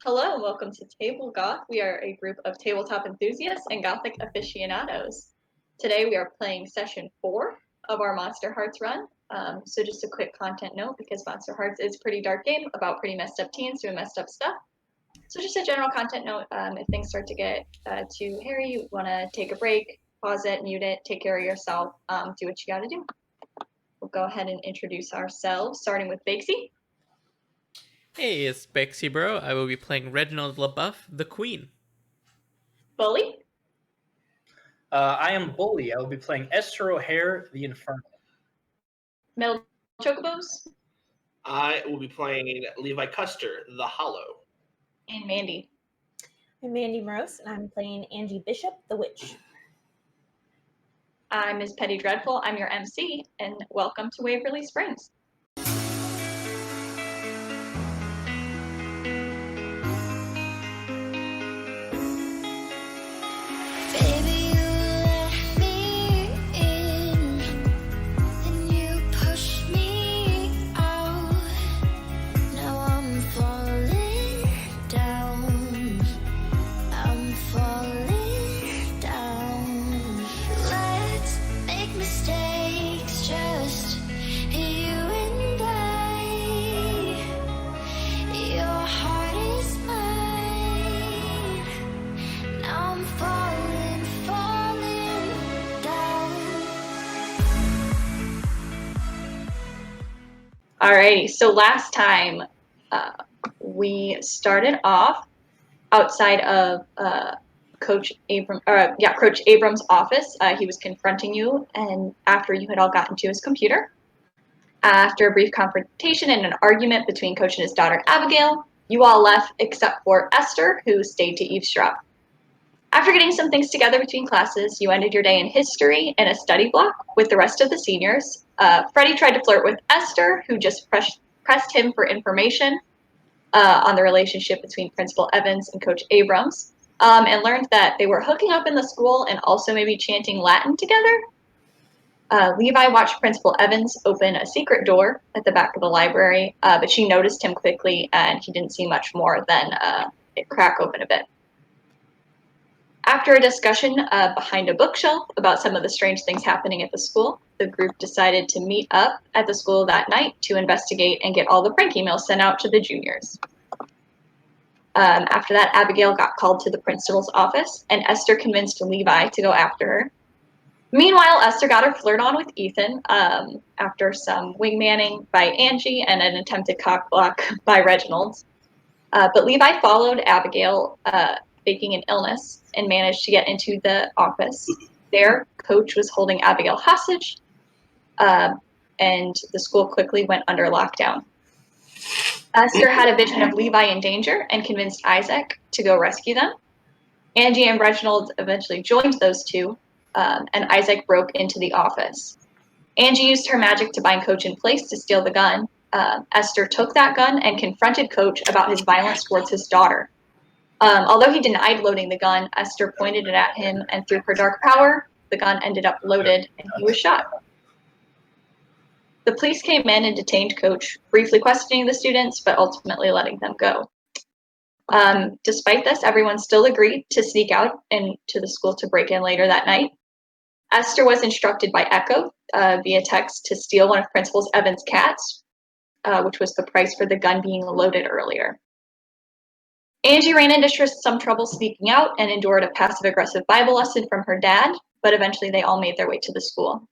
Hello and welcome to Table Goth. We are a group of tabletop enthusiasts and Gothic aficionados. Today we are playing session 4 of our Monsterhearts run. So just a quick content note, because Monsterhearts is a pretty dark game about pretty messed up teens doing messed up stuff. So just a general content note, if things start to get too hairy, you want to take a break, pause it, mute it, take care of yourself, do what you got to do. We'll go ahead and introduce ourselves, starting with Bakesy. Hey, it's Bexy Bro. I will be playing Reginald LaBeouf, the Queen. Bully. I am Bully. I will be playing Esther O'Hare, the Infernal. Middle Chocobos. I will be playing Levi Custer, the Hollow. And Mandy. I'm Mandy Morose, and I'm playing Angie Bishop, the Witch. I'm Ms. Petty Dreadful. I'm your MC, and welcome to Waverly Springs. Alrighty, so last time we started off outside of Coach Abrams' office. He was confronting you, and after you had all gotten to his computer, after a brief confrontation and an argument between Coach and his daughter Abigail, you all left except for Esther, who stayed to eavesdrop. After getting some things together between classes, you ended your day in history in a study block with the rest of the seniors. Freddie tried to flirt with Esther, who just pressed him for information on the relationship between Principal Evans and Coach Abrams, and learned that they were hooking up in the school and also maybe chanting Latin together. Levi watched Principal Evans open a secret door at the back of the library, but she noticed him quickly, and he didn't see much more than it crack open a bit. After a discussion behind a bookshelf about some of the strange things happening at the school, the group decided to meet up at the school that night to investigate and get all the prank emails sent out to the juniors. After that, Abigail got called to the principal's office, and Esther convinced Levi to go after her. Meanwhile, Esther got her flirt on with Ethan after some wingmanning by Angie and an attempted cock block by Reginald. But Levi followed Abigail, faking an illness, and managed to get into the office. There, Coach was holding Abigail hostage, and the school quickly went under lockdown. Esther had a vision of Levi in danger and convinced Isaac to go rescue them. Angie and Reginald eventually joined those two, and Isaac broke into the office. Angie used her magic to bind Coach in place to steal the gun. Esther took that gun and confronted Coach about his violence towards his daughter. Although he denied loading the gun, Esther pointed it at him, and through her dark power, the gun ended up loaded, and he was shot. The police came in and detained Coach, briefly questioning the students, but ultimately letting them go. Despite this, everyone still agreed to sneak out into the school to break in later that night. Esther was instructed by Echo via text to steal one of Principal Evans' cats, which was the price for the gun being loaded earlier. Angie ran into some trouble sneaking out and endured a passive-aggressive Bible lesson from her dad, but eventually they all made their way to the school.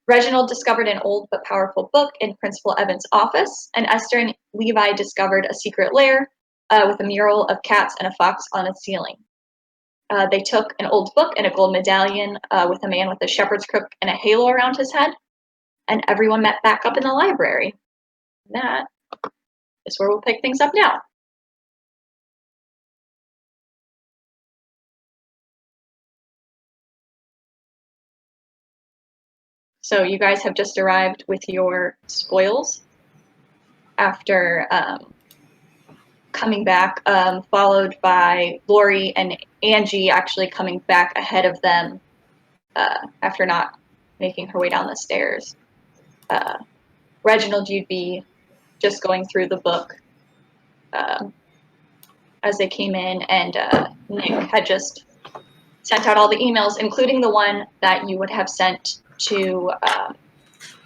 Reginald discovered an old but powerful book in Principal Evans' office, and Esther and Levi discovered a secret lair with a mural of cats and a fox on its ceiling. They took an old book and a gold medallion with a man with a shepherd's crook and a halo around his head, and everyone met back up in the library. And that is where we'll pick things up now. So you guys have just arrived with your spoils after coming back, followed by Lori and Angie actually coming back ahead of them after not making her way down the stairs. Reginald, you'd be just going through the book as they came in, and Nick had just sent out all the emails, including the one that you would have sent to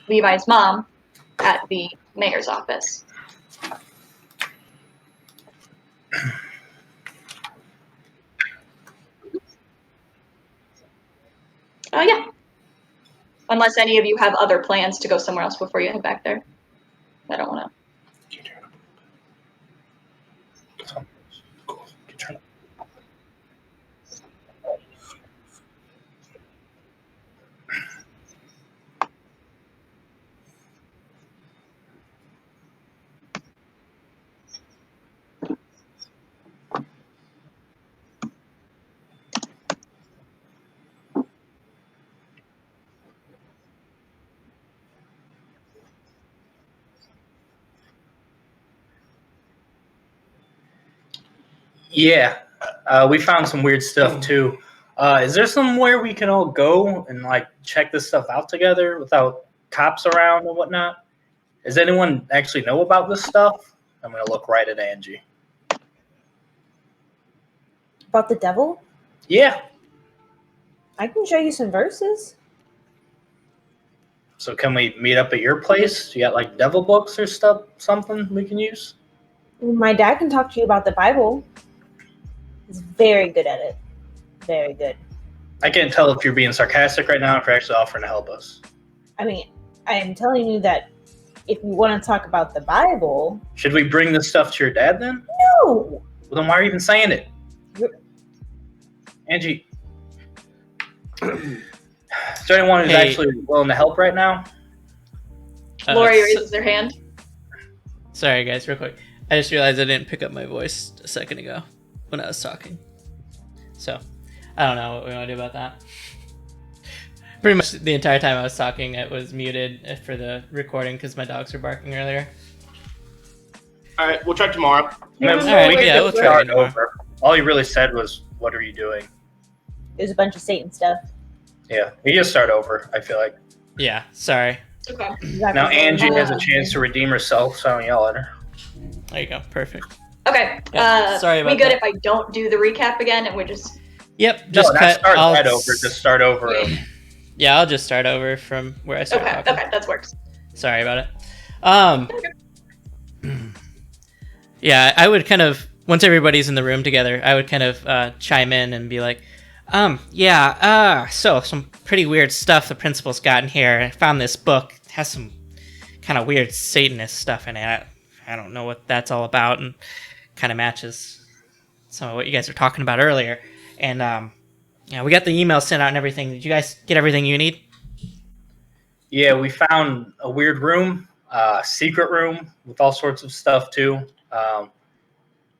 Levi's mom at the mayor's office. Yeah. Unless any of you have other plans to go somewhere else before you head back there. I don't want to. Yeah, we found some weird stuff too. Is there somewhere we can all go and like check this stuff out together without cops around and whatnot? Does anyone actually know about this stuff? I'm gonna look right at Angie. About the devil? Yeah. I can show you some verses. So can we meet up at your place? You got like devil books or stuff, something we can use? My dad can talk to you about the Bible. He's very good at it. Very good. I can't tell if you're being sarcastic right now or if you're actually offering to help us. I mean, I am telling you that if you want to talk about the Bible... Should we bring this stuff to your dad then? No! Well, then why are you even saying it? You're... Angie, is there anyone who's actually willing to help right now? Lori raises their hand. Sorry, guys, real quick. I just realized I didn't pick up my voice a second ago when I was talking. So, I don't know what we want to do about that. Pretty much the entire time I was talking, it was muted for the recording because my dogs were barking earlier. All right, we'll try tomorrow. All right, yeah, we'll try tomorrow. Over. All he really said was, "What are you doing?" There's a bunch of Satan stuff. Yeah, you just start over. I feel like. Yeah, sorry. Okay. Now Angie has a chance to redeem herself, so I don't yell at her. There you go. Perfect. Okay. Yeah, sorry about we good that. if I don't do the recap again and we just... Yep, just cut. Start right over. Just start over. Yeah, I'll just start over from where I started talking. Okay, that works. Sorry about it. Yeah, I would kind of, once everybody's in the room together, I would kind of chime in and be like, so some pretty weird stuff the principal's got in here. I found this book. It has some kind of weird Satanist stuff in it. I don't know what that's all about, and kind of matches some of what you guys were talking about earlier. And yeah, we got the email sent out and everything. Did you guys get everything you need? Yeah, we found a weird room, secret room with all sorts of stuff too.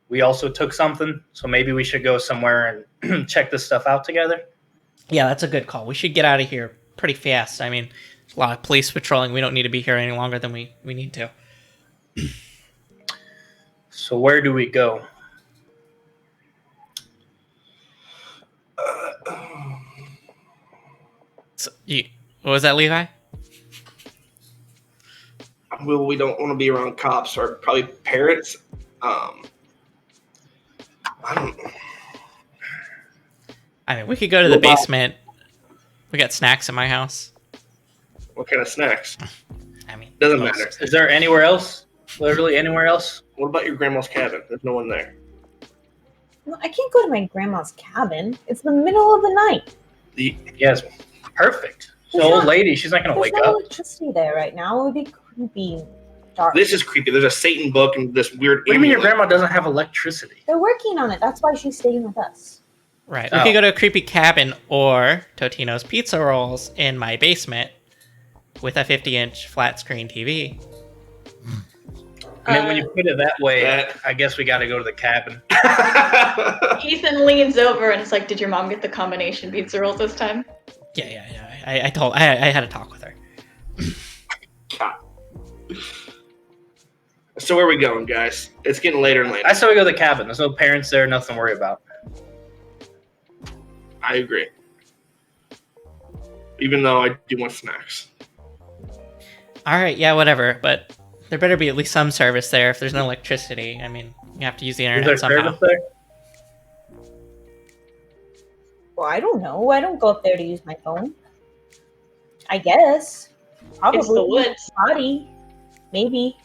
We also took something, so maybe we should go somewhere and check this stuff out together. Yeah, that's a good call. We should get out of here pretty fast. I mean, there's a lot of police patrolling. We don't need to be here any longer than we need to. So where do we go? So, what was that, Levi? Well, we don't want to be around cops or probably parents. I don't know. I mean, we could go to the basement. We got snacks in my house. What kind of snacks? I mean, Doesn't matter. Is there anywhere else? Literally anywhere else? What about your grandma's cabin? There's no one there. Well, I can't go to my grandma's cabin. It's the middle of the night. Yes, perfect. So There's old not- lady, she's not going to There's wake no up. electricity there right now. It would be creepy. Dark. This is creepy. There's a Satan book and this weird. What do you mean your amulet. grandma doesn't have electricity? They're working on it. That's why she's staying with us. Right. Oh. We could go to a creepy cabin or Totino's Pizza Rolls in my basement with a 50-inch flat screen TV. I mean, when you put it that way, that- I guess we got to go to the cabin. Ethan leans over and it's like, did your mom get the combination pizza rolls this time? Yeah. I had a talk with her. So where are we going, guys? It's getting later and later. I say we go to the cabin. There's no parents there, nothing to worry about. I agree. Even though I do want snacks. All right, yeah, whatever. But there better be at least some service there if there's no electricity. I mean, You have to use the Is internet there somehow. service there? Well, I don't know. I don't go up there to use my phone. I guess. Probably. It's the woods. Body. Maybe.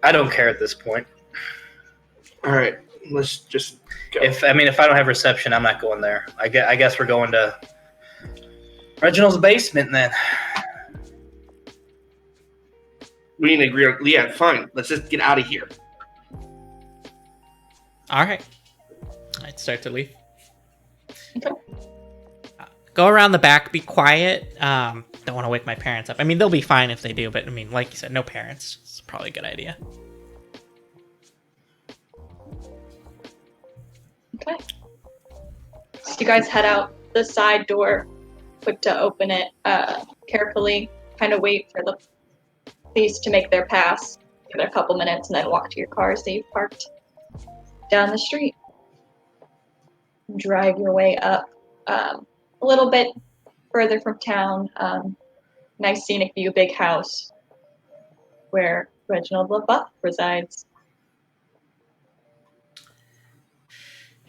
I don't care at this point. All right, let's just go. If I don't have reception, I'm not going there. I guess we're going to Reginald's basement then. We need to agree on. Yeah, fine. Let's just get out of here. All right. I'd start to leave. Okay. Go around the back. Be quiet. Don't want to wake my parents up. I mean, they'll be fine if they do, but I mean, like you said, no parents. It's probably a good idea. Okay. So you guys head out the side door, quick to open it carefully, kind of wait for the police to make their pass, give it a couple minutes, and then walk to your cars that you've parked down the street. Drive your way up a little bit further from town. Nice scenic view, big house where Reginald LaBeouf resides.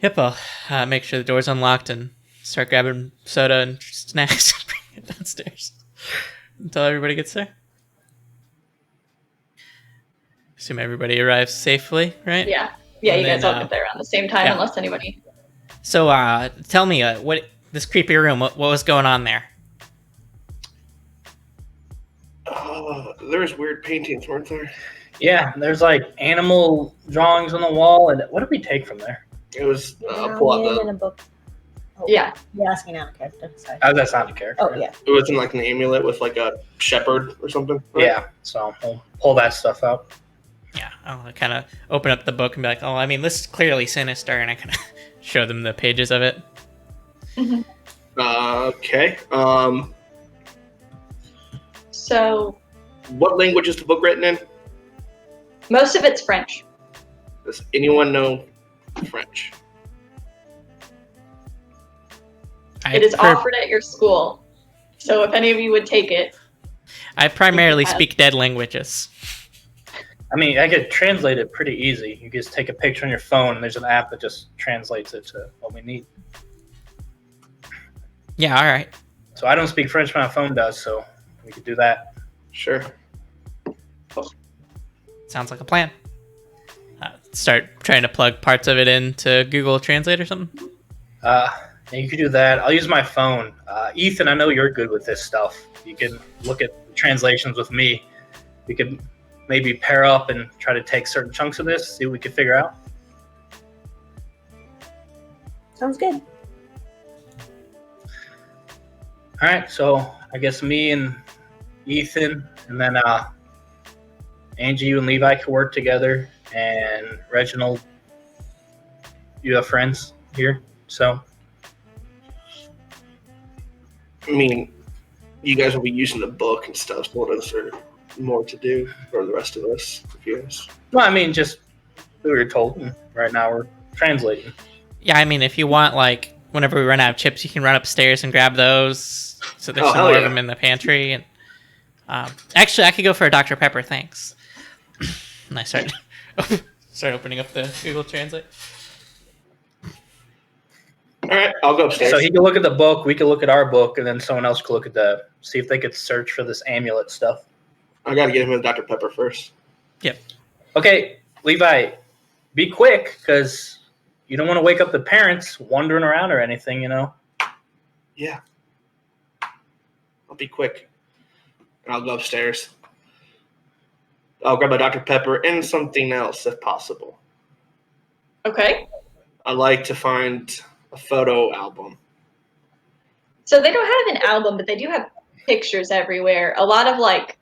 Yep, I'll make sure the door's unlocked and start grabbing soda and snacks and bring it downstairs until everybody gets there. Assume everybody arrives safely, right? Yeah, And you guys then, all get there around the same time, yeah. unless anybody. So, tell me, what this creepy room? What was going on there? There was weird paintings, weren't there? Yeah, there's like animal drawings on the wall, and what did we take from there? It was pull out in the. a book. Oh, Yeah. You're asking out of character. Sorry. How does that sound a character? Oh, yeah. It was in like an amulet with like a shepherd or something. Right? Yeah, so we'll pull that stuff out. Yeah, I'll kind of open up the book and be like, oh, I mean, this is clearly sinister, and I kind of show them the pages of it. Okay. So What language is the book written in? most of it's French. Does anyone know French? It is offered at your school. So if any of you would take it. I primarily Yeah. speak dead languages. I mean, I could translate it pretty easy. You just take a picture on your phone, and there's an app that just translates it to what we need. Yeah, all right. So I don't speak French, but my phone does, so we could do that. Sure. Sounds like a plan. Start trying to plug parts of it into Google Translate or something. Yeah, you could do that. I'll use my phone. Ethan, I know you're good with this stuff. You can look at translations with me. We could maybe pair up and try to take certain chunks of this, see what we could figure out. Sounds good. All right, so I guess me and Ethan, and then Angie, you and Levi could work together, and Reginald, you have friends here, so. I mean, you guys will be using the book and stuff, so what is there more to do for the rest of us? Well, I mean, just we were told, and right now we're translating. Yeah, I mean, if you want, like, whenever we run out of chips, you can run upstairs and grab those. So there's Oh, some hell more of yeah. them in the pantry. And actually, I could go for a Dr. Pepper, thanks. And I start opening up the Google Translate. All right, I'll go upstairs. So he can look at the book, we can look at our book, and then someone else could look at see if they could search for this amulet stuff. I got to get him with Dr. Pepper first. Yep. Okay, Levi, be quick, because you don't want to wake up the parents wandering around or anything, you know? Yeah. I'll be quick. And I'll go upstairs. I'll grab a Dr. Pepper and something else if possible. Okay. I like to find a photo album. So they don't have an album, but they do have pictures everywhere. A lot of like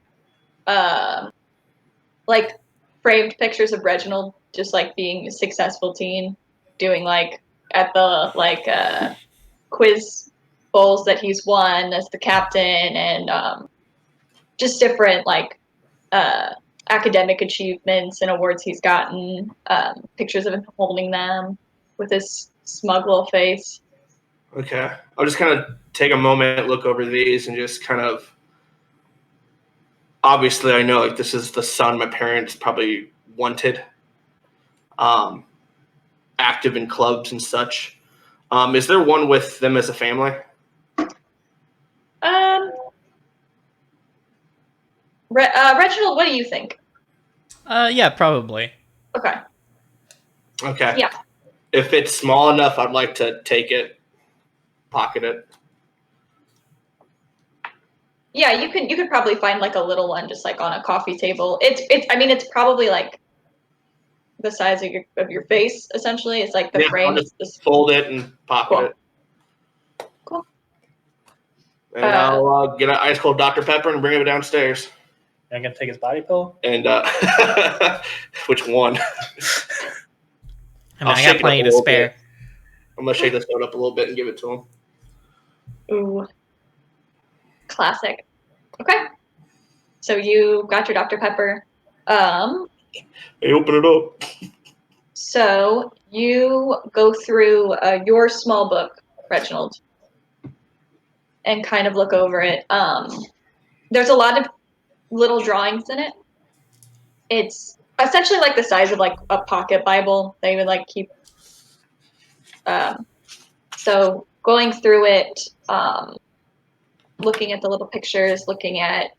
framed pictures of Reginald just like being a successful teen, doing like at the quiz bowls that he's won as the captain, and just different academic achievements and awards he's gotten. Pictures of him holding them with his smug little face. Okay. I'll just kind of take a moment, look over these, and just kind of... obviously I know like this is the son my parents probably wanted. Active in clubs and such. Is there one with them as a family? Reginald, what do you think? Yeah, probably. Okay. Okay. Yeah. If it's small enough, I'd like to take it, pocket it. Yeah, you could probably find like a little one just like on a coffee table. It's probably like the size of your face essentially. It's like the Yeah, frame. I'll just fold it and pocket Cool. it. Cool. And I'll get an ice cold Dr. Pepper and bring it downstairs. You're gonna take his body pillow? And which one? I mean, I got plenty to spare. I'm gonna shake this note up a little bit and give it to him. Ooh. Classic. Okay. So you got your Dr. Pepper. Hey, open it up. So you go through your small book, Reginald, and kind of look over it. There's a lot of little drawings in it. It's essentially like the size of like a pocket Bible. They would like keep. So going through it, looking at the little pictures, looking at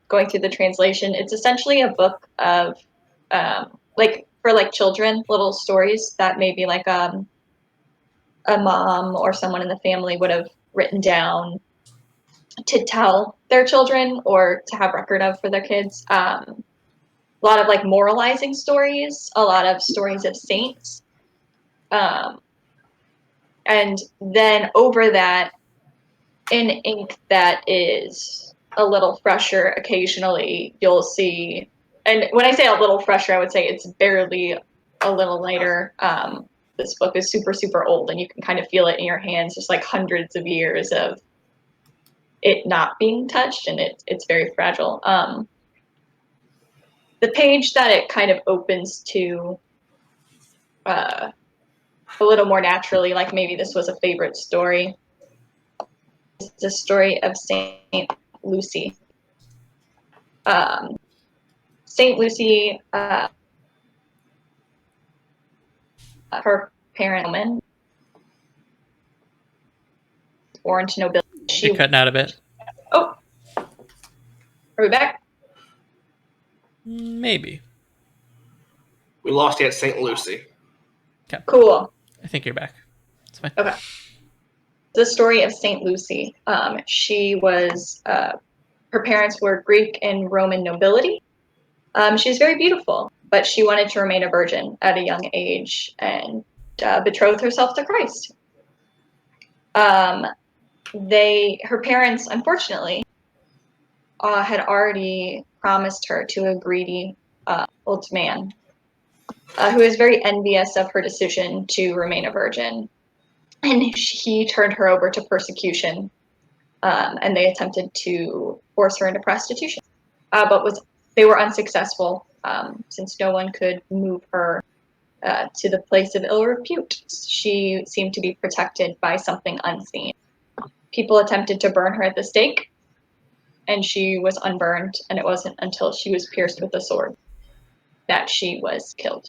going through the translation. It's essentially a book of like for like children, little stories that maybe like a mom or someone in the family would have written down to tell their children or to have record of for their kids. A lot of like moralizing stories, a lot of stories of saints. And then over that, in ink that is a little fresher, occasionally you'll see, and when I say a little fresher, I would say it's barely a little lighter. This book is super, super old, and you can kind of feel it in your hands, just like hundreds of years of it not being touched, and it's very fragile. The page that it kind of opens to a little more naturally, like maybe this was a favorite story, is the story of Saint Lucy. Saint Lucy, her parent woman, born to nobility. You're cutting out a bit. Oh, are we back? Maybe. We lost you at St. Lucy. Okay. Cool. I think you're back. It's fine. Okay. The story of Saint Lucy. She was, her parents were Greek and Roman nobility. She was very beautiful, but she wanted to remain a virgin at a young age and betrothed herself to Christ. Her parents, unfortunately, had already promised her to a greedy old man who was very envious of her decision to remain a virgin. And he turned her over to persecution, and they attempted to force her into prostitution, but they were unsuccessful since no one could move her to the place of ill repute. She seemed to be protected by something unseen. People attempted to burn her at the stake, and she was unburned, and it wasn't until she was pierced with a sword that she was killed.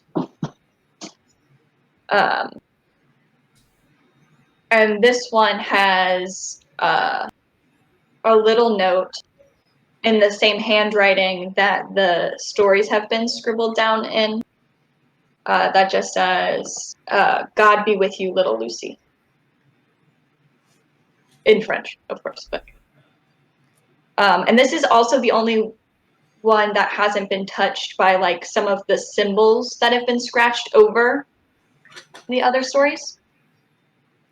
And this one has a little note in the same handwriting that the stories have been scribbled down in, that just says, God be with you, little Lucy. In French, of course. But and this is also the only one that hasn't been touched by like some of the symbols that have been scratched over the other stories.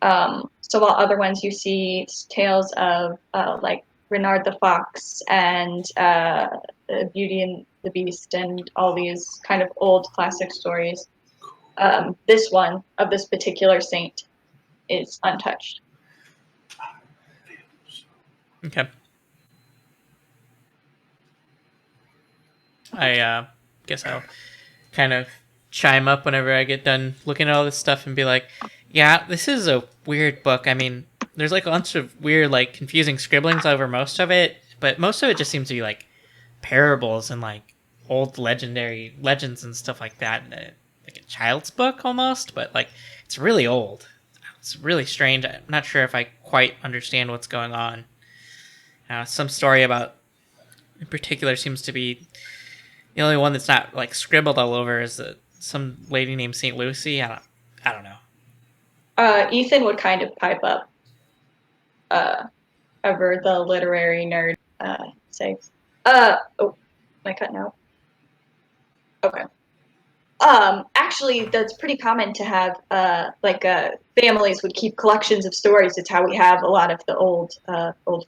So while other ones you see tales of like Renard the Fox and Beauty and the Beast and all these kind of old classic stories, this one of this particular saint is untouched. Okay. I guess I'll kind of chime up whenever I get done looking at all this stuff and be like, yeah, this is a weird book. I mean, there's like a bunch of weird, like confusing scribblings over most of it, but most of it just seems to be like parables and like old legendary legends and stuff like that. In like a child's book almost, but like it's really old. It's really strange. I'm not sure if I quite understand what's going on. Some story about, in particular, seems to be the only one that's not like scribbled all over is some lady named Saint Lucy. I don't know. Ethan would kind of pipe up ever the literary nerd say, oh, am I cutting out? Okay. Actually, that's pretty common to have, families would keep collections of stories. It's how we have a lot of the old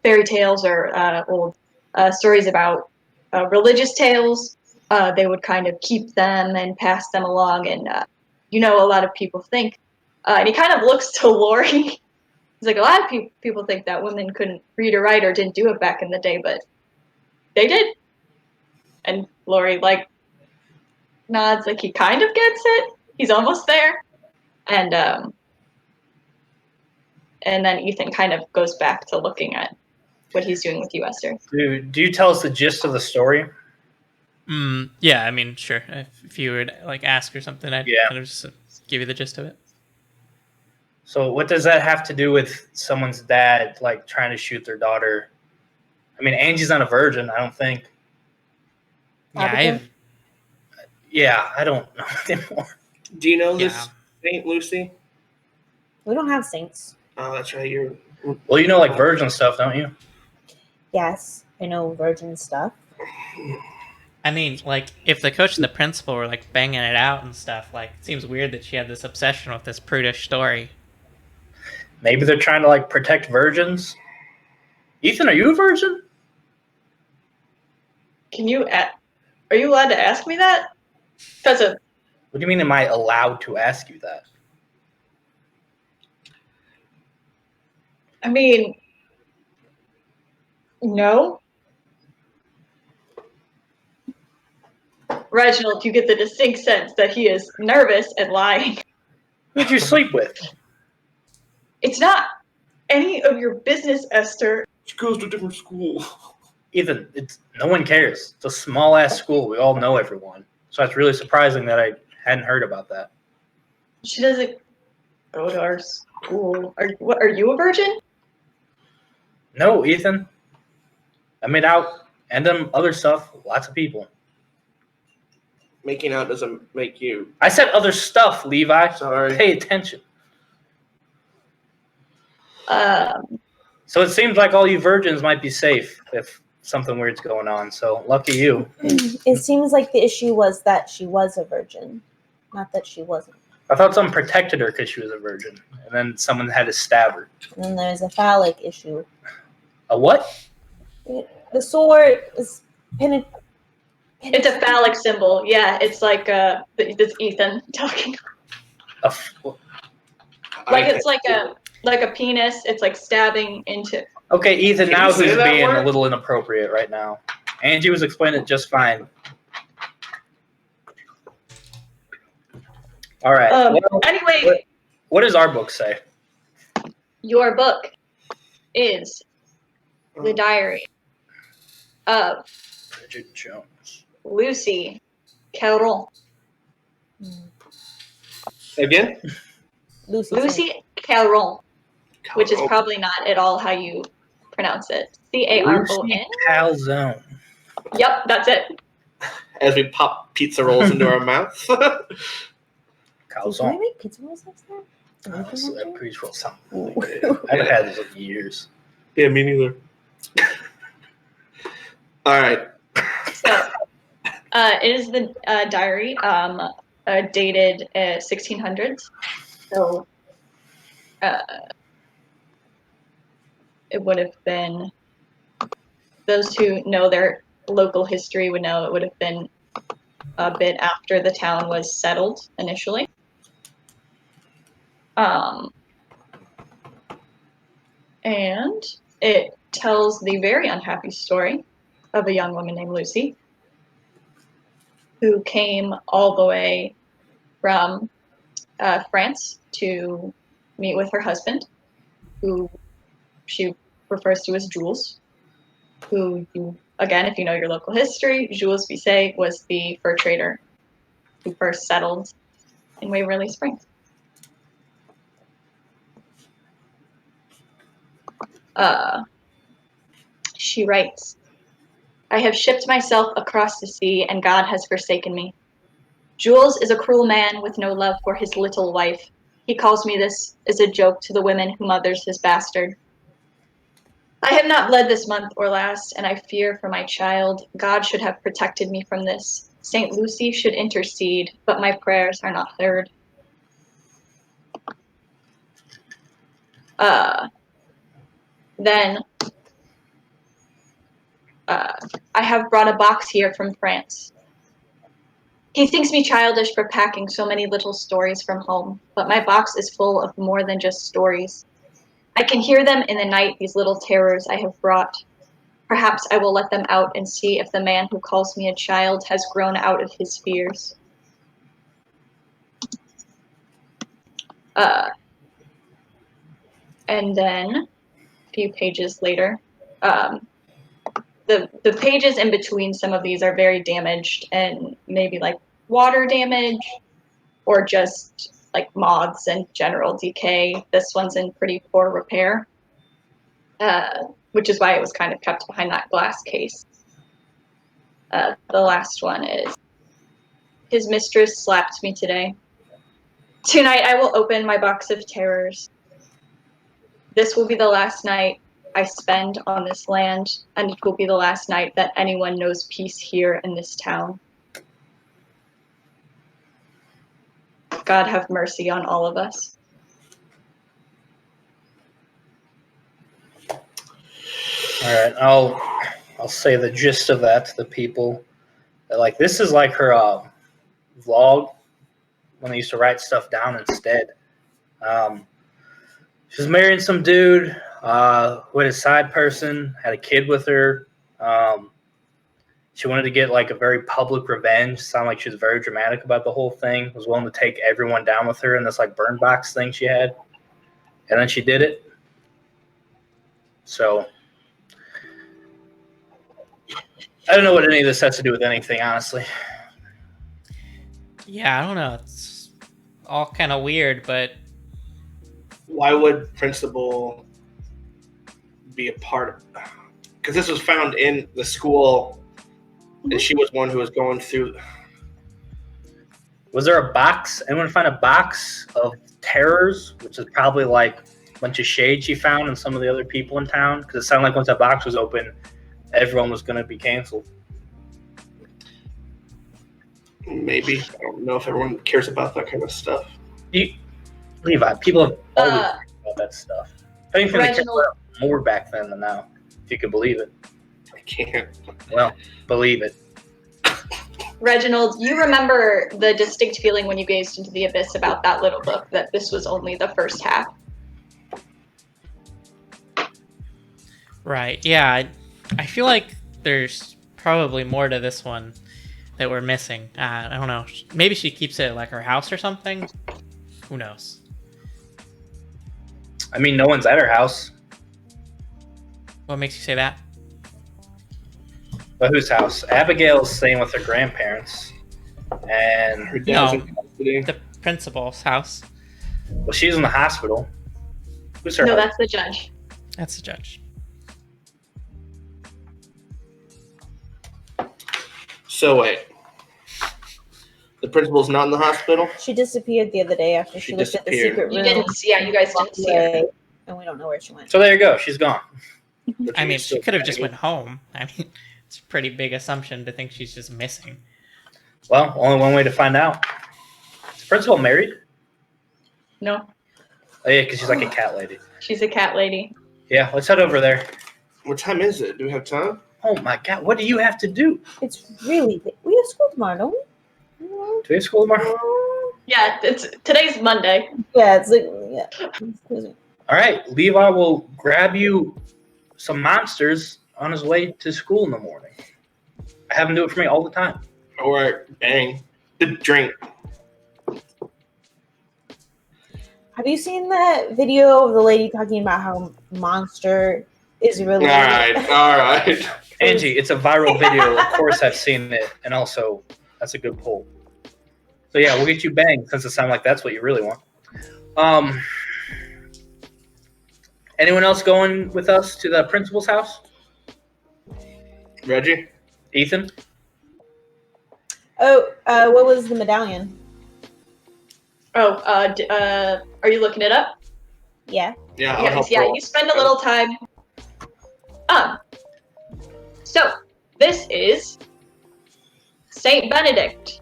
fairy tales or old stories about religious tales. They would kind of keep them and pass them along. And, a lot of people think, and he kind of looks to Lori. He's like, a lot of people think that women couldn't read or write or didn't do it back in the day, but they did. And Lori, nods like he kind of gets it. He's almost there. And then Ethan kind of goes back to looking at what he's doing with you, Esther. Do you tell us the gist of the story? Yeah, I mean, sure. If you would like ask or something, I'd kind of just give you the gist of it. So what does that have to do with someone's dad like trying to shoot their daughter? I mean, Angie's not a virgin, I don't think. Yeah, I don't know anymore. Do you know this Saint Lucy? We don't have saints. Oh, that's right. Well, you know, like virgin stuff, don't you? Yes, I know virgin stuff. I mean, like, if the coach and the principal were, like, banging it out and stuff, like, it seems weird that she had this obsession with this prudish story. Maybe they're trying to, like, protect virgins. Ethan, are you a virgin? Are you allowed to ask me that? What do you mean, am I allowed to ask you that? I mean, no. Reginald, you get the distinct sense that he is nervous and lying. Who'd you sleep with? It's not any of your business, Esther. She goes to a different school. Ethan, no one cares. It's a small-ass school. We all know everyone. So it's really surprising that I hadn't heard about that. She doesn't go to our school. Are you a virgin? No, Ethan. I made out and done other stuff. Lots of people. Making out doesn't make you. I said other stuff, Levi. Sorry. Pay attention. So it seems like all you virgins might be safe if something weird's going on. So lucky you. It seems like the issue was that she was a virgin, not that she wasn't. I thought someone protected her because she was a virgin, and then someone had to stab her. And then there's a phallic issue. A what? The sword is It's a phallic symbol. Yeah, it's like this Ethan talking. It's like a penis. It's like stabbing into. Okay, Ethan. Can Now you say who's that being word? a little inappropriate right now? Angie was explaining it just fine. All right. Anyway, what does our book say? your book is the diary of Bridget Jones. Lucy Caron. Again? Lucy Caron, which is probably not at all how you pronounce it. Caron. Lucy Calzone. Yep, that's it. As we pop pizza rolls into our mouth. Can Calzone. we make pizza rolls like that? Honestly, I'm pretty sure something. I haven't had this in years. Yeah, me neither. All right. So, it is the diary dated 1600s. So, it would have been, those who know their local history would know it would have been a bit after the town was settled initially. And it tells the very unhappy story of a young woman named Lucy who came all the way from France to meet with her husband, who she refers to as Jules, who you again, if you know your local history, Jules Bisset was the fur trader who first settled in Waverly Springs. She writes, I have shipped myself across the sea, and God has forsaken me. Jules is a cruel man with no love for his little wife. He calls me this as a joke to the women who mothers his bastard. I have not bled this month or last, and I fear for my child. God should have protected me from this. St. Lucy should intercede, but my prayers are not heard. Then I have brought a box here from France. He thinks me childish for packing so many little stories from home, but my box is full of more than just stories. I can hear them in the night, these little terrors I have brought. Perhaps I will let them out and see if the man who calls me a child has grown out of his fears. And then, a few pages later, the pages in between some of these are very damaged and maybe like water damage or just like moths and general decay. This one's in pretty poor repair, which is why it was kind of kept behind that glass case. The last one is, his mistress slapped me today. Tonight I will open my box of terrors. This will be the last night I spend on this land, and it will be the last night that anyone knows peace here in this town. God have mercy on all of us. All right, I'll say the gist of that to the people. Like, this is like her vlog when they used to write stuff down instead. She was marrying some dude who had a side person, had a kid with her. She wanted to get like a very public revenge. Sounded like she was very dramatic about the whole thing. Was willing to take everyone down with her in this like burn box thing she had, and then she did it. So I don't know what any of this has to do with anything, honestly. Yeah, I don't know. It's all kind of weird, but Why would principal be a part of? Because this was found in the school, and she was one who was going through. Was there a box? Anyone find a box of terrors, which is probably like a bunch of shade she found and some of the other people in town? Because it sounded like once that box was open, everyone was going to be canceled. Maybe. I don't know if everyone cares about that kind of stuff. Levi, people have always cared about that stuff. I don't think they cared Reginald- about it more back then than now, if you can believe it. I can't. Well, believe it. Reginald, you remember the distinct feeling when you gazed into the abyss about that little book that this was only the first half. right. Yeah, I feel like there's probably more to this one that we're missing. I don't know. Maybe she keeps it at like her house or something. Who knows? I mean, no one's at her house. What makes you say that? But whose house? Abigail's staying with her grandparents. And, Her dad's No. in custody. The principal's house. well, she's in the hospital. Who's her No, husband? that's the judge. That's the judge. So wait. The principal's not in the hospital? She disappeared the other day after She she looked at the disappeared. secret You room. didn't see, yeah, you guys didn't see her. Away, and we don't know where she went. So there you go. She's gone. I mean, she could have just went home. I mean, it's a pretty big assumption to think she's just missing. Well, only one way to find out. Is the principal married? No, Oh, yeah, because she's like a cat lady. she's a cat lady. Yeah, let's head over there. What time is it? Do we have time? Oh, my God. What do you have to do? It's really we have school tomorrow, don't we? Do we have school tomorrow? Yeah, today's Monday. Yeah, it's like yeah. All right. Levi will grab you some monsters on his way to school in the morning. I have him do it for me all the time. All right, bang. The drink. Have you seen that video of the lady talking about how Monster is really All right. Angie, it's a viral video. Of course, I've seen it, and also that's a good poll. So yeah, we'll get you banged since it sounds like that's what you really want. Anyone else going with us to the principal's house? Reggie? Ethan? Oh, what was the medallion? Oh, are you looking it up? Yeah. Yeah, I'll Yes, help yeah, roll. you spend a little time. So this is Saint Benedict,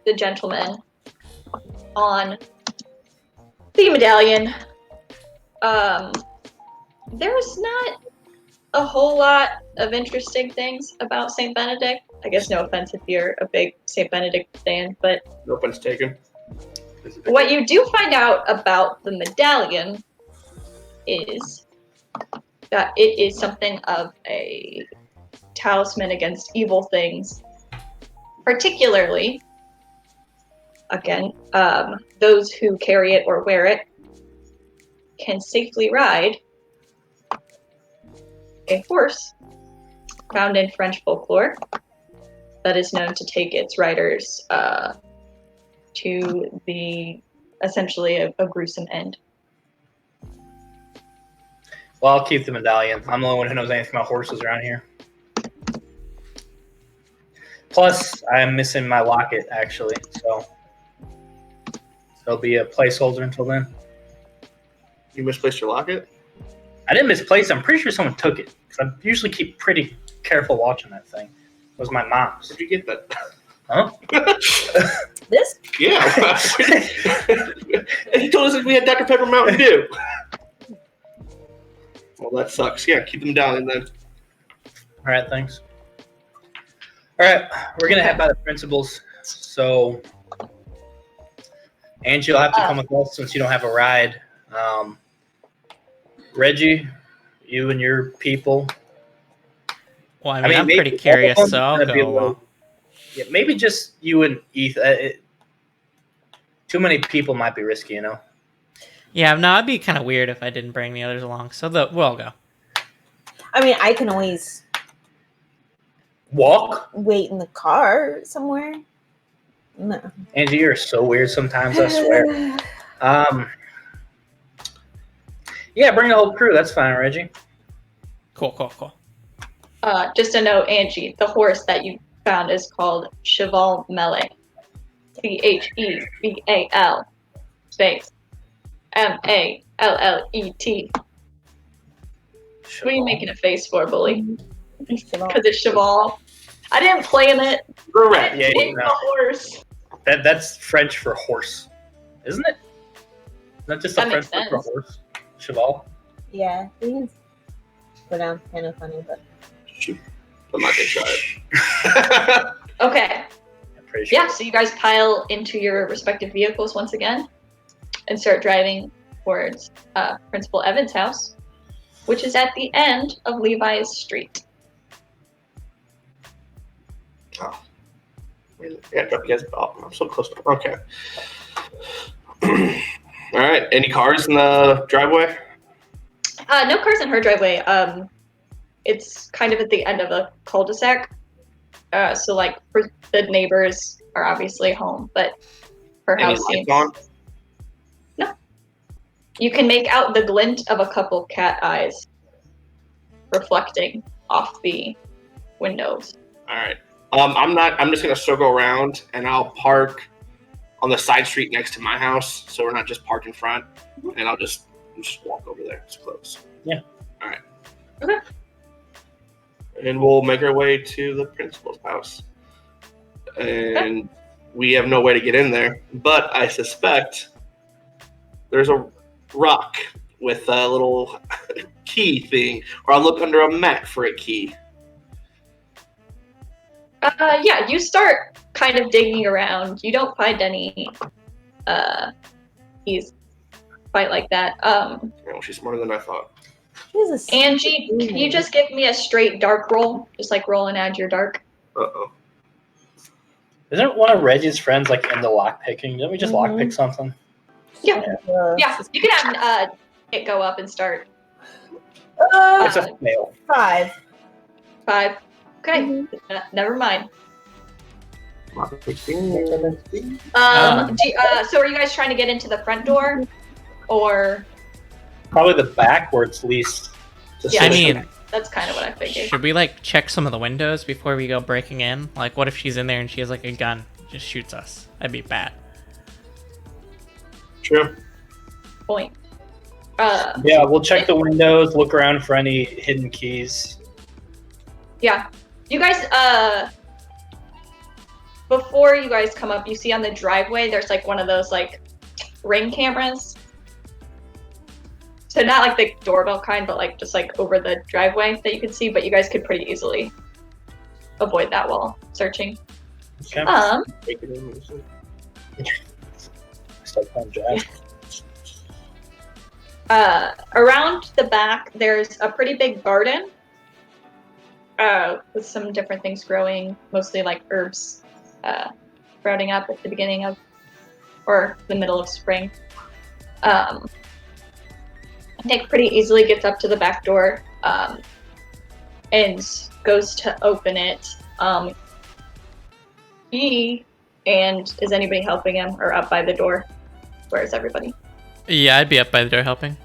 the gentleman, on the medallion. There's not a whole lot of interesting things about Saint Benedict. I guess no offense if you're a big Saint Benedict fan, but No offense taken. what you do find out about the medallion is that it is something of a talisman against evil things, particularly, again, those who carry it or wear it can safely ride a horse found in French folklore that is known to take its riders to the essentially a gruesome end. Well, I'll keep the medallion. I'm the only one who knows anything about horses around here. Plus, I'm missing my locket, actually, so it'll be a placeholder until then. You misplaced your locket? I didn't misplace it. I'm pretty sure someone took it, because I usually keep pretty careful watching that thing. It was my mom's. Where'd you get that? Huh? This? Yeah. And he told us that we had Dr. Pepper Mountain Dew. Well, that sucks. Yeah, keep them down and then. All right, thanks. All right, we're going to head by the principals, so Angie, you'll have to come with us since you don't have a ride. Reggie, you and your people. Well, I mean, I'm maybe pretty curious, all of so them I'll gotta be go a little- along. Yeah, maybe just you and Ethan. Too many people might be risky, you know? Yeah, no, it'd be kind of weird if I didn't bring the others along. So we'll all go. I mean, I can always Walk? wait in the car somewhere. No. Angie, you're so weird sometimes, I swear. Yeah, bring the whole crew. That's fine, Reggie. Cool. Just a note, Angie, the horse that you found is called Cheval Melee. Cheval space Mallet. What are you making a face for, bully? Because it's Cheval. I didn't plan it. Correct. Yeah, It's no. a horse. That's French for horse, isn't it? Not just a That French makes word for sense. horse. Cheval. Yeah, we can go down. Kind of funny, but Shoot. I'm not going to try it. Okay. I'm pretty sure. Yeah, so you guys pile into your respective vehicles once again and start driving towards Principal Evans' house, which is at the end of Levi's Street. Oh. Yeah, drop you guys. Oh, I'm so close. Okay. All right. Any cars in the driveway? No cars in her driveway. It's kind of at the end of a cul-de-sac. So like the neighbors are obviously home, but her Any house lights seems on? no. You can make out the glint of a couple cat eyes reflecting off the windows. All right. I'm just gonna circle around and I'll park on the side street next to my house, so we're not just parked in front. And I'll just walk over there. It's close. Yeah. All right. Okay. And we'll make our way to the principal's house. And we have no way to get in there, but I suspect there's a rock with a little key thing, or I'll look under a mat for a key. Yeah, you start kind of digging around. You don't find any keys quite like that. Oh, she's smarter than I thought. Jesus. Angie, can you just give me a straight dark roll? Just like roll and add your dark. Uh-oh. Isn't one of Reggie's friends like into lockpicking? Didn't we just Mhm. lockpick something? Yeah, you can have it go up and start. It's a fail. 5. 5. Okay, Mm-hmm. never mind. experience. So are you guys trying to get into the front door, or? Probably the backwards least. Yeah, I mean, that's kind of what I figured. should we like check some of the windows before we go breaking in? Like, what if she's in there and she has like a gun, just shoots us? That'd be bad. True. Point. Yeah, we'll check the windows, look around for any hidden keys. Yeah, you guys. Before you guys come up, you see on the driveway there's like one of those like ring cameras. So not like the doorbell kind, but like just like over the driveway that you can see. But you guys could pretty easily avoid that while searching. Okay. Take it in. Start playing jazz. Around the back, there's a pretty big garden with some different things growing, mostly like herbs sprouting up at the beginning of or the middle of spring. Nick pretty easily gets up to the back door and goes to open it. He and is anybody helping him or up by the door? Where is everybody? Yeah, I'd be up by the door helping.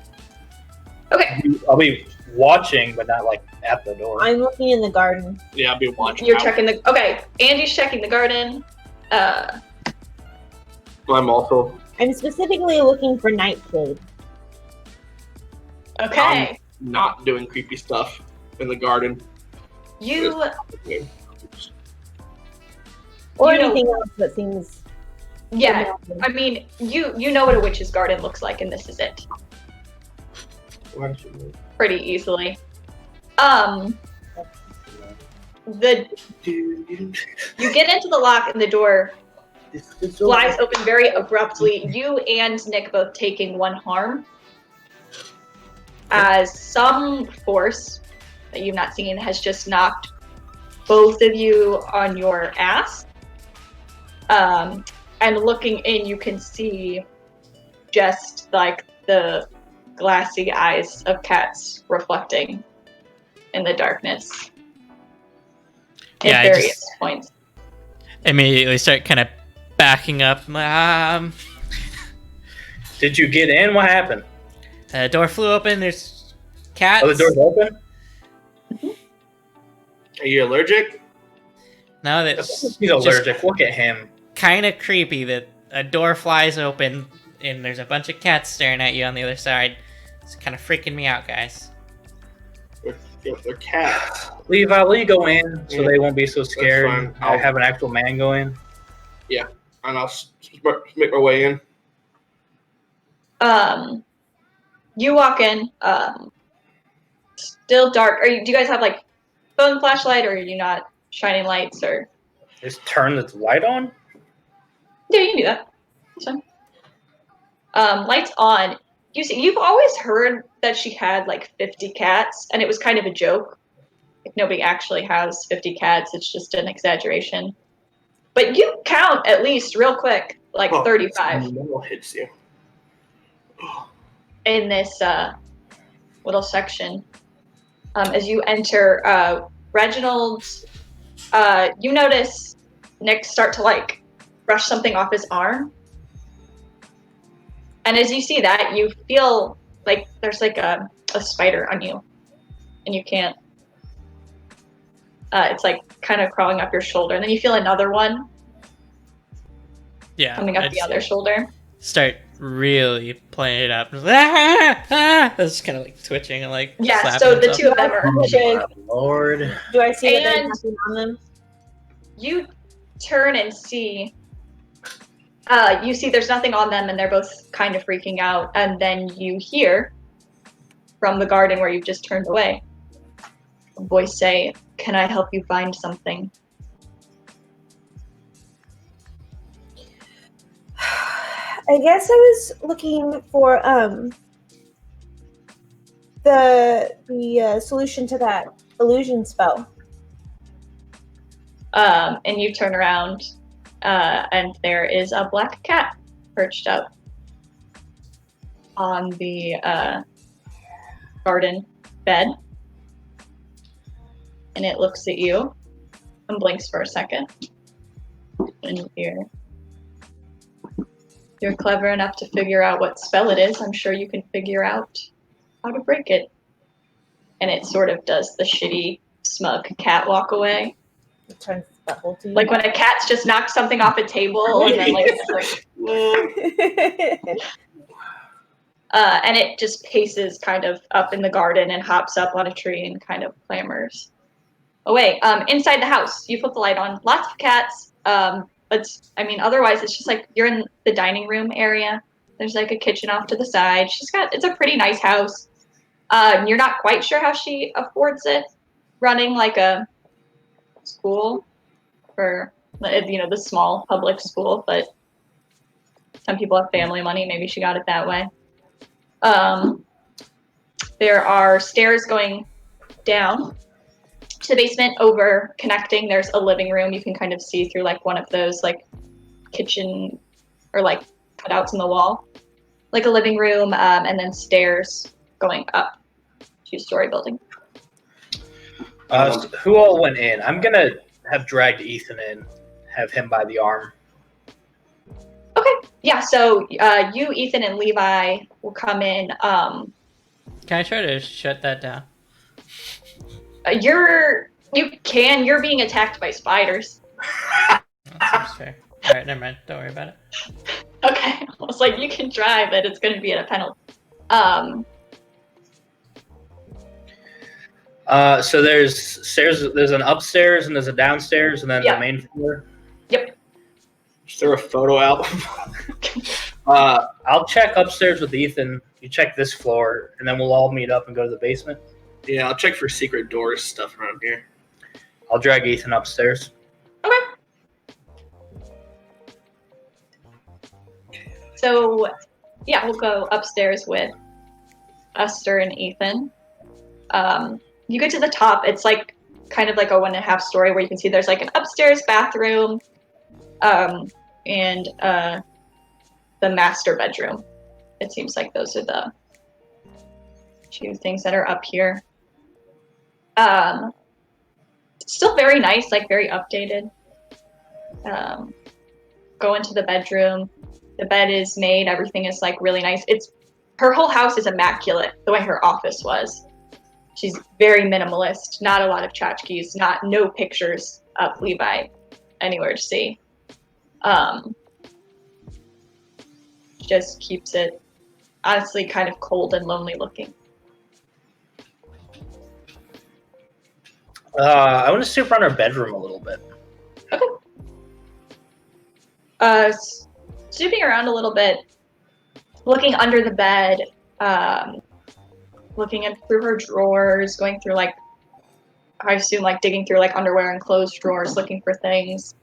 Okay, I'll be watching, but not like at the door. I'm looking in the garden. Yeah, I'll be watching. you're out. checking the. Okay, Andy's checking the garden. I'm also I'm specifically looking for Nightshade. Okay, not doing creepy stuff in the garden. you. Or You know- anything else that seems. Yeah, familiar. I mean, you know what a witch's garden looks like, and this is it. Why don't you move? Pretty easily. The you get into the lock and the door flies open very abruptly. You and Nick both taking one harm as some force that you've not seen has just knocked both of you on your ass. And looking in, you can see just like the glassy eyes of cats reflecting in the darkness Yeah, at I various just- points. Immediately start kind of backing up. Did you get in? What happened? The door flew open. There's cats. Oh, the door's open? Are you allergic? No, that's He's allergic. Look at him. kind of creepy that a door flies open and there's a bunch of cats staring at you on the other side. It's kind of freaking me out, guys. They're cats. Levi, will you go in so they won't be so scared? fine. And I'll- have an actual man go in. And I'll make my way in. You walk in, still dark. Do you guys have like phone flashlight, or are you not shining lights, or? Just turn the light on. Yeah, you can do that. That's fine. Lights on. You've always heard that she had like 50 cats, and it was kind of a joke. Like nobody actually has 50 cats. It's just an exaggeration. But you count at least real quick, like 35 Metal hits you. in this little section. As you enter, Reginald, you notice Nick start to like brush something off his arm. And as you see that, you feel like there's like a spider on you. And you can't. It's like kind of crawling up your shoulder. And then you feel another one Yeah. coming up I'd the other shoulder. Start really playing it up. That's kind of like twitching and like. Yeah, slapping so the himself. two of them are. Okay. Lord. Do I see that there's And- nothing on them? You turn and see. You see there's nothing on them, and they're both kind of freaking out. And then you hear from the garden where you've just turned away a voice say, "Can I help you find something?" I guess I was looking for the solution to that illusion spell. And you turn around, and there is a black cat perched up on the garden bed. And it looks at you and blinks for a second. And you're clever enough to figure out what spell it is. I'm sure you can figure out how to break it. And it sort of does the shitty, smug cat walk away. It turns its butthole to you. Like when a cat's just knocked something off a table and then and it just paces kind of up in the garden and hops up on a tree and kind of clambers away. Inside the house, you put the light on. Lots of cats. But I mean, otherwise, it's just like you're in the dining room area. There's like a kitchen off to the side. It's a pretty nice house. You're not quite sure how she affords it, running like a school for, the small public school, but some people have family money. Maybe she got it that way. There are stairs going down to the basement, over connecting. There's a living room. You can kind of see through like one of those like kitchen or like cutouts in the wall, like a living room, and then stairs going up, 2-story building. Who all went in? I'm gonna have dragged Ethan in, have him by the arm. Okay, yeah. So you, Ethan, and Levi will come in. Can I try to shut that down? You're being attacked by spiders. That seems fair. All right, never mind. Don't worry about it. Okay, I was like, you can try, but it's going to be at a penalty. So there's stairs. There's an upstairs and there's a downstairs, and then the main floor. Yep. Is there a photo album? I'll check upstairs with Ethan. You check this floor, and then we'll all meet up and go to the basement. Yeah, I'll check for secret doors stuff around here. I'll drag Ethan upstairs. Okay. So, yeah, we'll go upstairs with Esther and Ethan. You get to the top. It's like kind of like a 1.5 story where you can see there's like an upstairs bathroom, and the master bedroom. It seems like those are the 2 things that are up here. Still very nice, like very updated. Go into the bedroom. The bed is made. Everything is like really nice. Her whole house is immaculate, the way her office was. She's very minimalist. Not a lot of tchotchkes. No pictures of Levi anywhere to see. Just keeps it honestly kind of cold and lonely looking. I want to see around our bedroom a little bit. Okay. Snooping around a little bit, looking under the bed, looking through her drawers, going through like, I assume like digging through like underwear and clothes drawers, looking for things.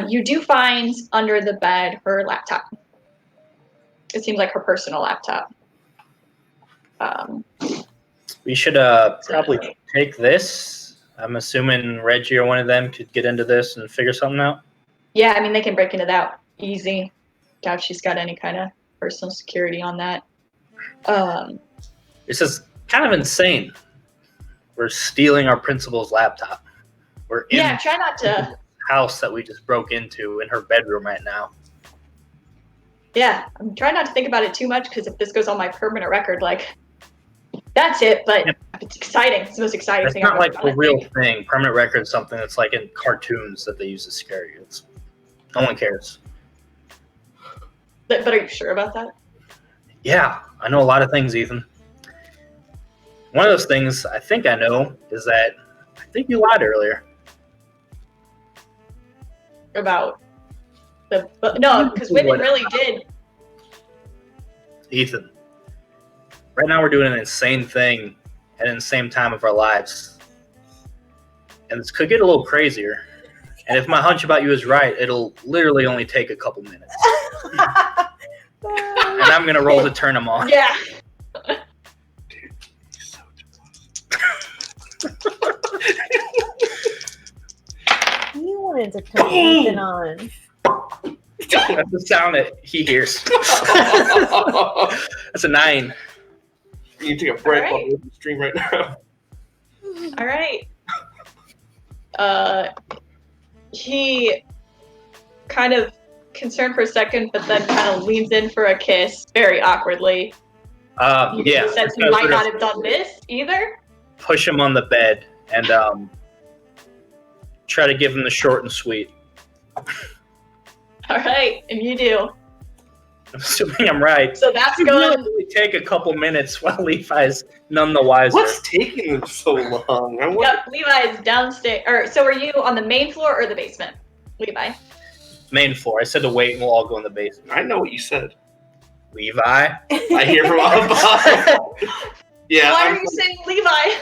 You do find under the bed her laptop. It seems like her personal laptop. We should probably take this. I'm assuming Reggie or one of them could get into this and figure something out. Yeah, I mean, they can break into that easy. Doubt she's got any kind of personal security on that. This is kind of insane. We're stealing our principal's laptop. We're in try not to. the house that we just broke into in her bedroom right now. Yeah, I'm trying not to think about it too much because if this goes on my permanent record, like, that's it. But it's exciting. It's the most exciting It's thing. not like a real thing. Permanent record is something that's like in cartoons that they use to scare you. No one cares. But are you sure about that? Yeah, I know a lot of things, Ethan. One of those things I think I know is that I think you lied earlier. About no, because women really did. Ethan, right now we're doing an insane thing at an insane time of our lives. And this could get a little crazier. And if my hunch about you is right, it'll literally only take a couple minutes. And I'm going to roll to turn them on. Yeah. You wanted to turn Ethan on. That's the sound that he hears. That's a 9. You need to take a break All right. while we stream right now. All right. He kind of concerned for a second, but then kind of leans in for a kiss very awkwardly. Yeah. Says he might not have done this either. Push him on the bed and try to give him the short and sweet. All right, and you do. I'm assuming I'm right. So that's It going. really take a couple minutes while Levi's none the wiser. What's taking them so long? Yep, Levi's downstairs. Or so, are you on the main floor or the basement, Levi? Main floor. I said to wait and we'll all go in the basement. I know what you said. Levi? I hear from above. Yeah. Why are you saying Levi?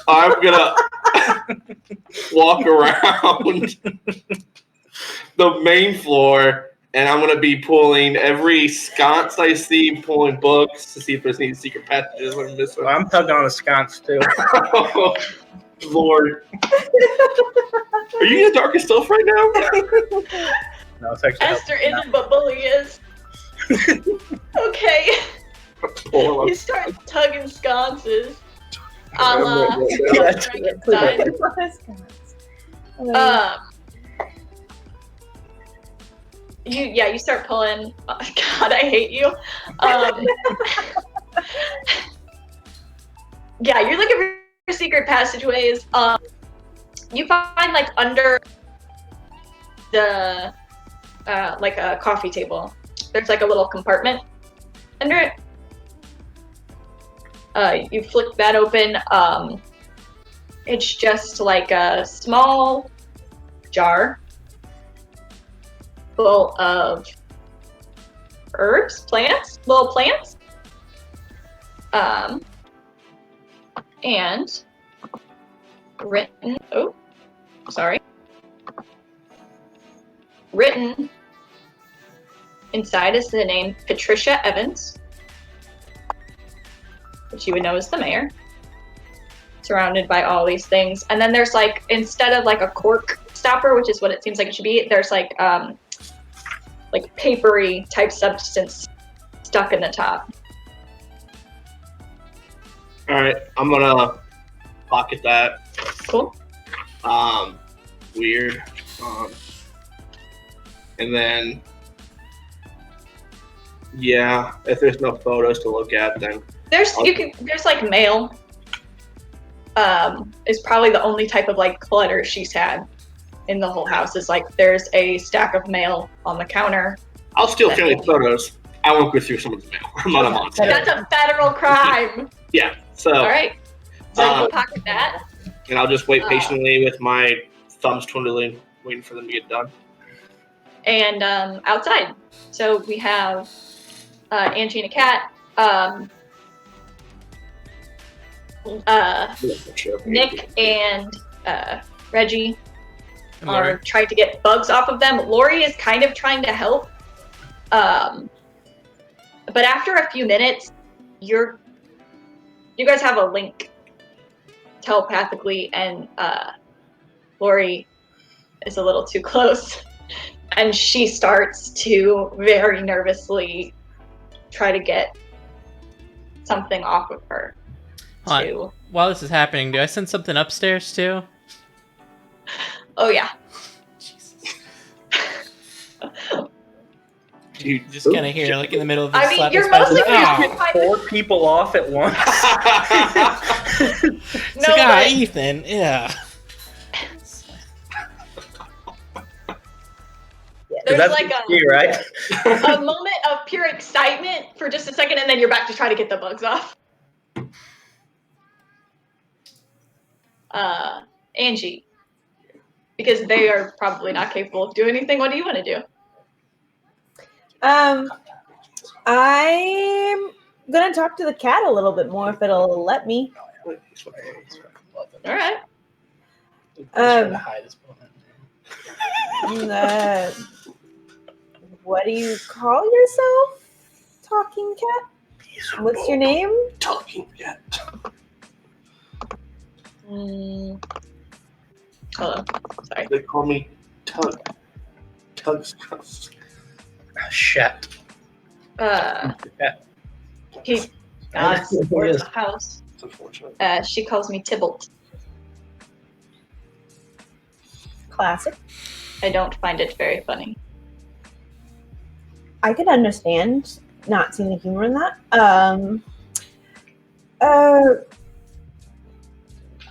I'm gonna walk around the main floor, and I'm gonna be pulling every sconce I see, pulling books to see if there's any secret passages I'm missing. Well, I'm tugging on the sconce too. Oh, Lord, are you in the darkest stuff right now? No, it's actually Esther isn't, but Bully is. Okay. Pull You start tugging sconces. I'm Frankenstein. You start pulling. Oh, God, I hate you. Yeah, you're looking for secret passageways. You find like under the like a coffee table. There's like a little compartment under it. You flick that open. It's just like a small jar full of herbs, plants, little plants. And written, written inside is the name Patricia Evans, which you would know as the mayor, surrounded by all these things. And then there's like, instead of like a cork stopper, which is what it seems like it should be, there's like papery type substance stuck in the top. All right, I'm gonna pocket that. Cool. Weird. And then, yeah, if there's no photos to look at, then There's like mail. Is probably the only type of like clutter she's had in the whole house. Is like there's a stack of mail on the counter. I'll steal family photos. I won't go through someone's mail. I'm not a monster. That's a federal crime. Yeah. So. All right. So you pocket that. And I'll just wait patiently with my thumbs twiddling, waiting for them to get done. And outside, so we have Angie and a cat. Nick and Reggie are trying to get bugs off of them. Lori is kind of trying to help. But after a few minutes, you guys have a link telepathically, and Lori is a little too close. And she starts to very nervously try to get something off of her. While this is happening, do I send something upstairs too? Oh yeah. Jesus. Dude, just kind of hear, like in the middle of this. I mean, you're mostly four people off at once. Ethan, yeah. There's like right? a moment of pure excitement for just a second, and then you're back to try to get the bugs off. Angie, because they are probably not capable of doing anything. What do you want to do? I'm gonna talk to the cat a little bit more if it'll let me. All right. What do you call yourself, talking cat? What's your name? Talking cat. Hold on. Sorry. They call me Tug. Tug's. Shit. He gods Yes, or yes. the house. It's unfortunate. She calls me Tybalt. Classic. I don't find it very funny. I can understand not seeing the humor in that.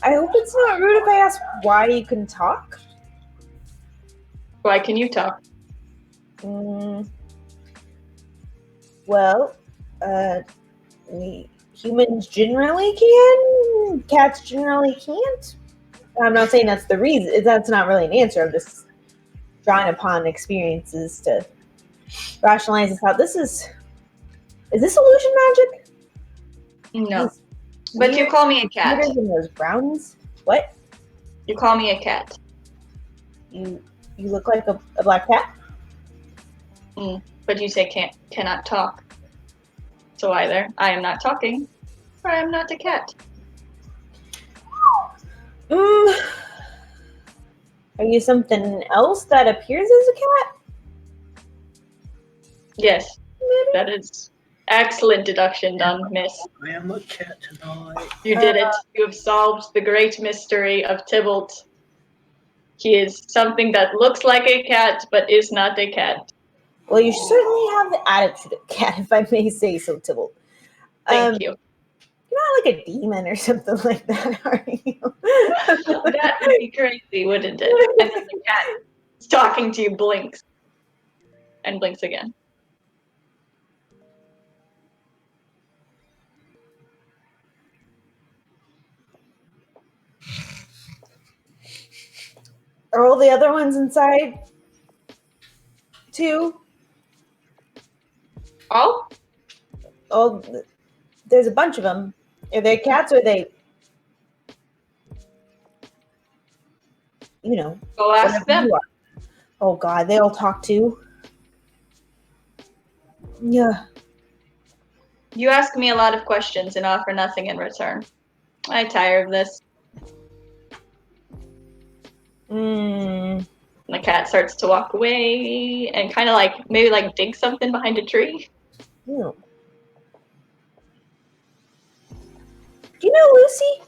I hope it's not rude if I ask why you can talk. Why can you talk? Well, humans generally can. Cats generally can't. I'm not saying that's the reason. That's not really an answer. I'm just drawing upon experiences to rationalize this out. Is this illusion magic? No. These But you weird call me a cat. computers and those brownies. What? You call me a cat. You look like a black cat? But you say cannot talk. So either I am not talking, or I am not a cat. Are you something else that appears as a cat? Yes, Maybe? that is excellent deduction done, miss. I am a cat tonight. You did it. You have solved the great mystery of Tybalt. He is something that looks like a cat, but is not a cat. Well, you certainly have the attitude of a cat, if I may say so, Tybalt. Thank you. You're not like a demon or something like that, are you? That would be crazy, wouldn't it? And then the cat is talking to you blinks. And blinks again. Are all the other ones inside too? Oh? Oh, there's a bunch of them. Are they cats or are they, Go ask whatever them. you are? Oh God, they all talk too. Yeah. You ask me a lot of questions and offer nothing in return. I tire of this. Mm. And the cat starts to walk away and kind of like maybe like dig something behind a tree. Ew. Do you know Lucy?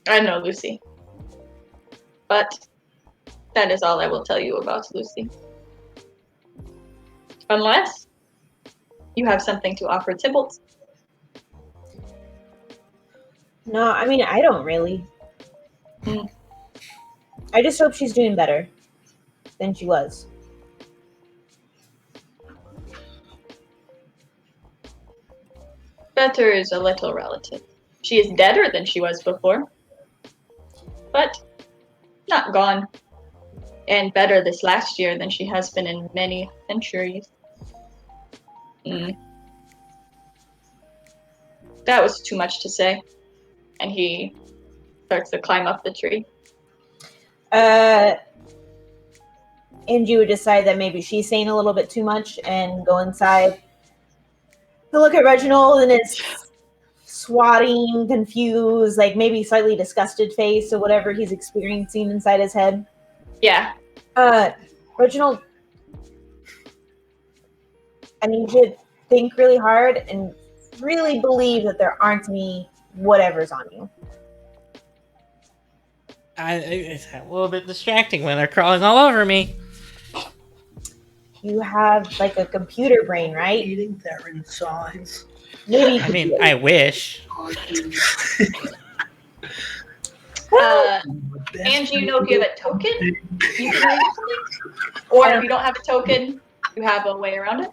I know Lucy. But that is all I will tell you about Lucy. Unless you have something to offer Tybalt. No, I mean I don't really. Hmm. I just hope she's doing better than she was. Better is a little relative. She is deader than she was before. But not gone. And better this last year than she has been in many centuries. That was too much to say. And he starts to climb up the tree. And you would decide that maybe she's saying a little bit too much and go inside to look at Reginald and his swatting, confused, like maybe slightly disgusted face or whatever he's experiencing inside his head. Yeah. Reginald, I need you to think really hard and really believe that there aren't any whatevers on you. It's a little bit distracting when they're crawling all over me. You have like a computer brain, right? Eating their insides. Maybe you I could mean, do it. I wish. Angie, you know if you have a token, you can use something. Or if you don't have a token, you have a way around it.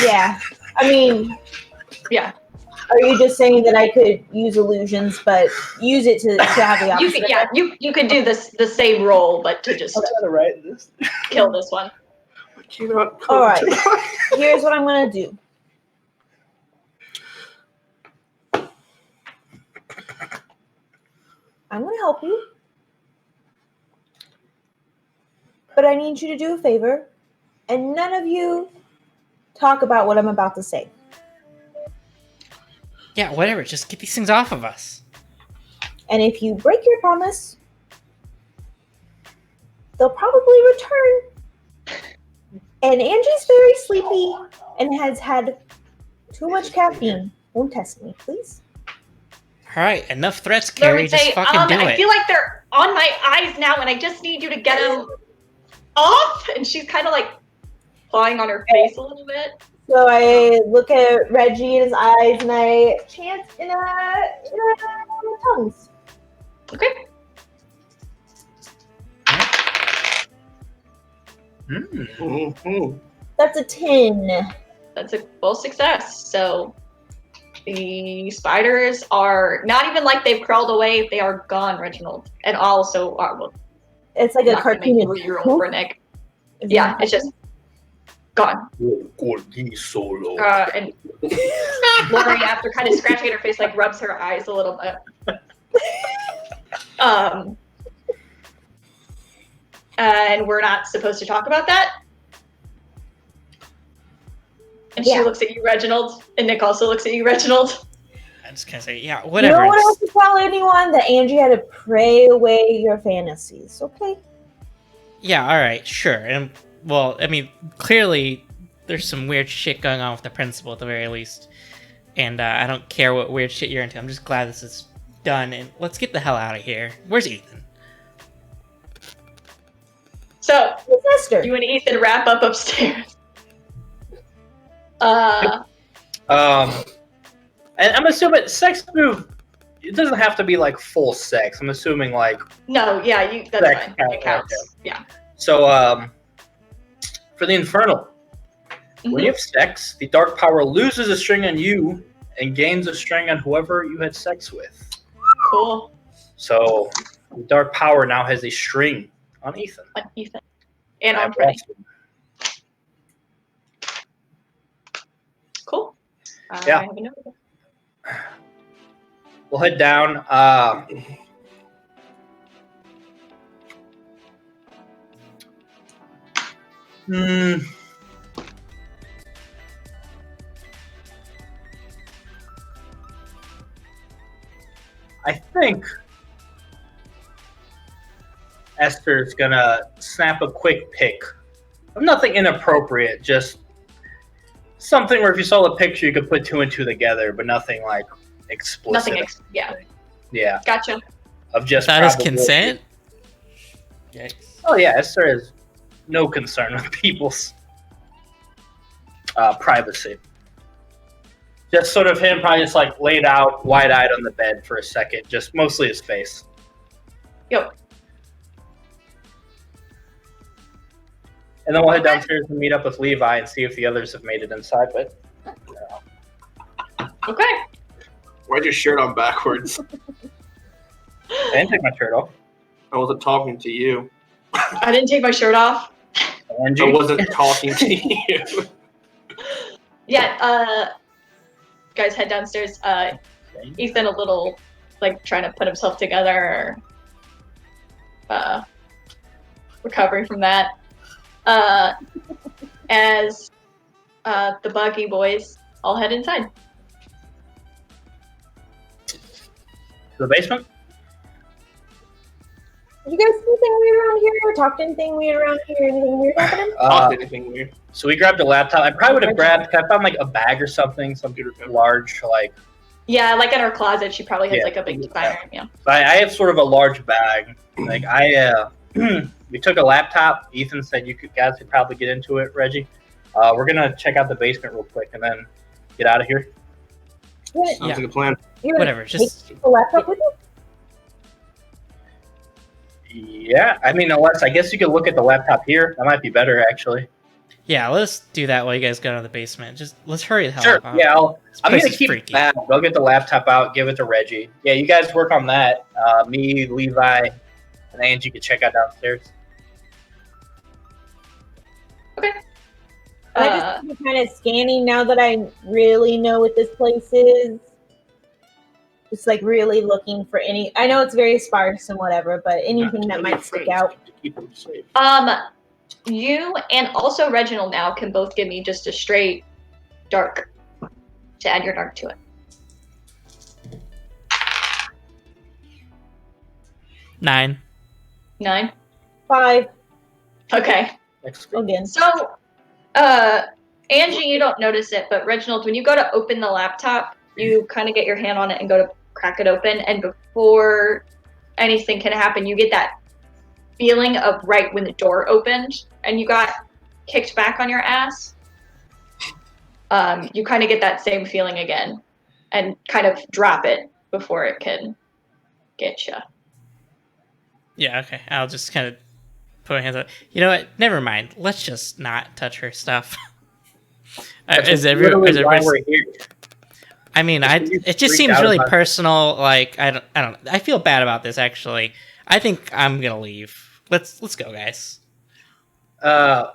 Yeah. I mean, Yeah. are you just saying that I could use illusions, but use it to have the You opposite? could, yeah, you could do this the same role, but to just gotta write this. kill this one. All right. Here's what I'm gonna do. I'm gonna help you, but I need you to do a favor, and none of you talk about what I'm about to say. Yeah, whatever. Just get these things off of us. And if you break your promise, they'll probably return. And Angie's very sleepy and has had too much caffeine. Don't test me, please. All right, enough threats, So I Carrie. would Just say, fucking do I it. feel like they're on my eyes now, and I just need you to get them off. And she's kind of like clawing on her face a little bit. So I look at Reggie in his eyes and I chant in tongues. Okay. Mhm. That's a 10. That's a full success. So the spiders are not even like they've crawled away; they are gone, Reginald, and also well, It's like I'm a not gonna make cartoon. 3-year-old for Nick. Yeah, it's just gone. And Lori, after kind of scratching at her face, like rubs her eyes a little bit. And we're not supposed to talk about that. And she looks at you, Reginald, and Nick also looks at you, Reginald. I'm just gonna say, yeah, You whatever. don't want to tell anyone that Angie had to pray away your fantasies, okay? Yeah, all right, sure. And well, I mean, clearly there's some weird shit going on with the principal at the very least. And I don't care what weird shit you're into. I'm just glad this is done. And let's get the hell out of here. Where's Ethan? So Esther. you and Ethan wrap up upstairs. And I'm assuming sex move. It doesn't have to be like full sex. I'm assuming like No, yeah, that's sex fine. It counts. okay. Yeah. So for the infernal, when you have sex, the dark power loses a string on you and gains a string on whoever you had sex with. Cool. So the dark power now has a string on Ethan. On Ethan. And I on Freddie. blessed him. Cool. Yeah. I have a note of it. We'll head down. I think Esther's gonna snap a quick pic of nothing inappropriate, just something where if you saw the picture, you could put two and two together, but nothing like explicit. Yeah. Yeah. Gotcha. Of just That is probably- consent? Yikes. Oh yeah, Esther has no concern with people's privacy. Just sort of him probably just like laid out, wide-eyed on the bed for a second, just mostly his face. Yo. And then we'll head downstairs and meet up with Levi and see if the others have made it inside. But Okay. Why'd your shirt on backwards? I didn't take my shirt off. I wasn't talking to you. I didn't take my shirt off. Angie? I wasn't talking to you. Yeah, guys head downstairs. Ethan a little like trying to put himself together, recovering from that. As the Buggy boys all head inside. To the basement? Did you guys see anything weird around here? Or talked anything weird around here? Anything weird happening? Not anything weird. So we grabbed a laptop. I probably would have grabbed, I found like a bag or something, large, like. Yeah, like in her closet, she probably has Yeah. like a big divider. Yeah. I have sort of a large bag. Like we took a laptop. Ethan said guys could probably get into it. Reggie, we're gonna check out the basement real quick and then get out of here. You Sounds Yeah. like a plan. gonna Whatever, just take the laptop with you? Yeah, I mean, unless I guess you could look at the laptop here. That might be better, actually. yeah. Let's do that while you guys go to the basement. Just let's hurry the hell Sure. up. Yeah, This I'm place gonna is keep freaky. that. I'll get the laptop out, give it to Reggie. Yeah, you guys work on that. Me, Levi, and Angie can check out downstairs. Okay. I just be kind of scanning now that I really know what this place is. Just like really looking for any. I know it's very sparse and whatever, but anything that might stick out. To keep them safe. You and also Reginald now can both give me just a straight dark to add your dark to it. 9. 9. 5 Okay. Next week. again. So Angie, you don't notice it, but Reginald, when you go to open the laptop, you kind of get your hand on it and go to crack it open, and before anything can happen, you get that feeling of right when the door opened and you got kicked back on your ass. You kind of get that same feeling again and kind of drop it before it can get you. Yeah, okay. I'll just kind of put my hands up. You know what? Never mind. Let's just not touch her stuff. Is literally why everybody? we're here. I mean, it just seems really personal. Like I don't. I feel bad about this. Actually, I think I'm gonna leave. Let's go, guys. I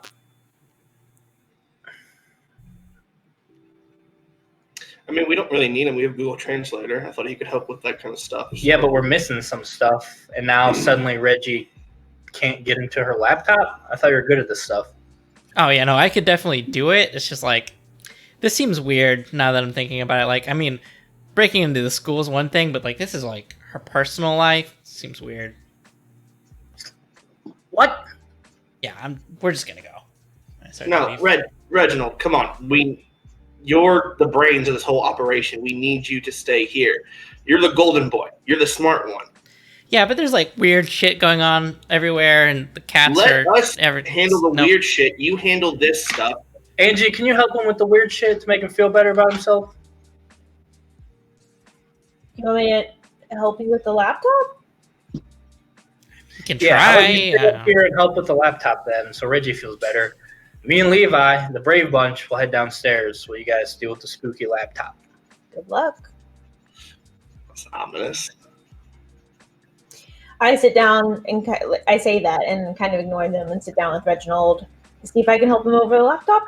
mean, we don't really need him. We have Google Translator. I thought he could help with that kind of stuff. Yeah, but we're missing some stuff, and now suddenly Reggie can't get into her laptop. I thought you were good at this stuff. Oh yeah, no, I could definitely do it. It's just like this seems weird now that I'm thinking about it. Like, I mean, breaking into the school is one thing, but like this is like her personal life. Seems weird. What? Yeah, we're just gonna go. No, Reginald, come on. You're the brains of this whole operation. We need you to stay here. You're the golden boy. You're the smart one. Yeah, but there's like weird shit going on everywhere, and the cats Let us everything. handle the weird shit. You handle this stuff. Angie, can you help him with the weird shit to make him feel better about himself? You want me to help you with the laptop? You can Yeah, try. I'll let you sit up here and help with the laptop then, so Reggie feels better. Me and Levi, the brave bunch, will head downstairs while you guys deal with the spooky laptop. Good luck. That's ominous. I sit down and I say that and kind of ignore them and sit down with Reginald to see if I can help him over the laptop.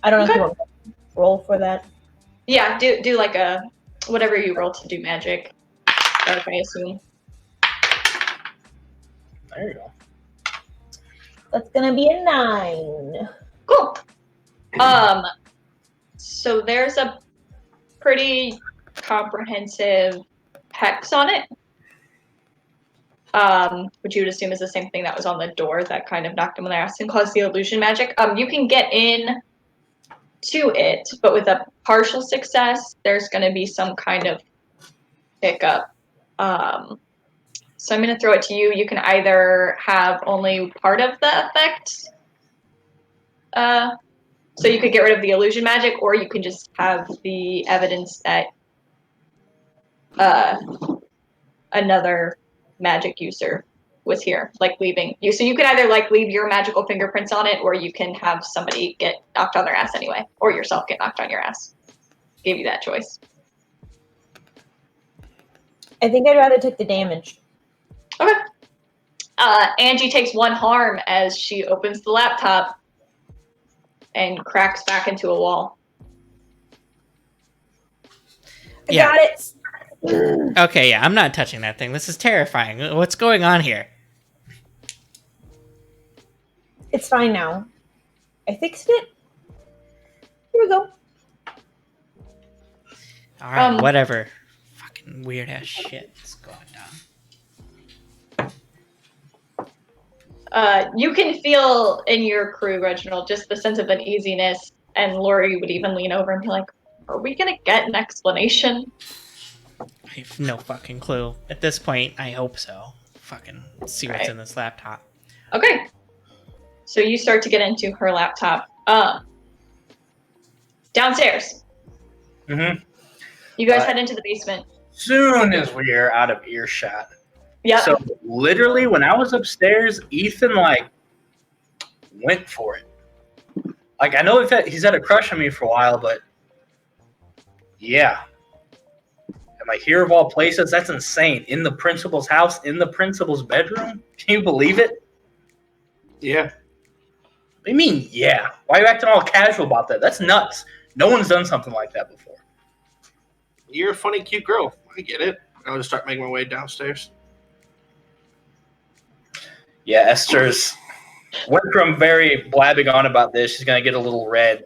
I don't know if you want to roll for that. Yeah, do like a whatever you roll to do magic. I assume. There you go. That's gonna be a 9. Cool. So there's a pretty comprehensive hex on it. Which you would assume is the same thing that was on the door that kind of knocked them on their ass and caused the illusion magic. You can get in to it, but with a partial success, there's going to be some kind of hiccup. So I'm going to throw it to you. You can either have only part of the effect, so you could get rid of the illusion magic, or you can just have the evidence that another magic user was here, like leaving you. So you could either like leave your magical fingerprints on it, or you can have somebody get knocked on their ass anyway, or yourself get knocked on your ass. Gave you that choice. I think I'd rather take the damage. Okay. Angie takes 1 harm as she opens the laptop and cracks back into a wall. I got it. Okay, yeah, I'm not touching that thing. This is terrifying. What's going on here? It's fine now. I fixed it. Here we go. All right, whatever. Fucking weird ass shit is going down. You can feel in your crew, Reginald, just the sense of uneasiness, and Lori would even lean over and be like, "Are we gonna get an explanation?" I have no fucking clue. At this point, I hope so. Fucking see what's in this laptop. Okay. So you start to get into her laptop. Downstairs. Mm-hmm. You guys head into the basement. Soon as we are out of earshot. Yeah. So literally, when I was upstairs, Ethan went for it. Like, I know he's had a crush on me for a while, but yeah. And here of all places, that's insane. In the principal's house, in the principal's bedroom? Can you believe it? Yeah. What do you mean, yeah? Why are you acting all casual about that? That's nuts. No one's done something like that before. You're a funny, cute girl. I get it. I'll just start making my way downstairs. Yeah, Esther's went from very blabbing on about this. She's going to get a little red.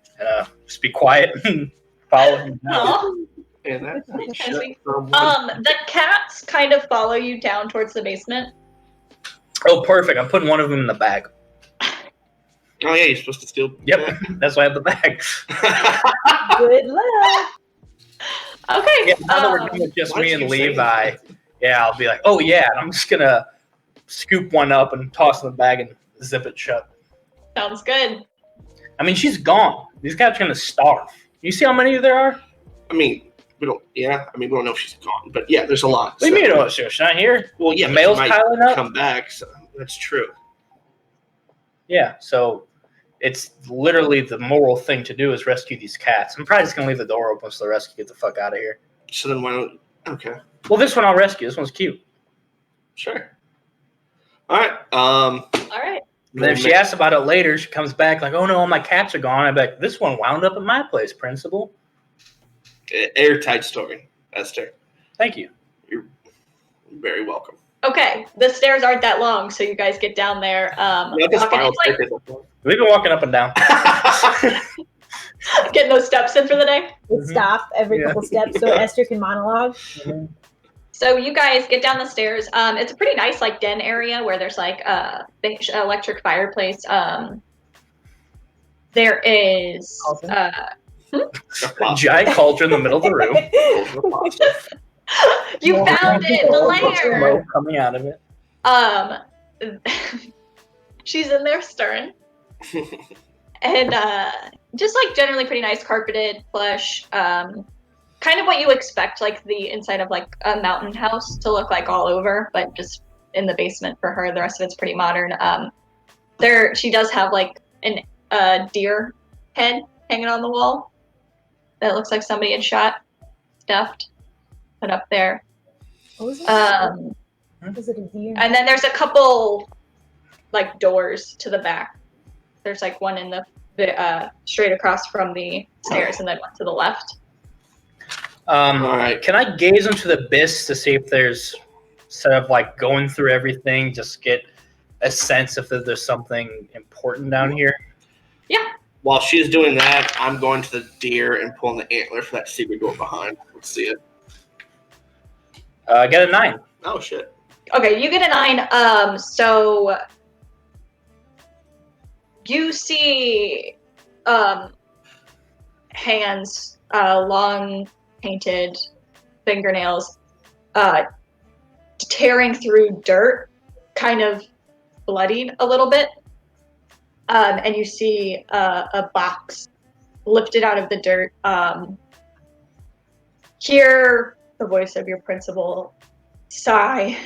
Just be quiet and follow him down. And that's the cats kind of follow you down towards the basement. Oh, perfect. I'm putting one of them in the bag. Oh yeah, you're supposed to steal. Yep, that's why I have the bag. Good luck. Okay. Yeah, now that we're done with just Why me did and you say Levi, yeah, I'll be like, oh yeah, and I'm just gonna scoop one up and toss in the bag and zip it shut. Sounds good. I mean, she's gone. These guys are gonna starve. You see how many there are? I mean, we don't. Yeah, I mean, we don't know if she's gone, but yeah, there's a lot. What do you mean? Oh, she's not here. Well, yeah, The but she mail's might piling up. come back. So that's true. Yeah, so it's literally the moral thing to do is rescue these cats. I'm probably just gonna leave the door open so the rest can get the fuck out of here. So then why don't? Okay, Well, this one I'll rescue. This one's cute. sure. All right. All right. And then if she asks about it later, she comes back like, "Oh no, all my cats are gone." I'm like, "This one wound up at my place, Principal." Airtight story, Esther. Thank you. You're very welcome. Okay. The stairs aren't that long, so you guys get down there. Like a walking- spiral it's like staircase. We've been walking up and down. getting those steps in for the day. Would stop every couple steps so Esther can monologue. So you guys get down the stairs. It's a pretty nice like den area where there's like a big electric fireplace. There is A giant cauldron in the middle of the room. you found it, the lair. Smoke coming out of it. She's in there stirring. And just like generally pretty nice carpeted, plush, kind of what you expect like the inside of like a mountain house to look like all over, but just in the basement for her. The rest of it's pretty modern. She does have like a deer head hanging on the wall that looks like somebody had shot, stuffed, put up there. What was it? Was it a deer? And then there's a couple like doors to the back. There's like one in the straight across from the stairs, and then one to the left. All right. Can I gaze into the abyss to see if there's, instead of like going through everything, just get a sense if there's something important down here? Yeah. While she's doing that, I'm going to the deer and pulling the antler for that secret door behind. Let's see it. I get a 9. Oh shit. Okay, you get a 9. So you see hands, long painted fingernails, tearing through dirt, kind of bloodied a little bit. And you see a box lifted out of the dirt. Hear the voice of your principal sigh.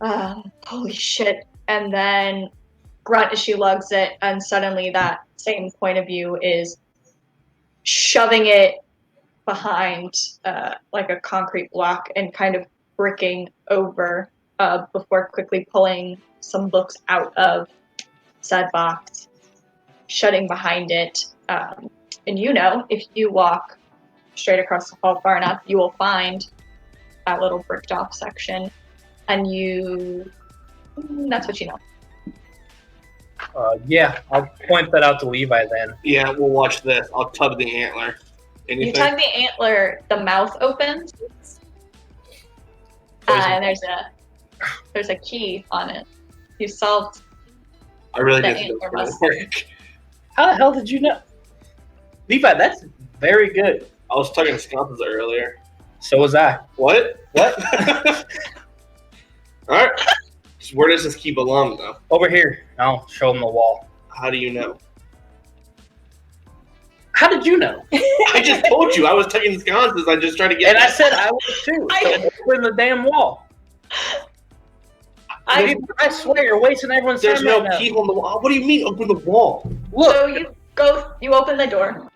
Holy shit. And then grunt as she lugs it, and suddenly that same point of view is shoving it behind like a concrete block and kind of bricking over before quickly pulling some books out of said box, shutting behind it. And you know, if you walk straight across the hall far enough, you will find that little bricked off section, and that's what you know. Yeah, I'll point that out to Levi then. Yeah, we'll watch this. I'll tug the antler. Anything? You tug the antler, the mouth opens, and there's a key on it. You solved. I really the didn't think antler it was must gonna work. How the hell did you know? Levi, that's very good. I was tugging sconces earlier. So was I. What? What? All right. So where does this key belong, though? Over here. I'll show him the wall. How do you know? How did you know? I just told you I was tugging sconces. I just tried to get. And I said I was too. So open the damn wall. I swear you're wasting everyone's There's time no right now. keyhole in the wall. What do you mean open the wall? Look. So you open the door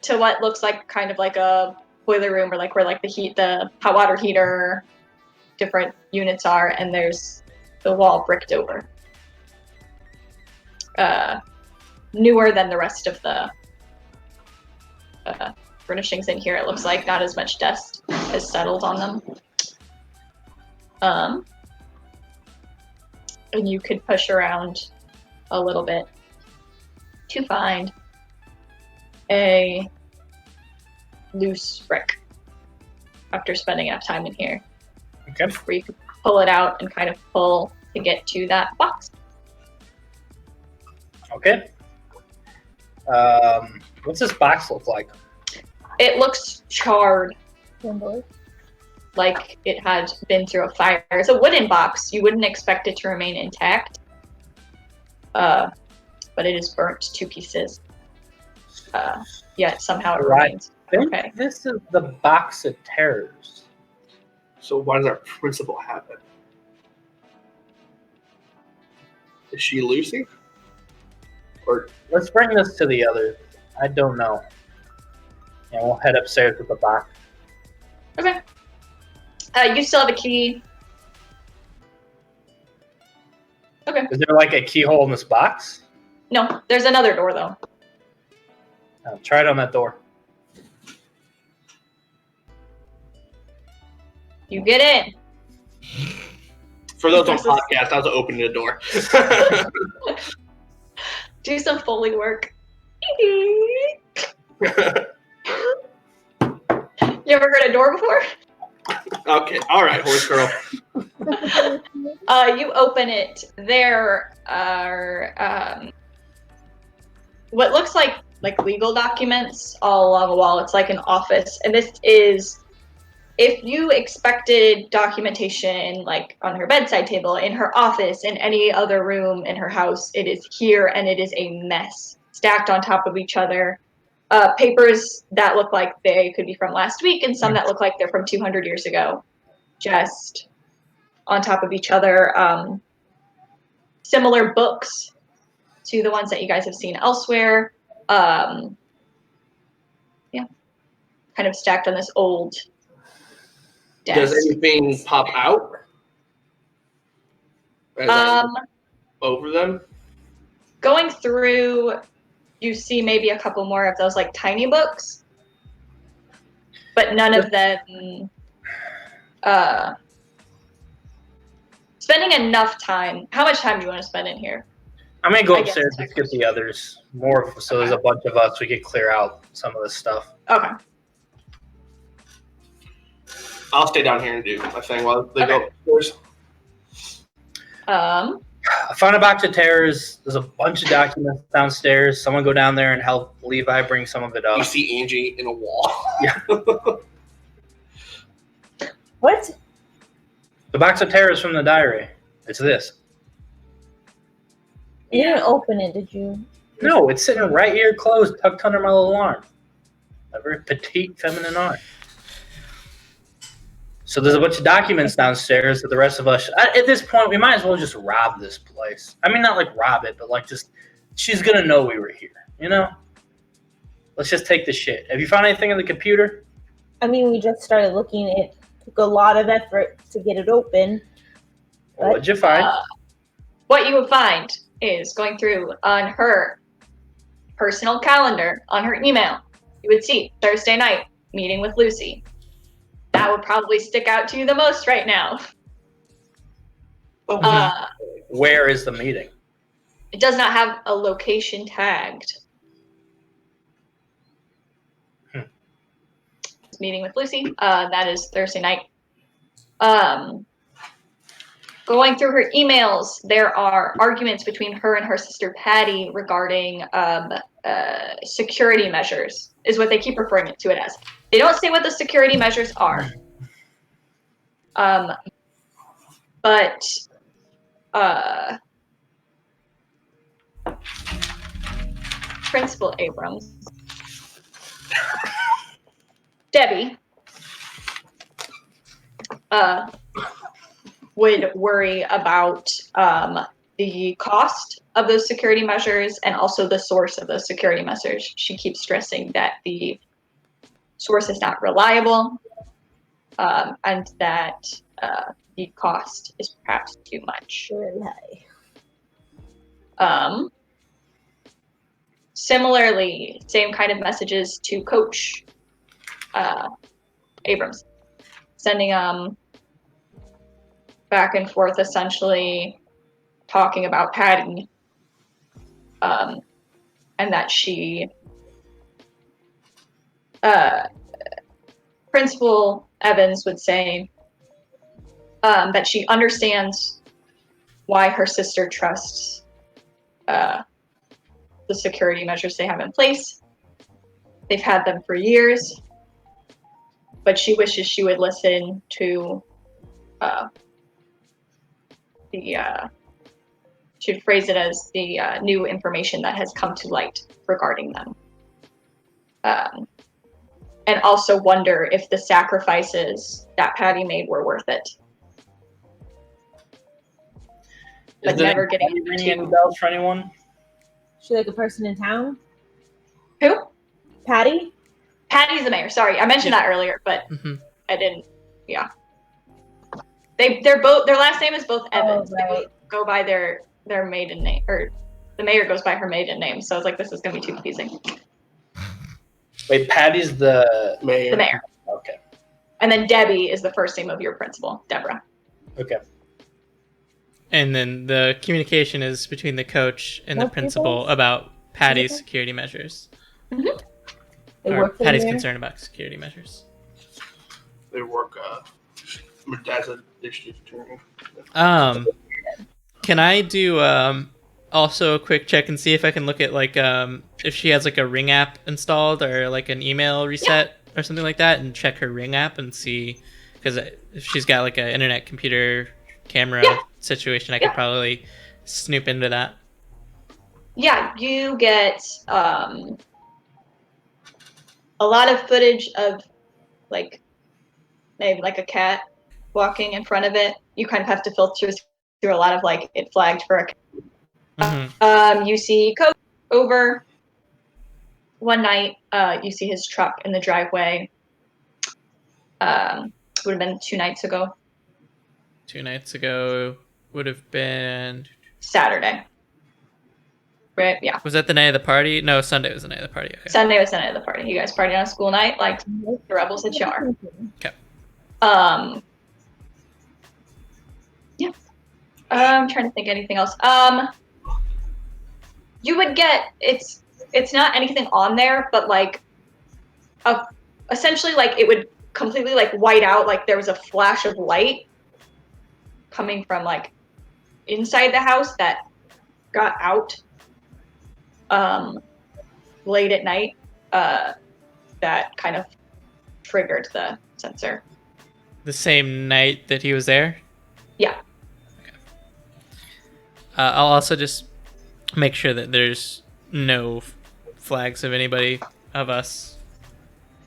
to what looks like kind of like a boiler room, or like where like the hot water heater, different units are, and there's the wall bricked over. Newer than the rest of the furnishings in here. It looks like not as much dust has settled on them. And you could push around a little bit to find a loose brick after spending enough time in here. Okay. Where you could pull it out and kind of pull to get to that box. Okay. What's this box look like? It looks charred, Timber. like it had been through a fire. It's a wooden box. You wouldn't expect it to remain intact. But it is burnt to pieces. Yet somehow it Right. remains. I think Okay. this is the box of terrors. So why does our principal have it? Is she Lucy? Or Let's bring this to the other. I don't know. And we'll head upstairs with the box. Okay. You still have a key. Okay. Is there like a keyhole in this box? No, there's another door though. Try it on that door. You get in. for those on This is- podcast, I was opening the door. Do some Foley work. You ever heard a door before? Okay, all right, horse girl. You open it. There are what looks like legal documents all along the wall. It's like an office, and this is if you expected documentation like on her bedside table, in her office, in any other room in her house. It is here, and it is a mess, stacked on top of each other. Papers that look like they could be from last week, and some that look like they're from 200 years ago, just on top of each other. Similar books to the ones that you guys have seen elsewhere. Yeah, kind of stacked on this old desk. Does anything pop out? As I over them? Going through, you see maybe a couple more of those like tiny books, but none of them spending enough time. How much time do you want to spend in here? I'm gonna go I guess upstairs and get the others more, so there's a bunch of us. We could clear out some of this stuff. Okay. I'll stay down here and do my thing while they go upstairs. I found a box of terrors. There's a bunch of documents downstairs. Someone go down there and help Levi bring some of it up. You see Angie in a wall. Yeah. What? The box of terrors from the diary. It's this. You didn't open it, did you? No, it's sitting right here closed, tucked under my little arm. A very petite, feminine arm. So there's a bunch of documents downstairs that the rest of us... At this point, we might as well just rob this place. I mean, not like rob it, but like just... She's going to know we were here, you know? Let's just take the shit. Have you found anything in the computer? I mean, we just started looking. It took a lot of effort to get it open. What'd you find? What you would find is going through on her personal calendar, on her email, you would see Thursday night, meeting with Lucy. That would probably stick out to you the most right now. Where is the meeting? It does not have a location tagged. It's meeting with Lucy. That is Thursday night. Going through her emails, there are arguments between her and her sister Patty regarding security measures, is what they keep referring to it as. They don't say what the security measures are. But Principal Abrams, Debbie, would worry about the cost of those security measures and also the source of those security measures. She keeps stressing that the source is not reliable, and that the cost is perhaps too much. Similarly, same kind of messages to Coach Abrams, sending back and forth, essentially talking about Patty, and that she, Principal Evans would say that she understands why her sister trusts the security measures they have in place. They've had them for years, but she wishes she would listen to she'd phrase it as the new information that has come to light regarding them. And also wonder if the sacrifices that Patty made were worth it. But never getting ringing any bells for anyone? Is she like a person in town? Who? Patty? Patty's the mayor. Sorry, I mentioned that earlier, but I didn't. Yeah. They're both. Their last name is both Evans. Oh, right. They go by their maiden name, or the mayor goes by her maiden name. So I was like, this is gonna be too confusing. Wait, Patty's the Mayor. The mayor. Okay. And then Debbie is the first name of your principal, Deborah. Okay. And then the communication is between the coach and the principal about Patty's security measures. Mm-hmm. They Or work for Patty's the mayor? concern about security measures. They work as a district attorney. Can I do also a quick check and see if I can look at like if she has like a Ring app installed or like an email reset or something like that, and check her Ring app and see, because if she's got like an internet computer camera situation, I could probably snoop into that. Yeah, you get a lot of footage of like maybe like a cat walking in front of it. You kind of have to filter through a lot of like it flagged for a cat. You see Coach over one night. You see his truck in the driveway. Would have been 2 nights ago. 2 nights ago would have been Saturday. Right? Yeah. Was that the night of the party? No, Sunday was the night of the party. Okay. Sunday was the night of the party. You guys partied on a school night like the rebels that you are. Okay. Yeah. I'm trying to think of anything else. You would get it's not anything on there, but like essentially like it would completely like white out, like there was a flash of light coming from like inside the house that got out late at night that kind of triggered the sensor. The same night that he was there? Yeah. Okay. I'll also just make sure that there's no flags of anybody of us.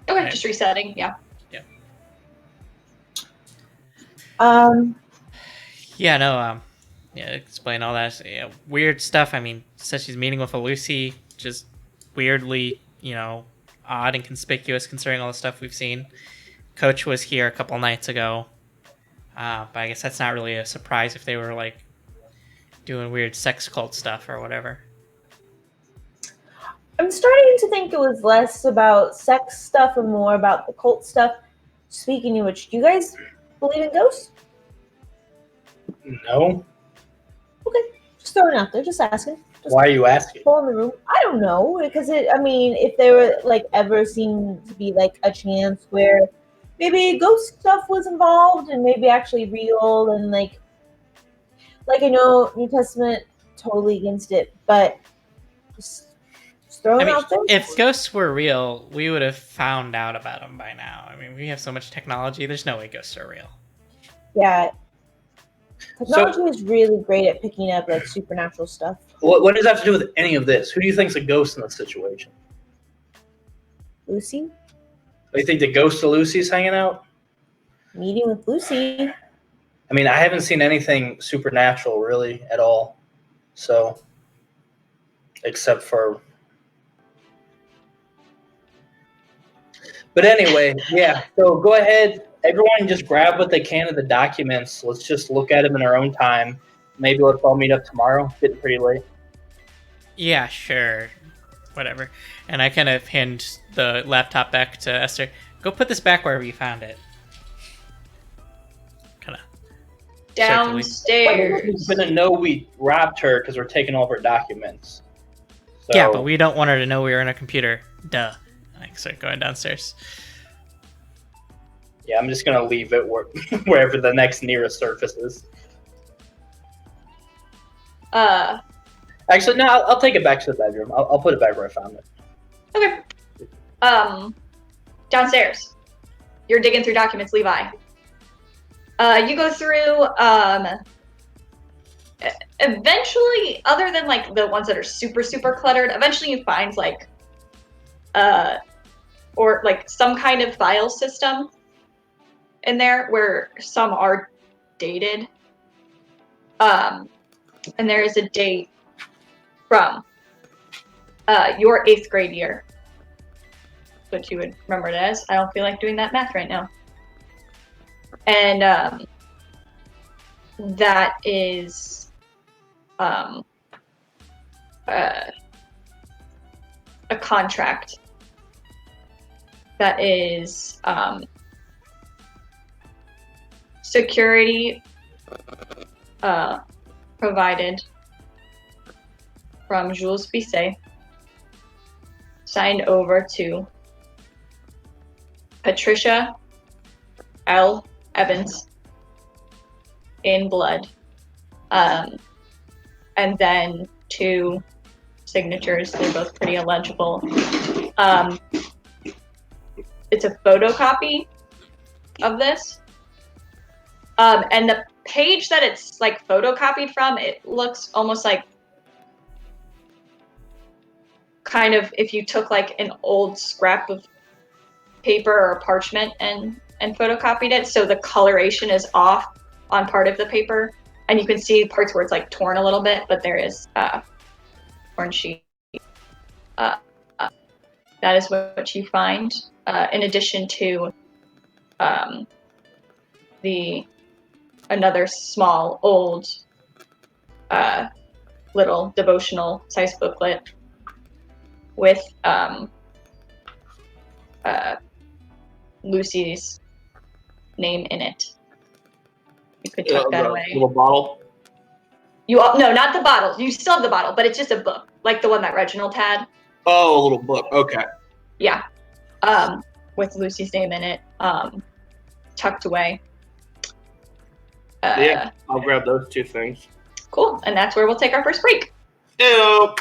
Okay, Right. just resetting, yeah. Yeah. Yeah, no, explain all that. Yeah, weird stuff. I mean, says she's meeting with a Lucy, just weirdly, odd and conspicuous considering all the stuff we've seen. Coach was here a couple nights ago, but I guess that's not really a surprise if they were like doing weird sex cult stuff or whatever. I'm starting to think it was less about sex stuff and more about the cult stuff. Speaking of which, do you guys believe in ghosts? No. Okay, just throwing it out there, just asking. Just Why are you asking? people in the room. I don't know, because if there were like ever seemed to be like a chance where maybe ghost stuff was involved and maybe actually real, and like I know New Testament totally against it, but just throwing out there. If ghosts were real, we would have found out about them by now. I mean, we have so much technology. There's no way ghosts are real. Yeah. Technology is really great at picking up like supernatural stuff. What does that have to do with any of this? Who do you think's a ghost in this situation? Lucy? Do you think the ghost of Lucy's hanging out? Meeting with Lucy. I mean, I haven't seen anything supernatural really at all. So, except for. But anyway, yeah. So go ahead. Everyone just grab what they can of the documents. Let's just look at them in our own time. Maybe let's all meet up tomorrow. It's getting pretty late. Yeah, sure. Whatever. And I kind of hand the laptop back to Esther. Go put this back wherever you found it. Kind of. Downstairs. Who's gonna know we robbed her because we're taking all of her documents? So, Yeah, but we don't want her to know we were in a computer. Duh. And I start going downstairs. yeah, I'm just gonna leave it wherever the next nearest surface is. Actually, no, I'll take it back to the bedroom. I'll put it back where I found it. Okay. Downstairs. You're digging through documents, Levi. You go through, eventually, other than like the ones that are super, super cluttered, eventually you find like, or like some kind of file system in there where some are dated. And there is a date from your 8th grade year. What you would remember it as. I don't feel like doing that math right now. And that is a contract that is security provided from Jules Bisset, signed over to Patricia L. Evans in blood, and then 2 signatures. They're both pretty illegible. It's a photocopy of this, and the page that it's like photocopied from, it looks almost like kind of if you took like an old scrap of paper or parchment and photocopied it. So the coloration is off on part of the paper, and you can see parts where it's like torn a little bit, but there is torn sheet. That is what you find, in addition to another small old little devotional size booklet with Lucy's name in it. You could tuck that away. Little bottle. No, not the bottle. You still have the bottle, but it's just a book, like the one that Reginald had. Oh, a little book. Okay. Yeah, with Lucy's name in it, tucked away. Yeah, I'll grab those 2 things. Cool, and that's where we'll take our first break. Ew.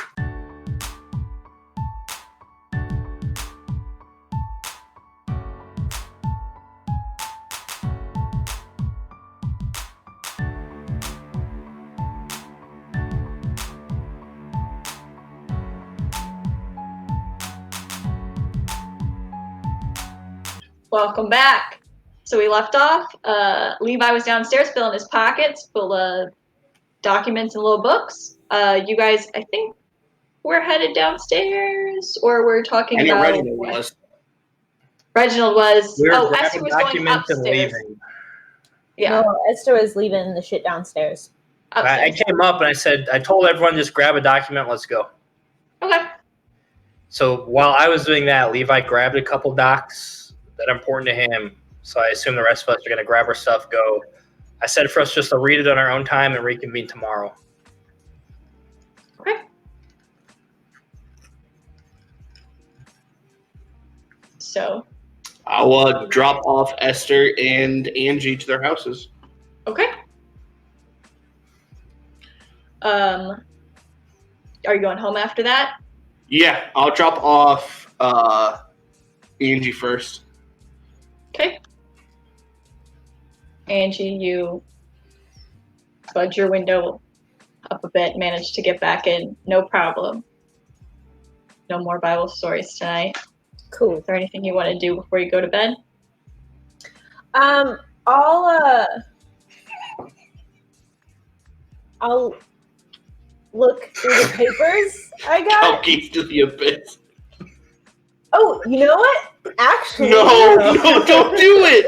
Welcome back. So we left off. Levi was downstairs filling his pockets full of documents and little books. You guys, I think, were headed downstairs, or we're talking about. Reginald was. Reginald was. We were Esther grabbing was going documents and upstairs. leaving. Yeah. No, Esther was leaving the shit downstairs. I came up and I told everyone just grab a document, let's go. Okay. So while I was doing that, Levi grabbed a couple docs that are important to him. So I assume the rest of us are going to grab our stuff, go. I said for us just to read it on our own time and reconvene tomorrow. Okay. So. I'll drop off Esther and Angie to their houses. Okay. Are you going home after that? Yeah, I'll drop off Angie first. Okay. Angie, you fudge your window up a bit, managed to get back in, no problem. No more Bible stories tonight. Cool. Is there anything you want to do before you go to bed? I'll look through the papers I got. Keys to the abyss. Oh, you know what? Actually, No, don't do it.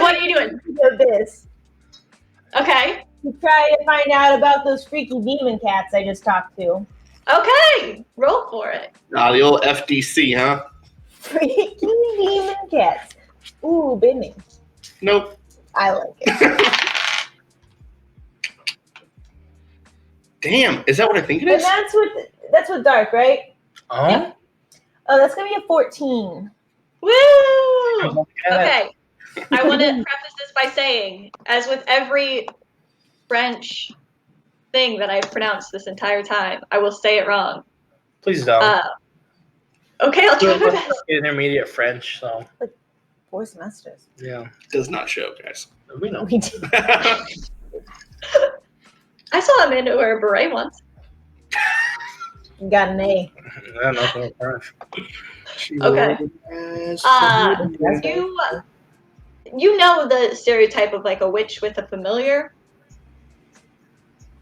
What are you doing? The abyss. Okay. To try to find out about those freaky demon cats I just talked to. Okay. Roll for it. The old FDC, huh? Freaky demon cats. Ooh, baby. Nope. I like it. Damn, is that what I think it And is? that's with dark, right? Oh? Oh, that's gonna be a 14. Woo! Okay. I want to preface this by saying, as with every French thing that I've pronounced this entire time. I will say it wrong. Please don't. Okay, I'll try my We're best. intermediate French, so 4 semesters. yeah. Does not show, guys. We know. We did. I saw Amanda wear a beret once. Got an A. Yeah, nothing French. Okay. You know the stereotype of like a witch with a familiar,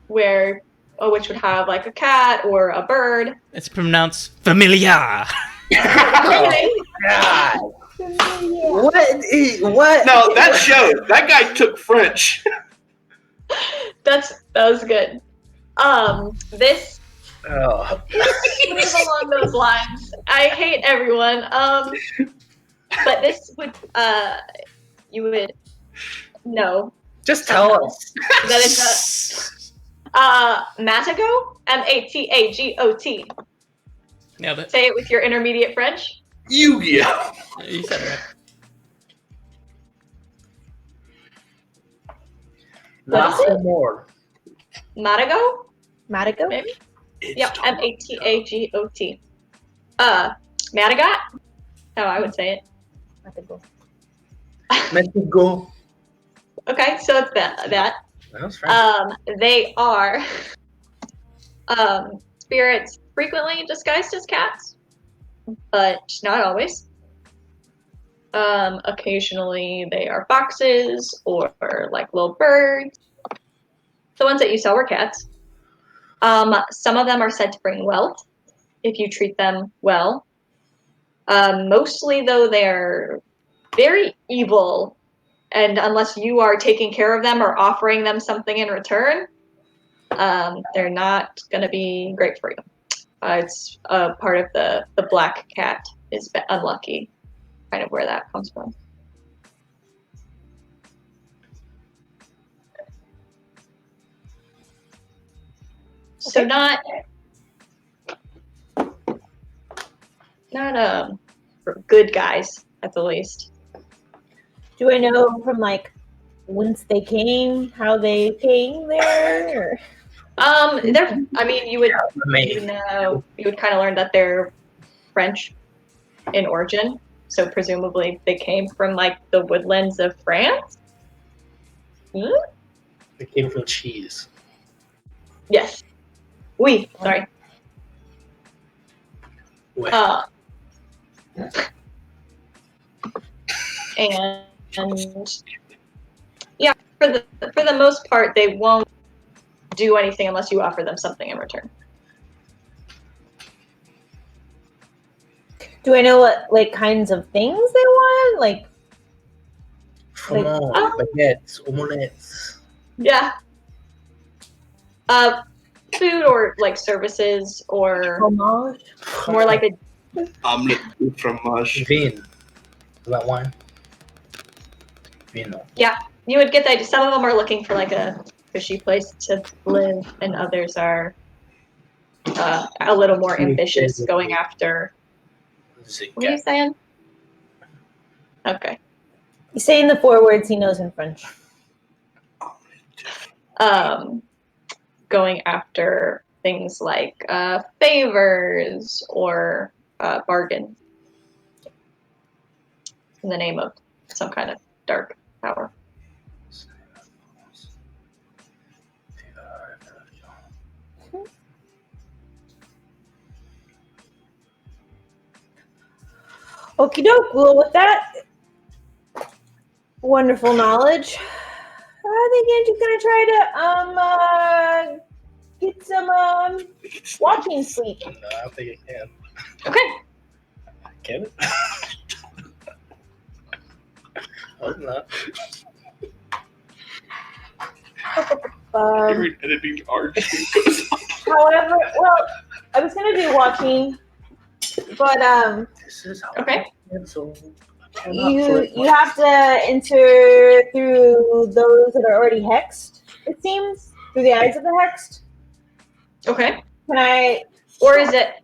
where a witch would have like a cat or a bird. It's pronounced familiar. Okay. God. Yeah. What? No, that showed. That guy took French. that was good. This Oh. is along those lines. I hate everyone. But this would you would know Just tell us. that it's Matagot, Matagot. Nailed it. Say it with your intermediate French. Yu-Gi-Oh! You said it right. What is it? More. Matagot? Matago? Maybe? It's Yep, totally Matagot. Matagot? How I would say it. Matago. Mexico. Okay, so it's that. That was French. They are spirits frequently disguised as cats, but not always. Occasionally they are foxes or like little birds. The ones that you saw were cats. Some of them are said to bring wealth if you treat them well. Mostly, though, they're very evil, and unless you are taking care of them or offering them something in return, they're not going to be great for you. It's part of the black cat is unlucky, kind of where that comes from. So not good guys at the least. Do I know from like whence they came, how they came there? They're. I mean, you would kind of learn that they're French in origin, so presumably they came from like the woodlands of France. They came from cheese. Yes. Oui. Sorry. Wait. And yeah, for the most part, they won't do anything unless you offer them something in return. Do I know what like kinds of things they want? Like Fromage, baguettes, omelettes. Yeah. Food or like services or fromage? more like a Omelette du fromage. Vin. Is that wine? Vino. you would get the idea. Some of them are looking for like a fishy place to live, and others are a little more ambitious, going after. What are you saying? Okay. He's saying the 4 words he knows in French. Going after things like favors or bargains in the name of some kind of dark power. Okie doke. Well, with that wonderful knowledge, I think Angie's gonna try to get some walking sleep. No, I don't think it can. Okay. Can it? Hope not. Every editing art goes on. However, well, I was gonna do walking, but This is how Okay. you have to enter through those that are already hexed. It seems through the eyes of the hexed. Okay. Can I Or is it?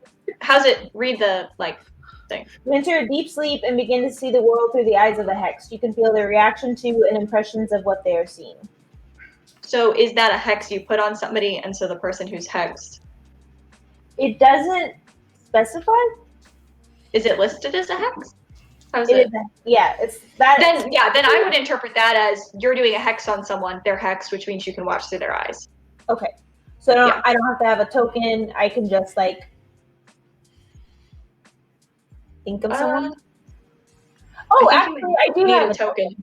How's it read the like thing? enter a deep sleep and begin to see the world through the eyes of the hexed? You can feel their reaction to and impressions of what they are seeing. So is that a hex you put on somebody, and so the person who's hexed? It doesn't specify. Is it listed as a hex? How's It it? is. Yeah, it's that. Then I would interpret that as you're doing a hex on someone. They're hexed, which means you can watch through their eyes. Okay. So Yeah. I don't have to have a token. I can just like think of someone. Oh, I actually, think you I do need have a token.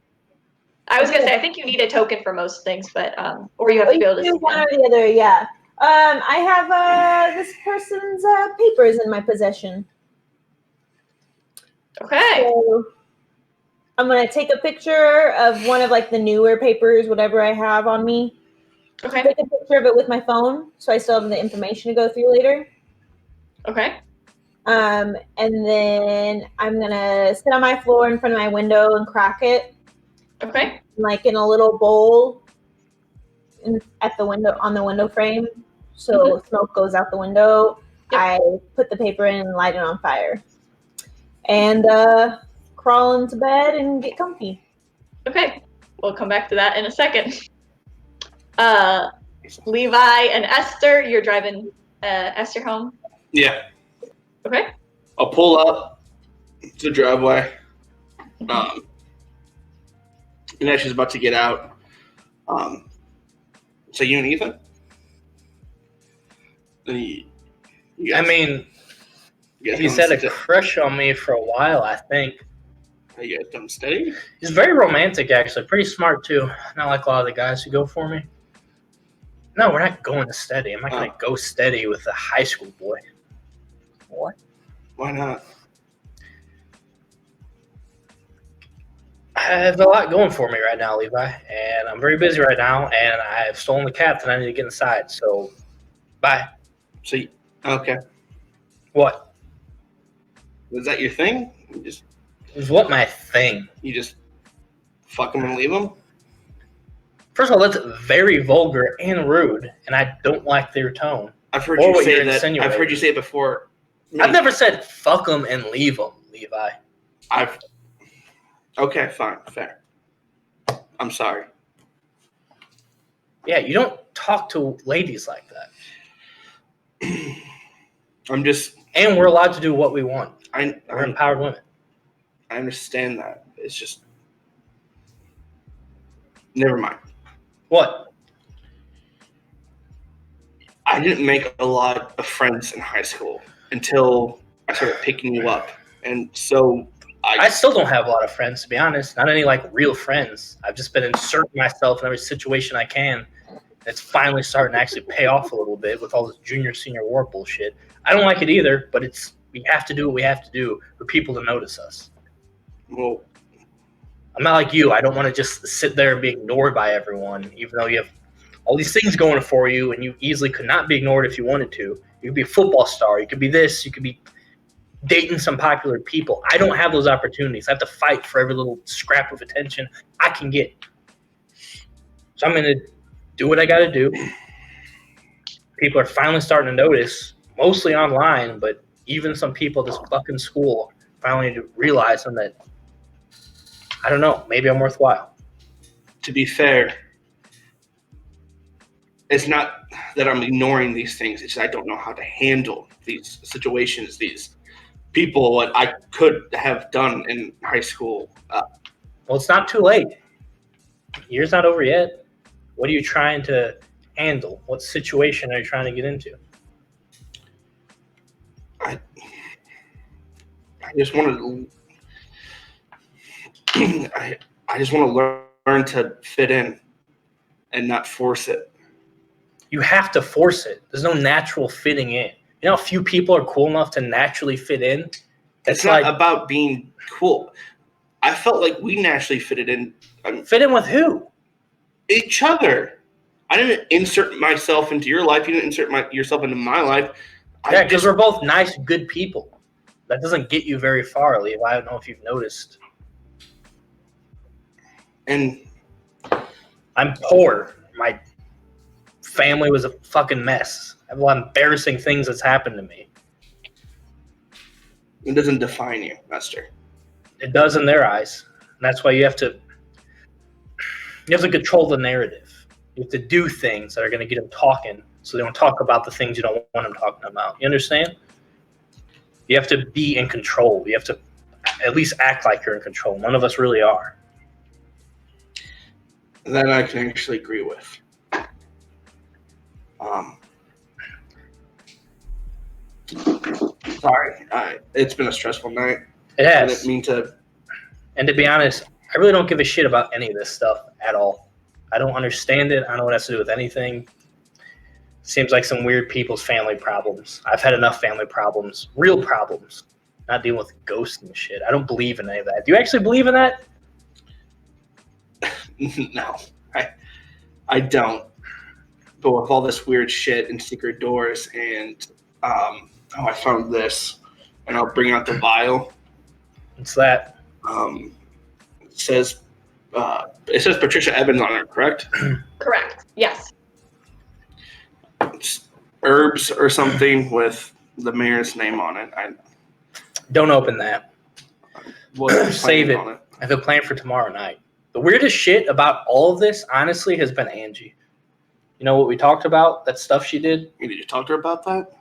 I was gonna say I think you need a token for most things, but or you have to be able to do see one them. or the other. Yeah. I have this person's papers in my possession. Okay. So I'm gonna take a picture of one of like the newer papers, whatever I have on me. Okay. Take a picture of it with my phone, so I still have the information to go through later. Okay. And then I'm gonna sit on my floor in front of my window and crack it, Okay. like in a little bowl, at the window on the window frame, so smoke goes out the window. Yep. I put the paper in and light it on fire, and crawl into bed and get comfy. Okay. We'll come back to that in a second. Levi and Esther, you're driving Esther home. Yeah. Okay. I'll pull up to the driveway. And as she's about to get out, so you and Ethan? And you I guys, mean, you guys he's done had a steady? crush on me for a while, I think. Are you guys done steady? He's very romantic, actually. Pretty smart, too. Not like a lot of the guys who go for me. No, we're not going to steady. I'm not going to go steady with a high school boy. What? Why not? I have a lot going for me right now, Levi, and I'm very busy right now, and I've stolen the cat and I need to get inside, so bye. So, okay. What? Was that your thing? Is what my thing? You just fuck them and leave them? First of all, that's very vulgar and rude, and I don't like their tone. I've heard Or you what say you're that. insinuating. I've heard you say it before. I've never said fuck them and leave them, Levi. Okay, fine, fair. I'm sorry. Yeah, you don't talk to ladies like that. I'm just. And we're allowed to do what we want. We're I empowered women. understand that. It's just. Never mind. What? I didn't make a lot of friends in high school until I started picking you up. And so I still don't have a lot of friends, to be honest. Not any like real friends. I've just been inserting myself in every situation I can. It's finally starting to actually pay off a little bit with all this junior senior war bullshit. I don't like it either, but we have to do what we have to do for people to notice us. Well, I'm not like you. I don't want to just sit there and be ignored by everyone, even though you have all these things going for you and you easily could not be ignored if you wanted to. You could be a football star. You could be this. You could be dating some popular people. I don't have those opportunities. I have to fight for every little scrap of attention I can get. So I'm going to do what I got to do. People are finally starting to notice, mostly online, but even some people at this fucking school finally realizing that, I don't know, maybe I'm worthwhile. to be fair, it's not that I'm ignoring these things. It's I don't know how to handle these situations, these people, what I could have done in high school. Well, it's not too late. Year's not over yet. What are you trying to handle? What situation are you trying to get into? I just want to. I just want to learn to fit in and not force it. You have to force it. There's no natural fitting in. You know how few people are cool enough to naturally fit in? It's not about being cool. I felt like we naturally fitted in. Fit in with who? Each other. I didn't insert myself into your life. You didn't insert yourself into my life. Yeah, because we're both nice, good people. That doesn't get you very far, Levi. I don't know if you've noticed. And I'm poor. My family was a fucking mess. I have a lot of embarrassing things that's happened to me. it doesn't define you, Esther. It does in their eyes. And that's why you have to control the narrative. You have to do things that are going to get them talking, so they don't talk about the things you don't want them talking about. You understand? You have to be in control. You have to at least act like you're in control. None of us really are. That I can actually agree with. Sorry, it's been a stressful night. It I has. didn't mean to. And to be honest, I really don't give a shit about any of this stuff at all. I don't understand it. I don't know what it has to do with anything. Seems like some weird people's family problems. I've had enough family problems, real problems, not dealing with ghosts and shit. I don't believe in any of that. Do you actually believe in that? No, I don't. But with all this weird shit and secret doors and I found this, and I'll bring out the vial. What's that? It says Patricia Evans on it, correct? Correct. Yes. It's herbs or something with the mayor's name on it. I Don't open that. wasn't Save planning it. on it. I have a plan for tomorrow night. The weirdest shit about all of this, honestly, has been Angie. You know what we talked about? That stuff she did? Did you talk to her about that?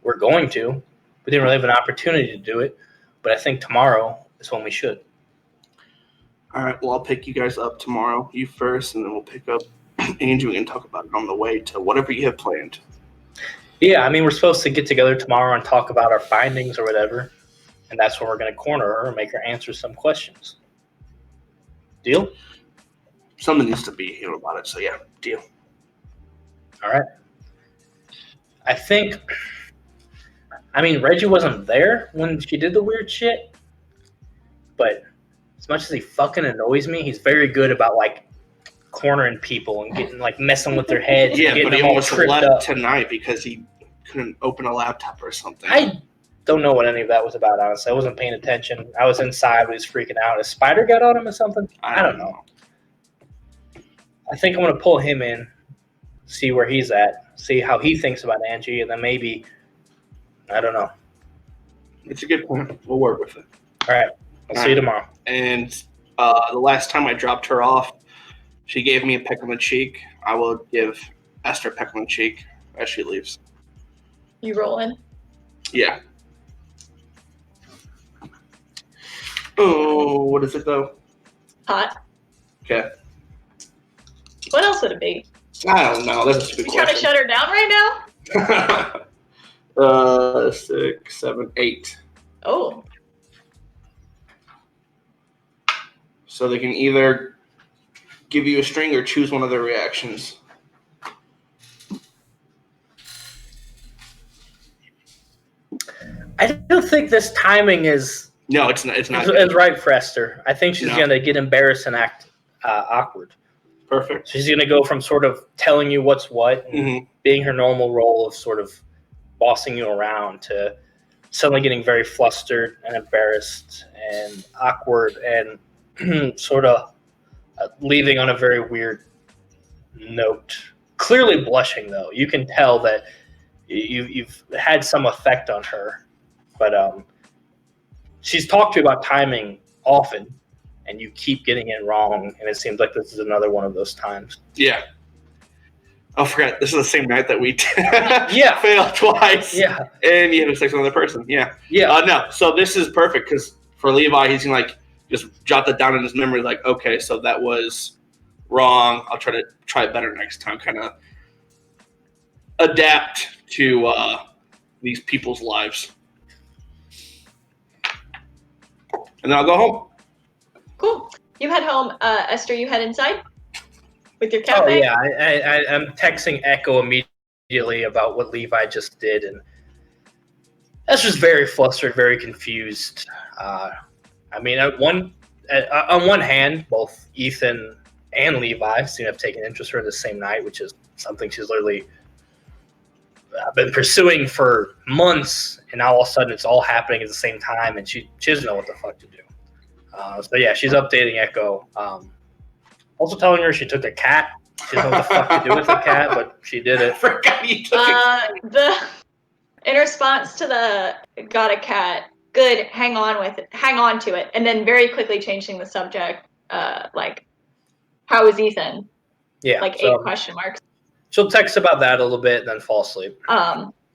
We're going to. We didn't really have an opportunity to do it, but I think tomorrow is when we should. All right, well, I'll pick you guys up tomorrow. You first, and then we'll pick up Angie. We can talk about it on the way to whatever you have planned. Yeah, I mean, we're supposed to get together tomorrow and talk about our findings or whatever, and that's when we're going to corner her and make her answer some questions. Deal? Someone needs to be here about it, so yeah, deal. All right. I mean, Reggie wasn't there when she did the weird shit, but as much as he fucking annoys me, he's very good about, like, cornering people and getting, like, messing with their heads and Yeah, getting but he them all almost tripped left up. tonight because he couldn't open a laptop or something. I don't know what any of that was about, honestly. I wasn't paying attention. I was inside. We was freaking out. A spider got on him or something? I don't know. I think I'm going to pull him in, see where he's at, see how he thinks about Angie, and then maybe, I don't know. It's a good point. We'll work with it. All right. I'll see you tomorrow. And the last time I dropped her off, she gave me a peck on the cheek. I will give Esther a peck on the cheek as she leaves. You rolling? Yeah. Oh, what is it though? Hot. Okay. What else would it be? I don't know. That's a stupid You trying to question. shut her down right now? 6, 7, 8. Oh, So they can either give you a string or choose one of their reactions. I don't think this timing is No, it's not. It's not. is right for Esther. I think she's No. going to get embarrassed and act awkward. Perfect. She's going to go from sort of telling you what's what and Mm-hmm. being her normal role of sort of bossing you around to suddenly getting very flustered and embarrassed and awkward and sort of leaving on a very weird note. Clearly blushing, though. You can tell that you've had some effect on her. But she's talked to you about timing often, and you keep getting it wrong, and it seems like this is another one of those times. Yeah. Oh, I forgot. This is the same night that we Yeah. failed twice. Yeah. And you had sex with another person. Yeah. Yeah. No. So this is perfect because for Levi, he's gonna like just jot that down in his memory. Like, okay, so that was wrong. I'll try it better next time. Kind of adapt to these people's lives, and then I'll go home. cool. You head home. Esther, you head inside with your Oh, cafe? yeah. I'm texting Echo immediately about what Levi just did, and that's just very flustered, very confused. I mean, on one hand, both Ethan and Levi seem to have taken interest in her the same night, which is something she's literally been pursuing for months, and now all of a sudden it's all happening at the same time, and she doesn't know what the fuck to do. So yeah, she's updating Echo. Also telling her she took a cat. She doesn't know what the fuck to do with a cat, but she did I it. forgot you took it. In response to the got a cat, good, hang on to it, and then very quickly changing the subject, like, how is Ethan? Yeah. like so 8 question marks. she'll text about that a little bit and then fall asleep.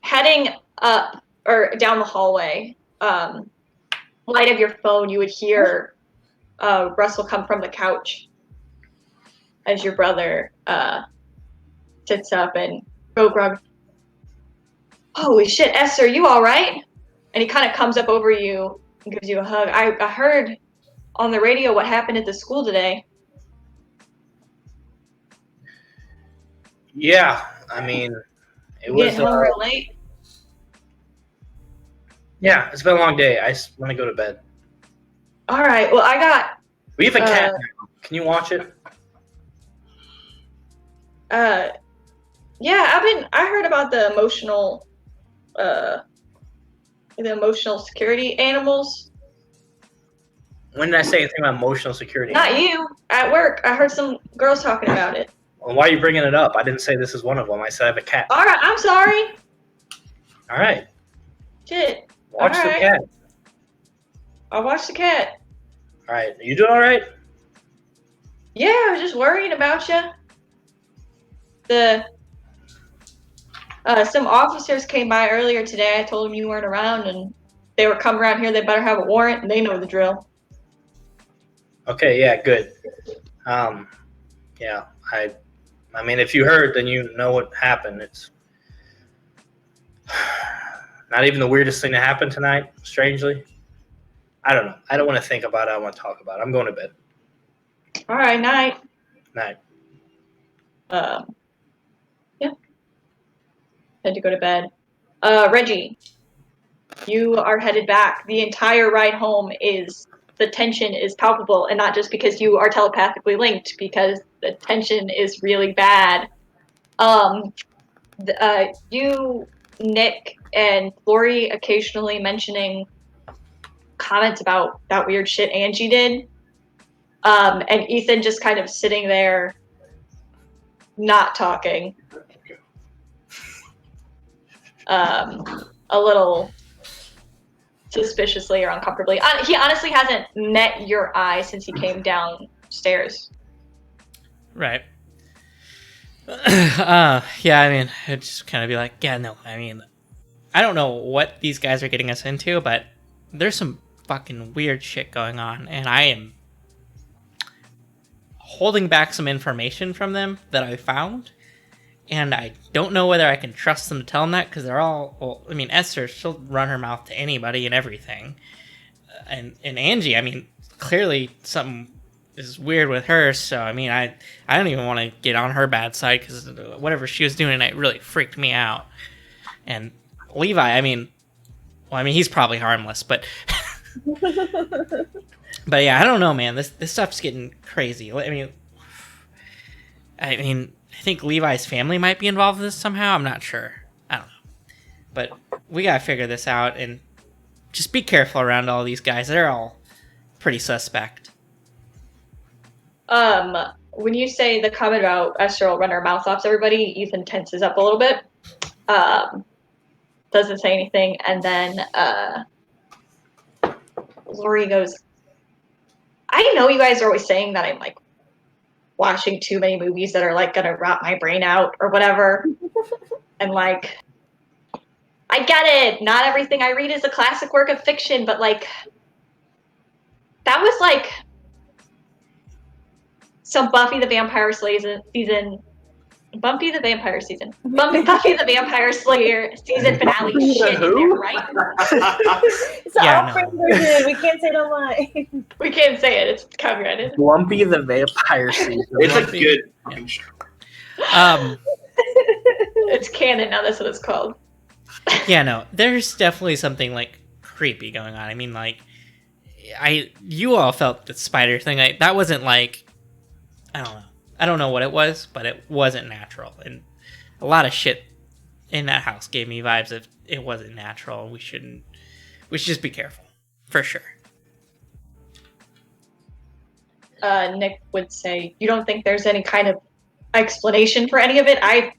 Heading up or down the hallway, light of your phone, you would hear Russell come from the couch as your brother sits up and Grog, holy shit, Esther, you all right? And he kind of comes up over you and gives you a hug. I heard on the radio what happened at the school today. Yeah, I mean, it You was. getting home real late? Yeah, it's been a long day. I just want to go to bed. All right. Well, I got. We have a cat now. Can you watch it? Yeah, I heard about the emotional security animals. When did I say anything about emotional security? Not you. At work, I heard some girls talking about it. Well, why are you bringing it up? I didn't say this is one of them. I said I have a cat. All right, I'm sorry. All right. Shit. Watch all the right. cat. I'll watch the cat. All right. Are you doing all right? Yeah, I was just worrying about you. Some officers came by earlier today. I told them you weren't around, and they were coming around here. They better have a warrant, and they know the drill. Okay. Yeah. Good. Yeah. I mean, if you heard, then you know what happened. It's not even the weirdest thing to happen tonight. Strangely, I don't know. I don't want to think about it. I want to talk about it. I'm going to bed. All right, night. Night. Yeah. Had to go to bed. Reggie, you are headed back. The entire ride home the tension is palpable, and not just because you are telepathically linked, because the tension is really bad. You, Nick, and Lori occasionally mentioning comments about that weird shit Angie did. And Ethan just kind of sitting there, not talking. A little suspiciously or uncomfortably. He honestly hasn't met your eye since he came downstairs. Right. Yeah, I mean, it'd just kind of be like, yeah, no, I mean, I don't know what these guys are getting us into, but there's some fucking weird shit going on, and I am holding back some information from them that I found, and I don't know whether I can trust them to tell them that, because they're all, well, I mean, Esther, she'll run her mouth to anybody and everything, and Angie, I mean, clearly something is weird with her, so, I mean, I don't even want to get on her bad side, because whatever she was doing tonight really freaked me out, and Levi, I mean, he's probably harmless, but... But yeah, I don't know, man. This stuff's getting crazy. I mean, I think Levi's family might be involved in this somehow. I'm not sure. I don't know. But we gotta figure this out, and just be careful around all these guys. They're all pretty suspect. When you say the comment about Esther will run her mouth off to everybody, Ethan tenses up a little bit. Doesn't say anything, and then Lori goes, I know you guys are always saying that I'm like watching too many movies that are like gonna rot my brain out or whatever. And like, I get it. Not everything I read is a classic work of fiction, but like, that was like some Buffy the Vampire Slayer season. Buffy the Vampire Slayer season finale shit in there, right? It's an off-brand version. We can't say it online. We can't say it. It's copyrighted. Lumpy the Vampire season. It's a good fucking show. It's canon now. That's what it's called. Yeah, no, there's definitely something like creepy going on. I mean, like, you all felt the spider thing. That wasn't like, I don't know. I don't know what it was, but it wasn't natural. And a lot of shit in that house gave me vibes of it wasn't natural. We should just be careful. For sure. Nick would say, you don't think there's any kind of explanation for any of it? I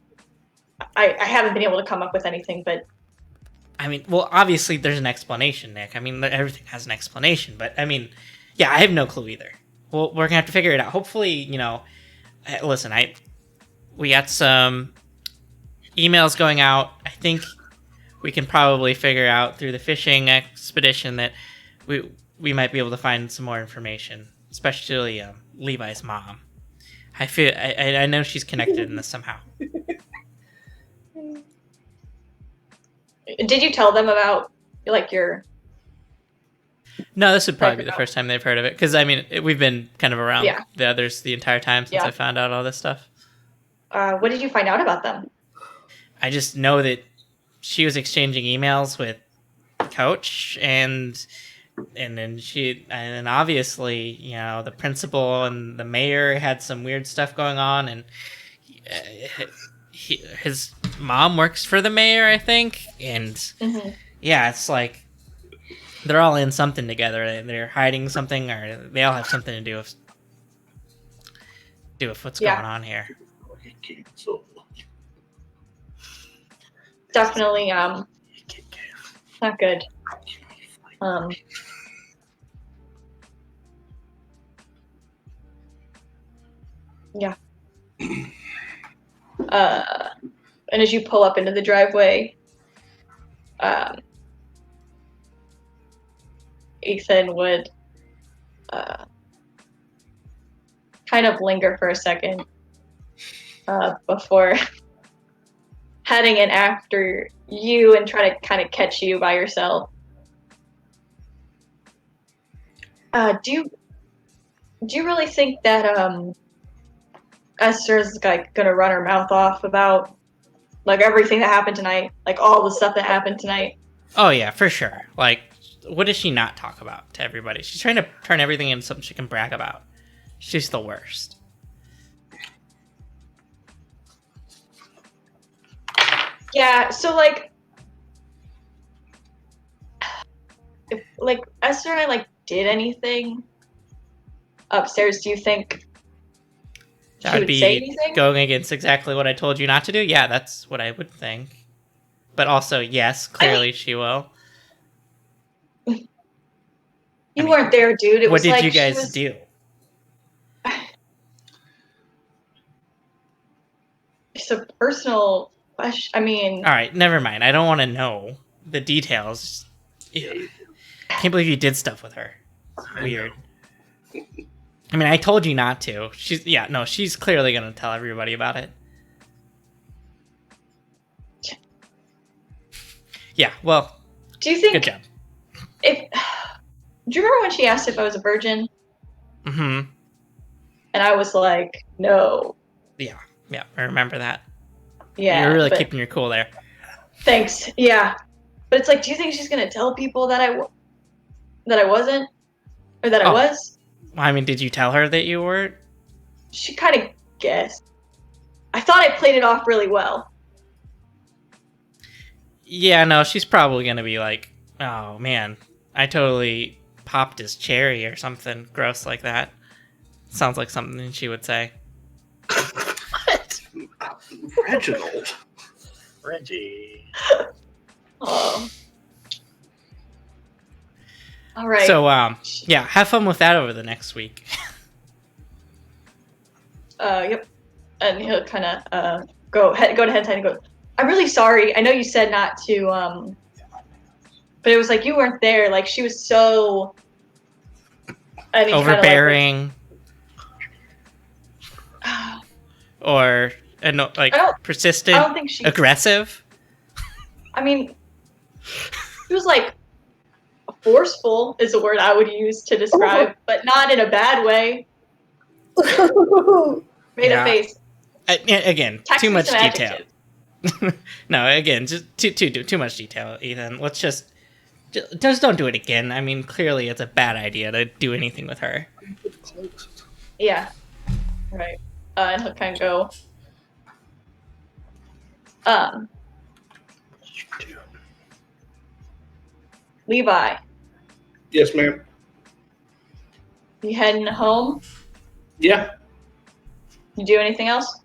haven't been able to come up with anything, but... I mean, well, obviously there's an explanation, Nick. I mean, everything has an explanation, but I mean, yeah, I have no clue either. Well, we're gonna have to figure it out. Hopefully, you know... Listen, we got some emails going out. I think we can probably figure out through the fishing expedition that we might be able to find some more information, especially Levi's mom. I know she's connected in this somehow. Did you tell them about like your? No, this would probably be the first time they've heard of it, because I mean we've been kind of around the others the entire time since I found out all this stuff. What did you find out about them? I just know that she was exchanging emails with Coach, and then obviously, you know, the principal and the mayor had some weird stuff going on, and his mom works for the mayor, I think, and yeah, it's like they're all in something together. They're hiding something, or they all have something to do with what's going on here. Definitely, not good. Yeah. And as you pull up into the driveway, Ethan would kind of linger for a second before heading in after you and try to kind of catch you by yourself. Do you really think that Esther's like gonna run her mouth off about like everything that happened tonight, like all the stuff that happened tonight? Oh yeah, for sure. Like, what does she not talk about to everybody? She's trying to turn everything into something she can brag about. She's the worst. Yeah, so like if like Esther and I like did anything upstairs, do you think that would be going against exactly what I told you not to do? Yeah, that's what I would think. But also, yes, clearly she will. You weren't there, dude. What did you guys do? It's a personal question. I mean... All right, never mind. I don't want to know the details. I can't believe you did stuff with her. Weird. I mean, I told you not to. She's clearly going to tell everybody about it. Yeah, well, do you think... Good job. Do you remember when she asked if I was a virgin? Mm-hmm. And I was like, no. Yeah, I remember that. Yeah. You're really keeping your cool there. Thanks. Yeah. But it's like, do you think she's going to tell people that I wasn't? Or that I was? I mean, did you tell her that you were? She kind of guessed. I thought I played it off really well. Yeah, no, she's probably going to be like, oh, man, I totally popped his cherry or something gross like that. Sounds like something she would say. What? Reginald. Reggie. Oh. All right. So, yeah, have fun with that over the next week. Yep. And he'll kind of go to head and go, I'm really sorry. I know you said not to, but it was like you weren't there. Like she was so overbearing, or persistent. I don't think she aggressive. I mean, she was like forceful is a word I would use to describe, but not in a bad way. Made a face. Again, too much detail. No, again, just too much detail, Ethan. Let's just don't do it again. I mean, clearly it's a bad idea to do anything with her. Yeah. Right. And he'll kind of go. Levi. Yes, ma'am. You heading home? Yeah. You do anything else?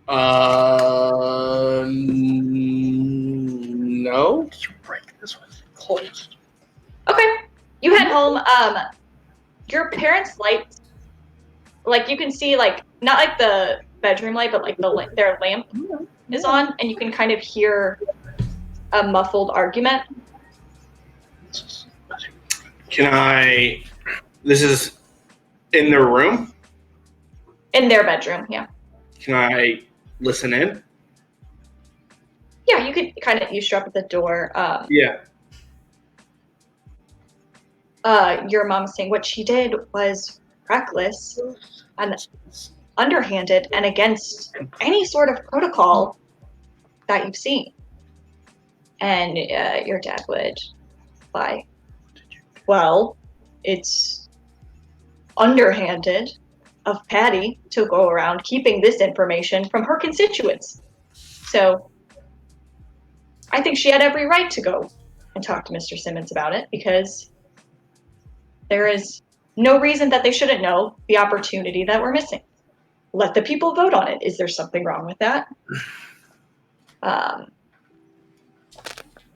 No. Did you break this one? Closed. Okay. You head home. Your parents' lights, like you can see, like not like the bedroom light, but like their lamp is on, and you can kind of hear a muffled argument. This is in their room? In their bedroom, yeah. Can I listen in? Yeah, you could kind of eavesdrop at the door. Yeah. Your mom's saying what she did was reckless and underhanded and against any sort of protocol that you've seen. And your dad would reply, well, it's underhanded of Patty to go around keeping this information from her constituents. So I think she had every right to go and talk to Mr. Simmons about it, because there is no reason that they shouldn't know the opportunity that we're missing. Let the people vote on it. Is there something wrong with that?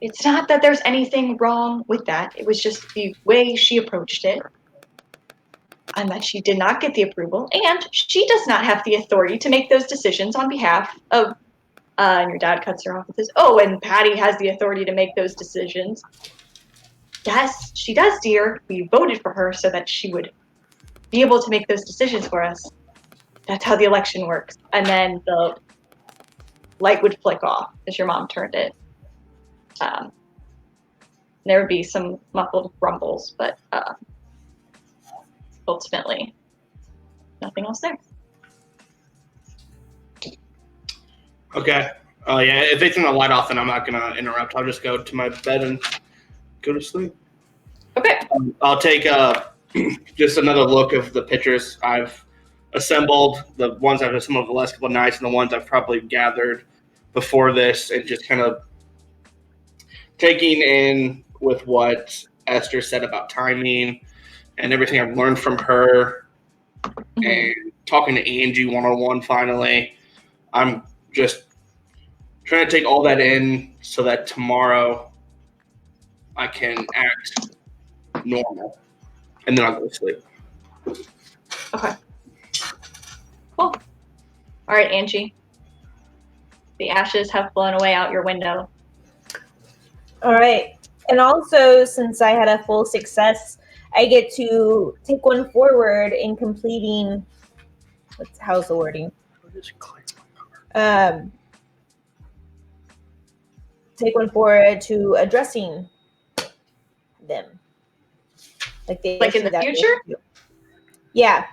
It's not that there's anything wrong with that. It was just the way she approached it, and that she did not get the approval, and she does not have the authority to make those decisions on behalf of, and your dad cuts her off with this, oh, and Patty has the authority to make those decisions. Yes, she does, dear. We voted for her so that she would be able to make those decisions for us. That's how the election works. And then the light would flick off as your mom turned it. There would be some muffled rumbles, but ultimately, nothing else there. Okay. Oh, yeah. If they turn the light off, then I'm not going to interrupt. I'll just go to my bed and go to sleep. Okay. I'll take just another look of the pictures I've assembled, the ones I've assembled the last couple of nights, and the ones I've probably gathered before this, and just kind of taking in with what Esther said about timing and everything I've learned from her, and talking to Angie one-on-one finally. I'm just trying to take all that in so that tomorrow I can act normal, and then I'll go to sleep. Okay. Cool. All right, Angie. The ashes have blown away out your window. All right. And also, since I had a full success, I get to take one forward in completing. How's the wording? Take one forward to addressing them. Like in the future? Yeah.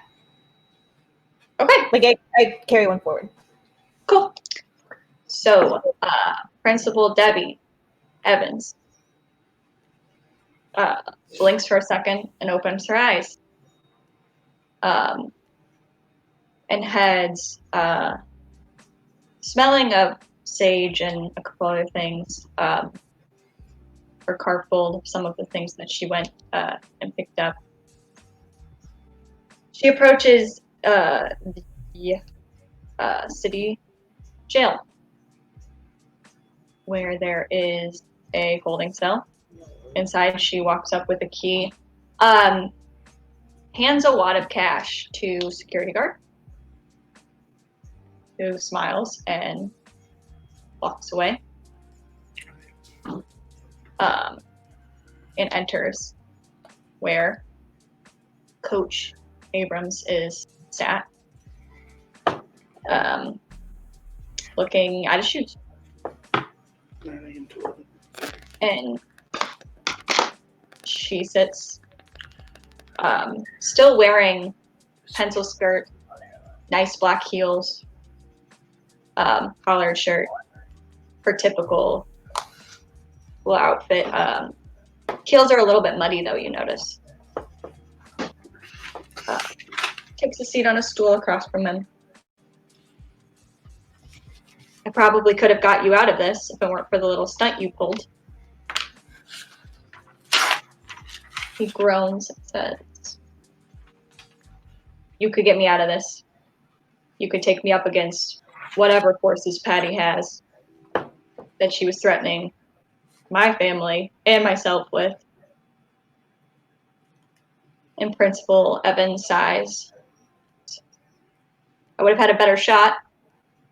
Okay. Like I carry one forward. Cool. So, Principal Debbie Evans blinks for a second and opens her eyes, and heads, smelling of sage and a couple other things, her car full of some of the things that she went and picked up. She approaches the city jail, where there is a holding cell. Inside, she walks up with a key, hands a wad of cash to security guard, who smiles and walks away, and enters where Coach Abrams is sat, looking at his shoes. And she sits, still wearing pencil skirt, nice black heels, collared shirt, her typical little outfit. Heels are a little bit muddy, though, you notice. Takes a seat on a stool across from him. I probably could have got you out of this if it weren't for the little stunt you pulled. He groans and says, you could get me out of this. You could take me up against whatever forces Patty has that she was threatening my family and myself with. And Principal Evans sighs. I would have had a better shot.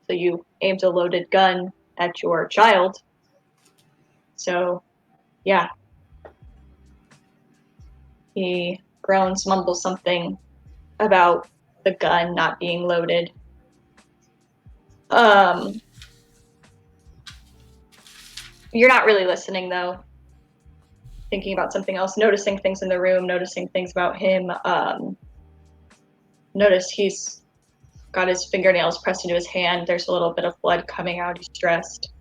So you aimed a loaded gun at your child. So, yeah. He groans, mumbles something about the gun not being loaded. You're not really listening, though. Thinking about something else, noticing things in the room, noticing things about him. Notice he's got his fingernails pressed into his hand. There's a little bit of blood coming out. He's stressed.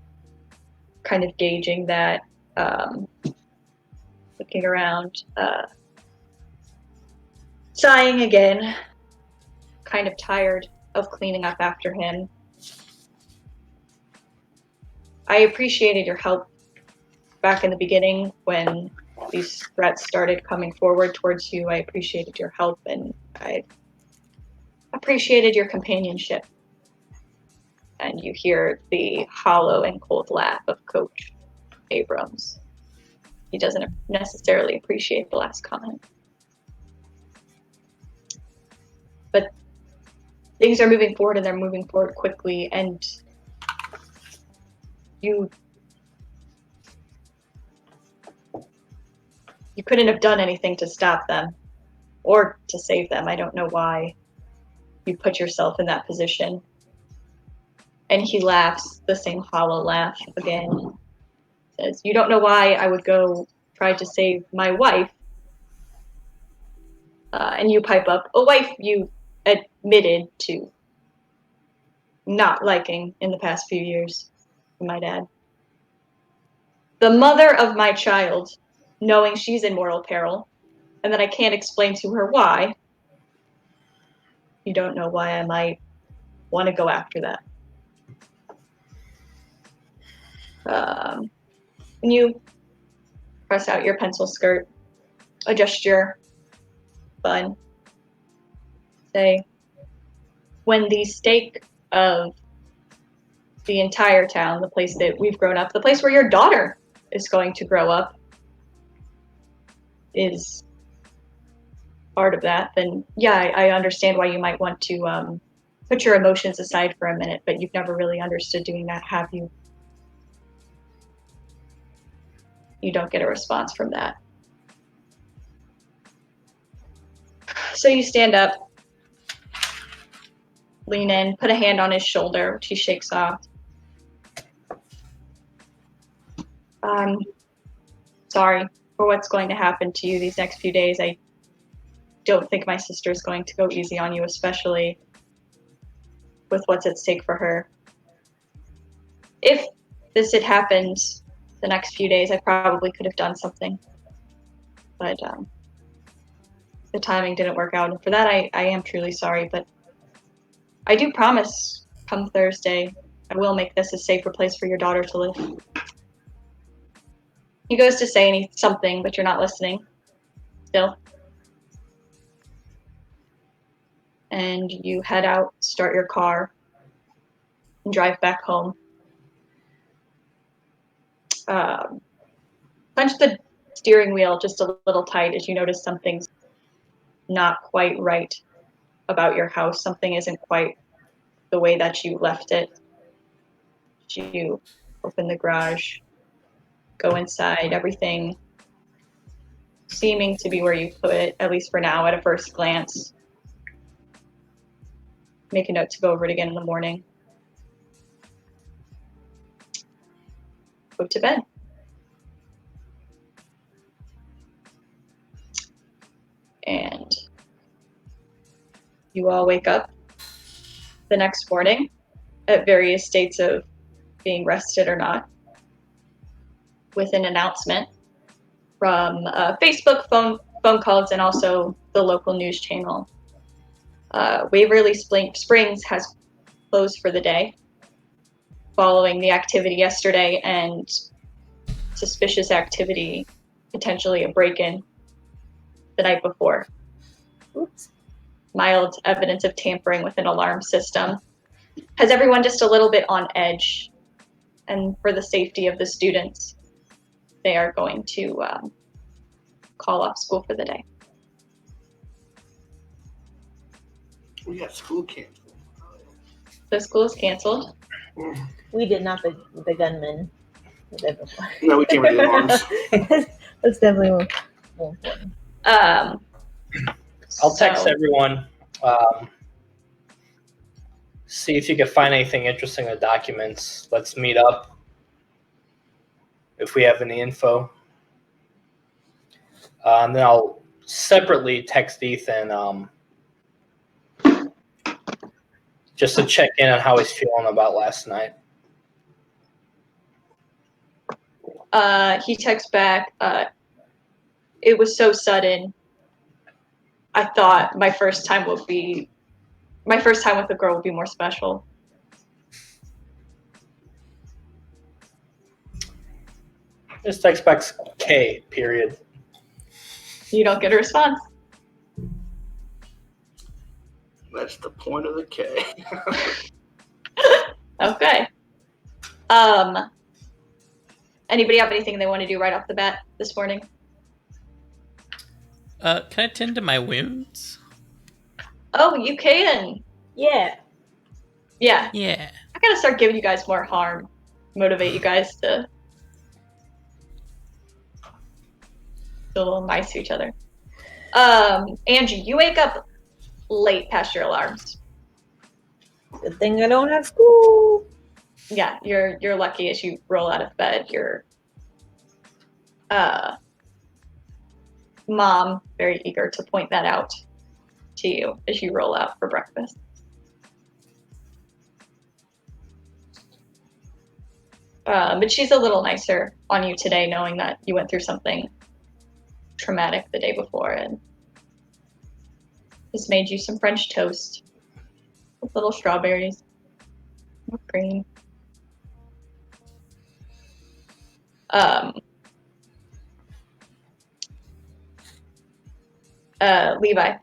Kind of gauging that. Looking around. Sighing again. Kind of tired of cleaning up after him. I appreciated your help back in the beginning when these threats started coming forward towards you. I appreciated your help, and I appreciated your companionship. And you hear the hollow and cold laugh of Coach Abrams. He doesn't necessarily appreciate the last comment. But things are moving forward, and they're moving forward quickly, and you couldn't have done anything to stop them or to save them. I don't know why you put yourself in that position. And he laughs, the same hollow laugh again. Says, you don't know why I would go try to save my wife. And you pipe up, a wife you admitted to not liking in the past few years, my dad. The mother of my child, knowing she's in mortal peril, and that I can't explain to her why. You don't know why I might want to go after that. And you press out your pencil skirt, adjust your bun, say, when the stake of the entire town, the place that we've grown up, the place where your daughter is going to grow up, is part of that, then yeah, I understand why you might want to put your emotions aside for a minute, but you've never really understood doing that, have you? You don't get a response from that. So you stand up, lean in, put a hand on his shoulder, which he shakes off. Sorry for what's going to happen to you these next few days. I don't think my sister's going to go easy on you, especially with what's at stake for her. If this had happened the next few days, I probably could have done something. But the timing didn't work out. And for that, I am truly sorry. But I do promise, come Thursday, I will make this a safer place for your daughter to live. He goes to say something, but you're not listening. Still. And you head out, start your car, and drive back home. Punch the steering wheel just a little tight as you notice something's not quite right about your house. Something isn't quite the way that you left it. You open the garage, go inside, everything seeming to be where you put it, at least for now, at a first glance. Make a note to go over it again in the morning. Go to bed. And you all wake up the next morning at various states of being rested or not, with an announcement from Facebook, phone calls, and also the local news channel. Waverly Springs has closed for the day following the activity yesterday and suspicious activity, potentially a break-in the night before. Oops. Mild evidence of tampering with an alarm system has everyone just a little bit on edge. And for the safety of the students, they are going to call off school for the day. We got school canceled. So school is canceled. We did not the gunman. No, we can't read the alarms. That's definitely more important. I'll text so- everyone. See if you can find anything interesting in the documents. Let's meet up if we have any info. And then I'll separately text Ethan just to check in on how he's feeling about last night. He texts back, it was so sudden. I thought my first time with a girl would be more special. Just text back K, period. You don't get a response. That's the point of the K. Okay. Anybody have anything they want to do right off the bat this morning? Can I tend to my wounds? Oh, you can. Yeah. Yeah. Yeah. I gotta start giving you guys more harm. Motivate you guys to be a little nice to each other. Angie, you wake up late past your alarms. Good thing I don't have school. Yeah, you're lucky as you roll out of bed. Your mom very eager to point that out to you as you roll out for breakfast. But she's a little nicer on you today, knowing that you went through something traumatic the day before, and has made you some French toast with little strawberries, with cream. Levi,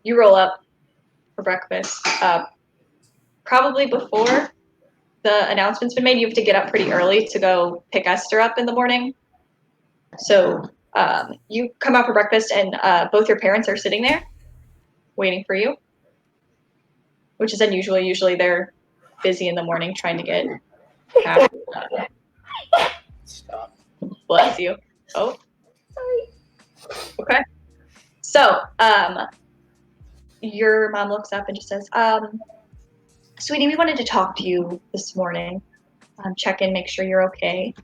you roll up for breakfast. Probably before the announcement's been made, you have to get up pretty early to go pick Esther up in the morning. So you come out for breakfast, and both your parents are sitting there waiting for you, which is unusual. Usually they're busy in the morning trying to get half. Stop. Bless you. Oh, sorry. Okay. So your mom looks up and just says, sweetie, we wanted to talk to you this morning. Check in, make sure you're okay.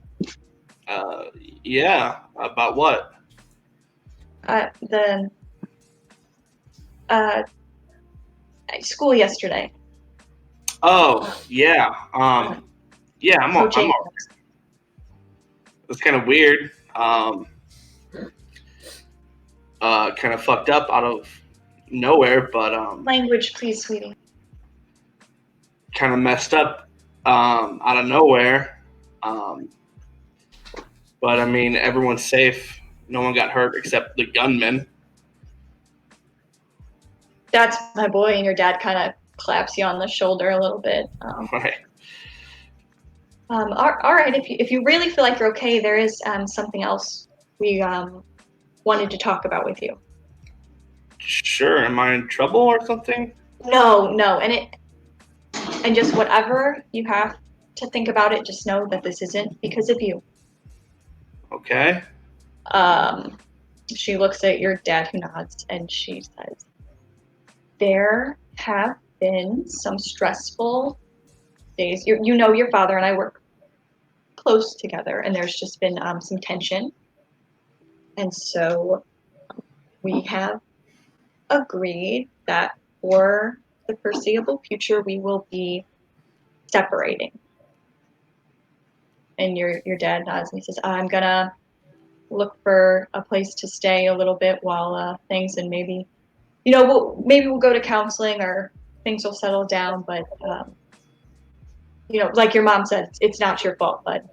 Yeah. About what? The school yesterday. Oh, yeah. Yeah, I'm all Coaching. right. It's kind of weird. Kind of fucked up out of nowhere, but Language, please, sweetie. kind of messed up out of nowhere. But I mean, everyone's safe. No one got hurt except the gunman. That's my boy, and your dad kind of claps you on the shoulder a little bit. Right. All right, if you really feel like you're okay, there is something else we wanted to talk about with you. Sure. Am I in trouble or something? No, and just whatever you have to think about it, just know that this isn't because of you. Okay. She looks at your dad, who nods, and she says, there have been some stressful days. You know your father and I work close together, and there's just been some tension. And so we have agreed that for the foreseeable future, we will be separating. And your dad nods and he says, I'm gonna look for a place to stay a little bit while things, and maybe we'll go to counseling, or things will settle down. But like your mom said, it's not your fault, bud.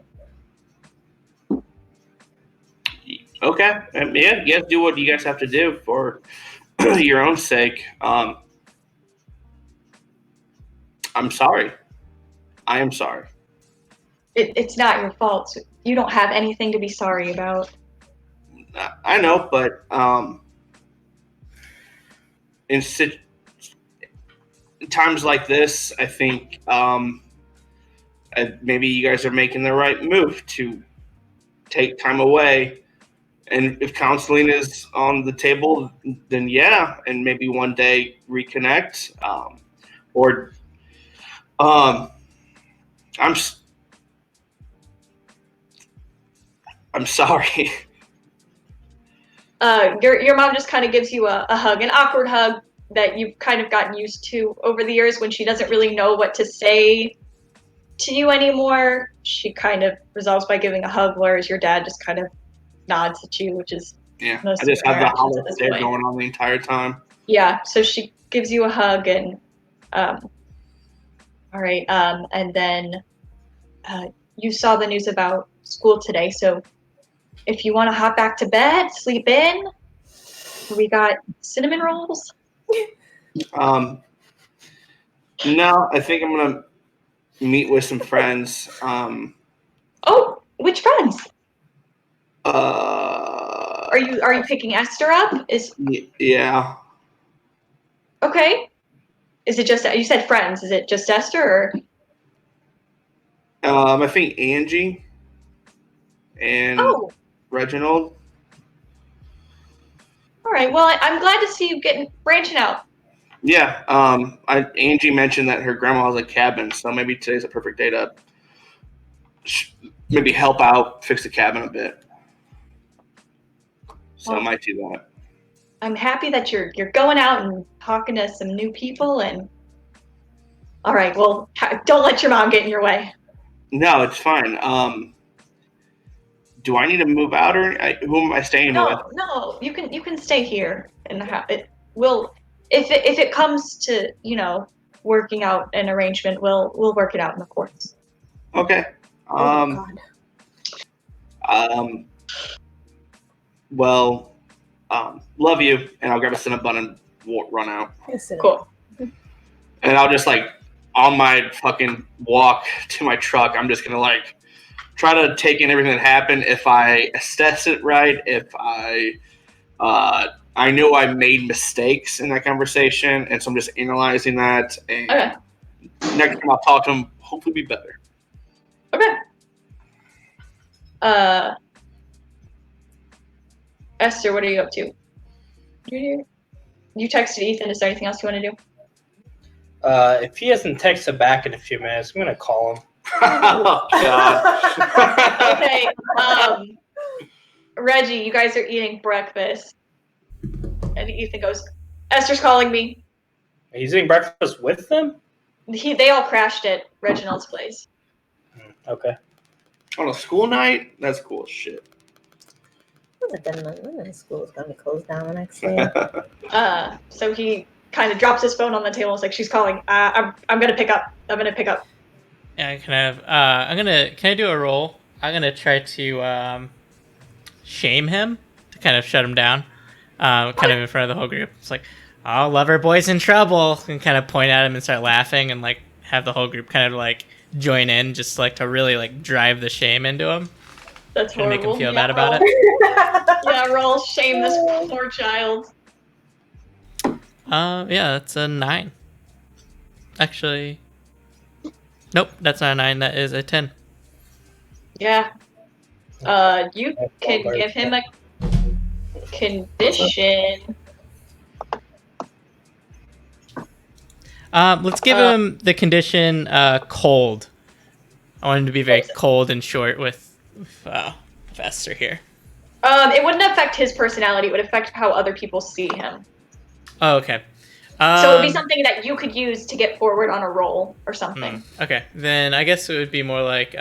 Okay. Yeah, you guys do what you guys have to do for your own sake. I'm sorry. I am sorry. It's not your fault. You don't have anything to be sorry about. I know, but times like this, I think maybe you guys are making the right move to take time away. And if counseling is on the table, then yeah, and maybe one day reconnect. Or um, I'm s- I'm sorry. Your mom just kind of gives you a hug, an awkward hug that you've kind of gotten used to over the years when she doesn't really know what to say to you anymore. She kind of resolves by giving a hug, whereas your dad just kind of nods at you, which is Yeah, most I of just your have the interactions hollow at this stare point. going on the entire time. Yeah, so she gives you a hug and all right, and then you saw the news about school today, so if you want to hop back to bed, sleep in, we got cinnamon rolls. Um, no, I think I'm gonna meet with some friends. Oh, which friends? Uh, Are you picking Esther up? yeah. Okay. Is it just you said friends? Is it just Esther or? I think Angie and Oh, Reginald. all right. Well, I'm glad to see you getting branching out. Yeah. Angie mentioned that her grandma has a cabin, so maybe today's a perfect day to maybe help out, fix the cabin a bit. So I Well, might do that. I'm happy that you're going out and talking to some new people and. All right. Well, don't let your mom get in your way. No, it's fine. Do I need to move out or who am I staying with? No. You can stay here and it will if it comes to working out an arrangement, we'll work it out in the courts. Okay. Oh God. Um. Well, love you, and I'll grab a cinnamon bun and run out. Cool. And I'll just like on my fucking walk to my truck, I'm just gonna like try to take in everything that happened. If I assess it right, if I know I made mistakes in that conversation, and so I'm just analyzing that. And Okay. next time I'll talk to him, hopefully be better. Okay. Esther, what are you up to? You texted Ethan. Is there anything else you want to do? If he hasn't texted back in a few minutes, I'm gonna call him. Oh God. Okay. Reggie, you guys are eating breakfast, and Ethan goes, "Esther's calling me." He's eating breakfast with them. They all crashed at Reginald's place. Okay. On a school night? That's cool as shit. But then school's gonna be closed down the next day. So he kind of drops his phone on the table. It's like she's calling. I'm gonna pick up. Yeah, can I do a roll? I'm gonna try to shame him to kind of shut him down, kind of in front of the whole group. It's like, oh, lover boy's in trouble, and kind of point at him and start laughing, and like have the whole group kind of like join in, just like to really like drive the shame into him. That's Trying to horrible. make him feel Yeah, bad about roll. it. Yeah, roll. Shame this poor child. Yeah, that's a 9. Actually, nope, that's not a 9. That is a 10. Yeah. You can give him a condition. Let's give him the condition cold. I want him to be very cold and short with Esther here. It wouldn't affect his personality. It would affect how other people see him. Oh, okay. So it would be something that you could use to get forward on a roll or something. Okay, then I guess it would be more like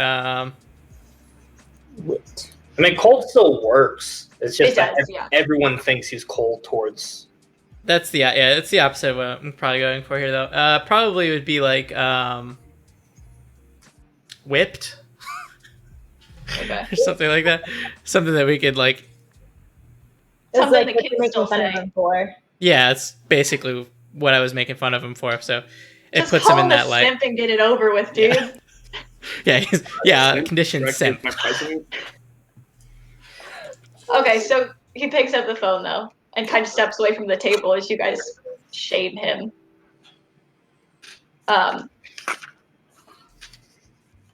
Wit. I mean, cold still works. It's just It that does, yeah. everyone thinks he's cold towards. that's the opposite of what I'm probably going for here though. Probably would be like whipped Okay. or something like that. Something that we could like. It's Something like the what kids you're making still fun of say. him for. Yeah, it's basically what I was making fun of him for. So it Just puts call him in a that light. simp and get it over with, dude. Yeah, condition Directed simp. my president. Okay, so he picks up the phone though and kind of steps away from the table as you guys shame him.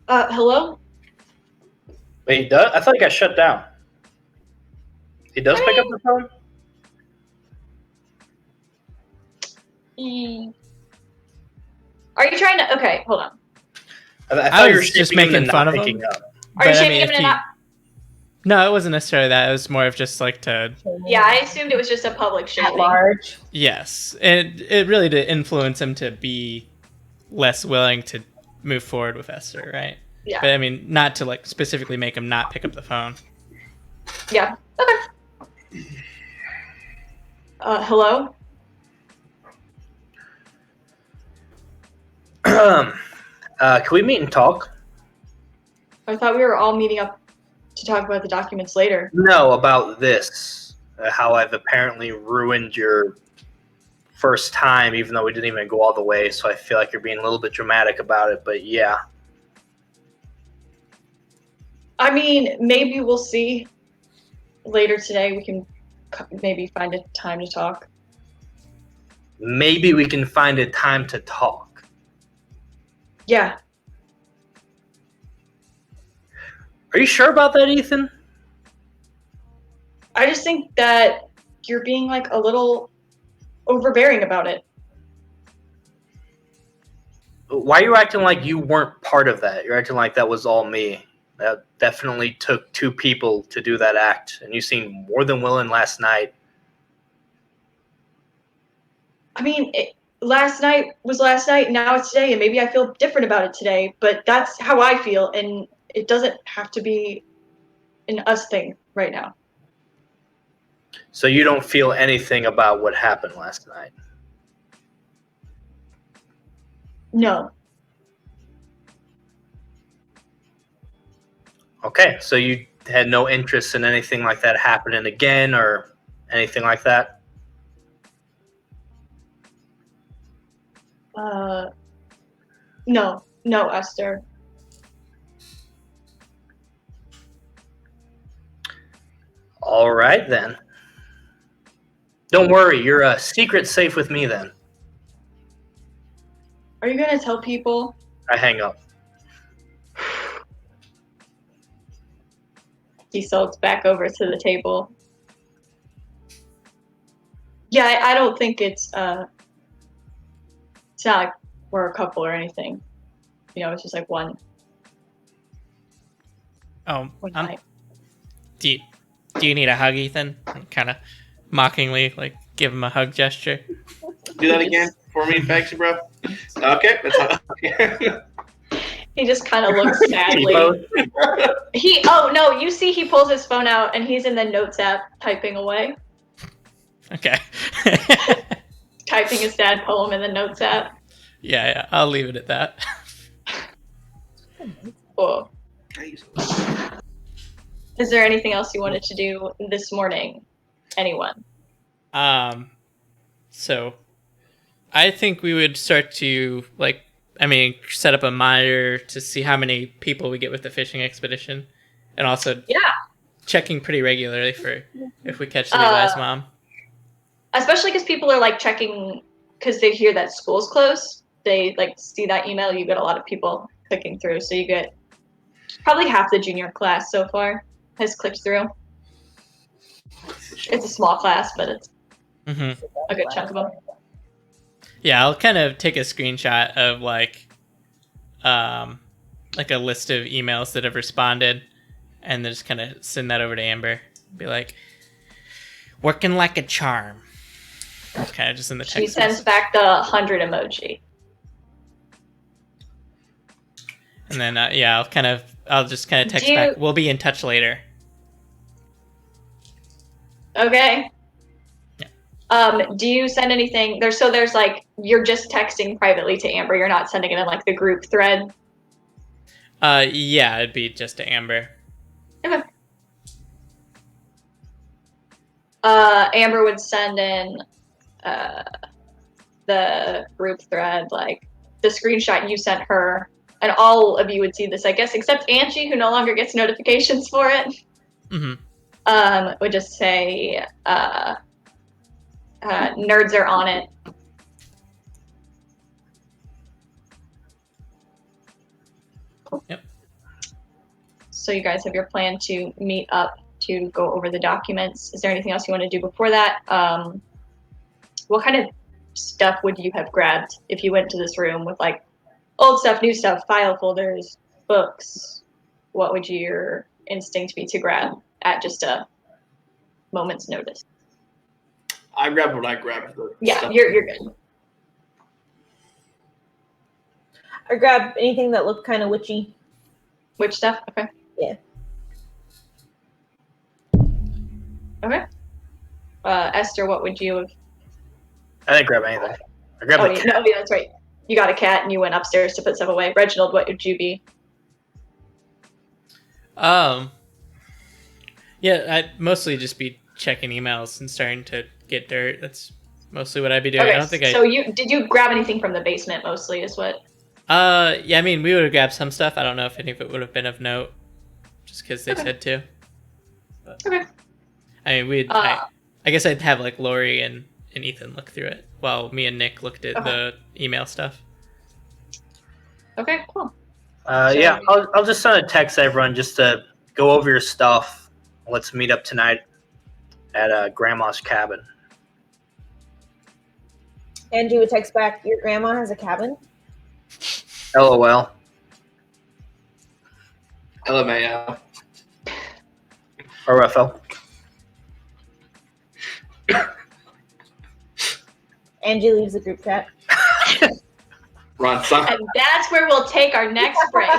Hello? Wait, he does? I thought he got shut down. He does pick up the phone? Are you trying to? Okay, hold on. I I thought you were was just shaming him making and fun not of him. picking up. Are you But I shaming mean, him if into he, not? no, it wasn't necessarily that. It was more of just like to, Yeah, I assumed it was just a public At shaming. large. yes, it really to influence him to be less willing to move forward with Esther, right? Yeah. But I mean, not to like specifically make him not pick up the phone. Yeah. Okay. Hello? Can we meet and talk? I thought we were all meeting up to talk about the documents later. No, about this. How I've apparently ruined your first time, even though we didn't even go all the way, so I feel like you're being a little bit dramatic about it, but yeah. I mean, maybe we'll see later today. We can maybe find a time to talk. Maybe we can find a time to talk. Yeah. Are you sure about that, Ethan? I just think that you're being like a little overbearing about it. Why are you acting like you weren't part of that? You're acting like that was all me. That definitely took two people to do that act, and you seemed more than willing last night. I mean, last night was last night, now it's today, and maybe I feel different about it today, but that's how I feel, and it doesn't have to be an us thing right now. So you don't feel anything about what happened last night? No. Okay, so you had no interest in anything like that happening again or anything like that? No, Esther. All right, then. Don't worry, your secret's safe with me then. Are you gonna tell people? I hang up. He sulks back over to the table. Yeah, I don't think it's not like we're a couple or anything. You know, it's just like one Oh, night. do you need a hug, Ethan? Kind of mockingly, like give him a hug gesture. Do that again for me, Baxi, bro. Okay, that's not. He just kind of looks sadly. You see he pulls his phone out and he's in the notes app typing away. Okay. Typing his sad poem in the notes app. Yeah, I'll leave it at that. Cool. Is there anything else you wanted to do this morning? Anyone? So I think we would start to set up a monitor to see how many people we get with the fishing expedition, and also checking pretty regularly for if we catch the Levi's mom. Especially because people are like checking because they hear that school's closed. They like see that email. You get a lot of people clicking through, so you get probably half the junior class so far has clicked through. It's a small class, but it's a good chunk of them. Yeah, I'll kind of take a screenshot of like a list of emails that have responded, and then just kind of send that over to Amber. Be like, working like a charm. Kind of just in the text. She sends back the 100 emoji. And then I'll just kind of text back. We'll be in touch later. Okay. Do you send anything there's like you're just texting privately to Amber, you're not sending it in like the group thread? Yeah, it'd be just to Amber. Okay. Amber would send in the group thread, like the screenshot you sent her, and all of you would see this, I guess, except Angie, who no longer gets notifications for it. Would just say nerds are on it. Cool. Yep. So you guys have your plan to meet up to go over the documents. Is there anything else you want to do before that? What kind of stuff would you have grabbed if you went to this room with like old stuff, new stuff, file folders, books? What would your instinct be to grab at just a moment's notice? I grabbed what I grabbed. Yeah, Stuff. you're good. I grabbed anything that looked kind of witchy. Which stuff? Okay. Yeah. Okay. Esther, what would you have? I didn't grab anything. I grabbed Oh, the yeah, cat. no, yeah, that's right. You got a cat and you went upstairs to put stuff away. Reginald, what would you be? Yeah, I'd mostly just be checking emails and starting to get dirt. That's mostly what I'd be doing. Okay, I don't think so did you grab anything from the basement mostly is what? Yeah, I mean, we would have grabbed some stuff. I don't know if any of it would have been of note, just because they Okay. said to. But, Okay. I mean, I guess I'd have like Lori and Ethan look through it while me and Nick looked at the email stuff. Okay, cool. Yeah, I'll just send a text to everyone just to go over your stuff. Let's meet up tonight at Grandma's cabin. Angie would text back, your grandma has a cabin? LOL. LMAO. RFL. Angie leaves the group chat. Ron, son. And that's where we'll take our next break.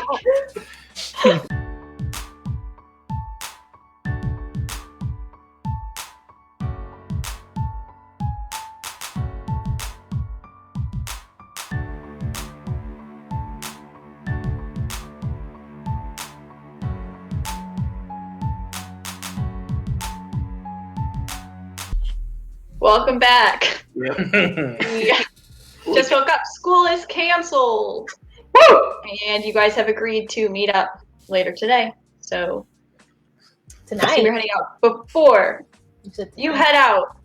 Welcome back. Yeah. Just woke up. School is canceled. And you guys have agreed to meet up later today. So Tonight. you're heading out. Before said you tonight. head out,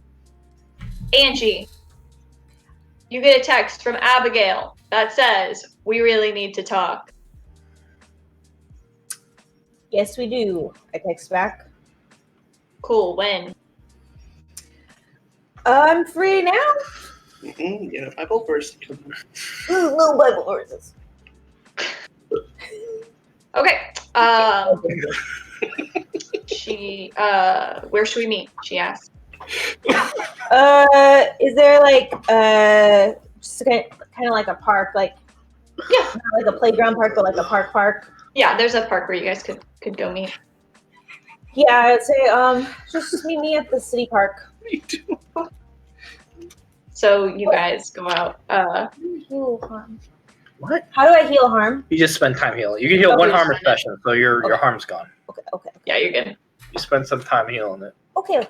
Angie, you get a text from Abigail that says, "We really need to talk." Yes, we do. I text back. Cool. When? I'm free now. Yeah, Bible verse. No Bible verses. Okay. She where should we meet? She asked. Is there like just kind of like a park, like not like a playground park, but like a park? Yeah, there's a park where you guys could go meet. Yeah, I'd say just meet me at the city park. Me too. So you guys go out. Heal harm. What? How do I heal harm? You just spend time healing. You can heal Oh, one you harm per spend it. session, so your harm's gone. Okay. Yeah, you're good. You spend some time healing it. Okay.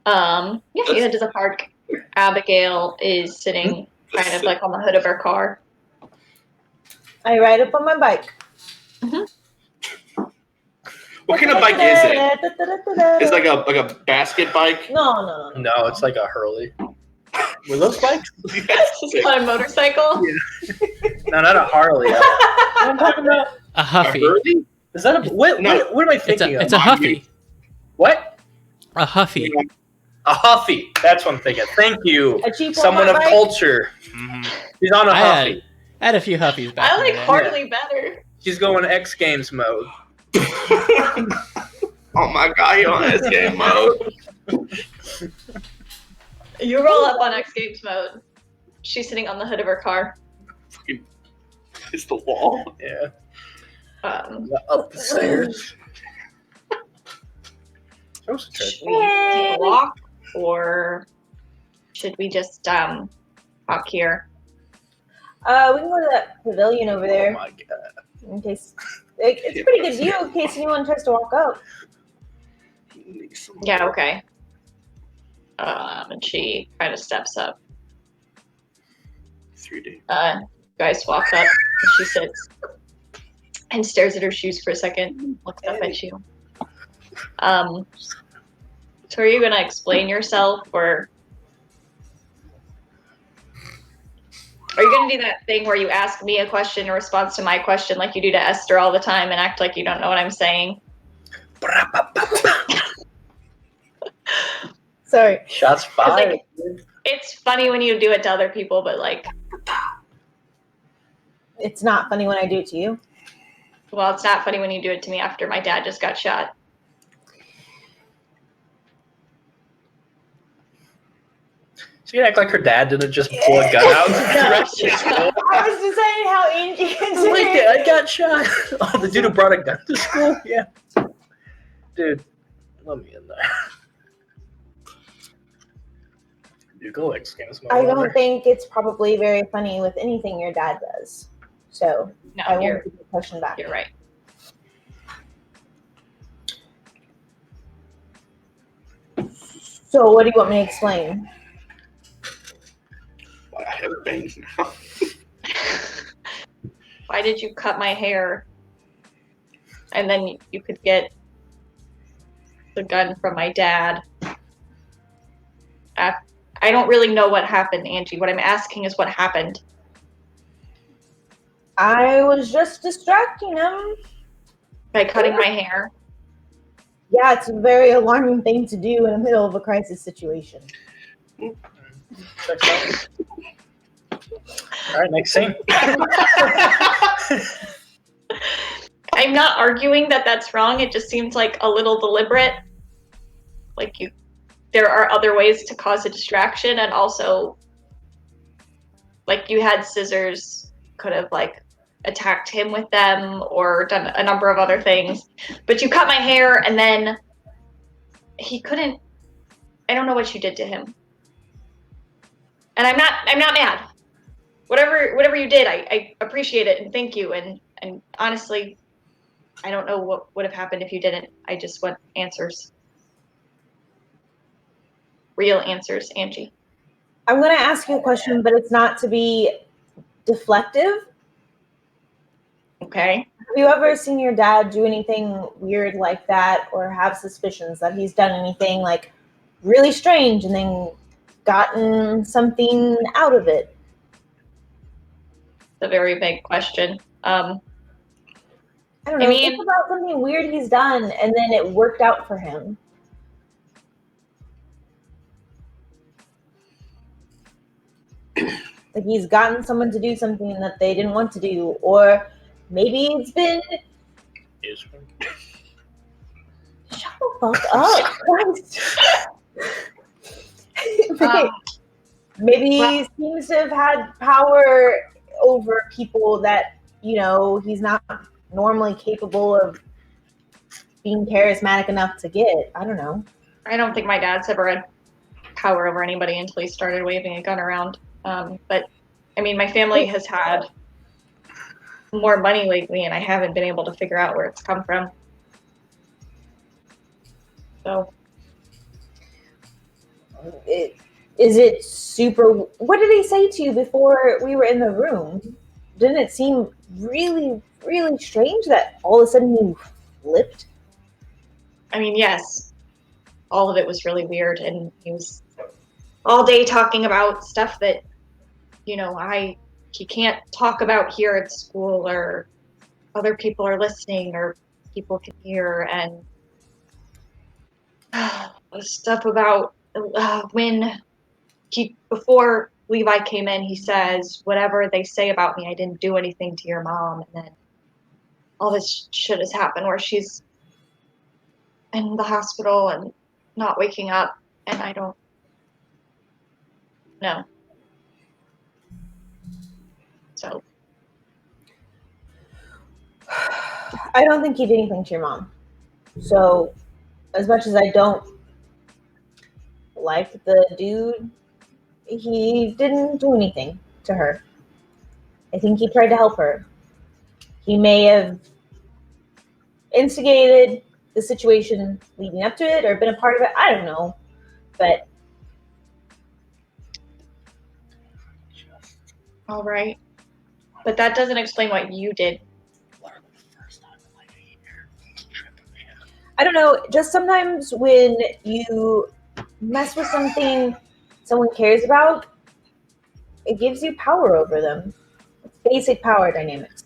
Yeah, you head to the park. Abigail is sitting kind of like on the hood of her car. I ride up on my bike. What kind of bike is it? It's like a basket bike. No. No, it's like a Hurley. Were those bikes? It's just on a motorcycle. No, not a Harley. What I'm talking about? A A Huffy. Hurley? Is that a what? No. What am I It's thinking a of? Huffy. What? A Huffy. A Huffy. That's what I'm thinking. Thank you. A cheap Someone one of bike? culture. She's on a I Huffy. had a few Huffies back I in the like day. Harley better. She's going X Games mode. Oh my god, you're on this game mode. You roll up on X Games mode. She's sitting on the hood of her car. It's the wall. Yeah. Should Up the stairs. That was a trick. we take a walk, or should we just talk here? We can go to that pavilion over Oh there my god. in case it's a pretty good view in case anyone tries to walk up. Yeah, okay. And she kind of steps up. 3D. Guys walk up, and she sits and stares at her shoes for a second, looks up at you. So are you gonna explain yourself, or Are you going to do that thing where you ask me a question in response to my question like you do to Esther all the time and act like you don't know what I'm saying? Sorry. Shots fired. It's funny when you do it to other people, but like, It's not funny when I do it to you. well, it's not funny when you do it to me after my dad just got shot. She act like her dad didn't just pull a gun out. I was deciding how Angie Oh, my dad got shot. Oh, the dude who brought a gun to school? Yeah. Dude, let me in there. Dude, go excuse me. I don't think it's probably very funny with anything your dad does. So No, I you're won't give you a question back. you're right. So what do you want me to explain? I have bangs now. Why did you cut my hair? And then you could get the gun from my dad. I don't really know what happened, Angie. What I'm asking is what happened. I was just distracting him. By cutting my hair. Yeah, it's a very alarming thing to do in the middle of a crisis situation. Checks out. All right, next scene. I'm not arguing that that's wrong. It just seems like a little deliberate. Like there are other ways to cause a distraction, and also, like you had scissors, could have like attacked him with them or done a number of other things. But you cut my hair, and then he couldn't. I don't know what you did to him, and I'm not mad. Whatever you did, I appreciate it and thank you. And honestly, I don't know what would have happened if you didn't. I just want answers. Real answers, Angie. I'm going to ask you a question, but it's not to be deflective. Okay. Have you ever seen your dad do anything weird like that, or have suspicions that he's done anything like really strange and then gotten something out of it? It's a very big question. I don't know. Think about something weird he's done and then it worked out for him. Like he's gotten someone to do something that they didn't want to do, or maybe it's been. Shut the fuck up, Christ. Maybe he seems to have had power over people that, you know, he's not normally capable of being charismatic enough to get. I don't know. I don't think my dad's ever had power over anybody until he started waving a gun around. But I mean, my family has had more money lately, and I haven't been able to figure out where it's come from. So, is it super? What did he say to you before we were in the room? Didn't it seem really, really strange that all of a sudden you flipped? I mean, yes, all of it was really weird, and he was all day talking about stuff that, you know, he can't talk about here at school, or other people are listening, or people can hear, and stuff about when before Levi came in, he says, whatever they say about me, I didn't do anything to your mom, and then all this shit has happened where she's in the hospital and not waking up, and I don't know. So I don't think he did anything to your mom. So as much as I don't like the dude, he didn't do anything to her. I think he tried to help her. He may have instigated the situation leading up to it or been a part of it. I don't know. But all right. But that doesn't explain what you did. I don't know. Just sometimes when you mess with something someone cares about, it gives you power over them. It's basic power dynamics.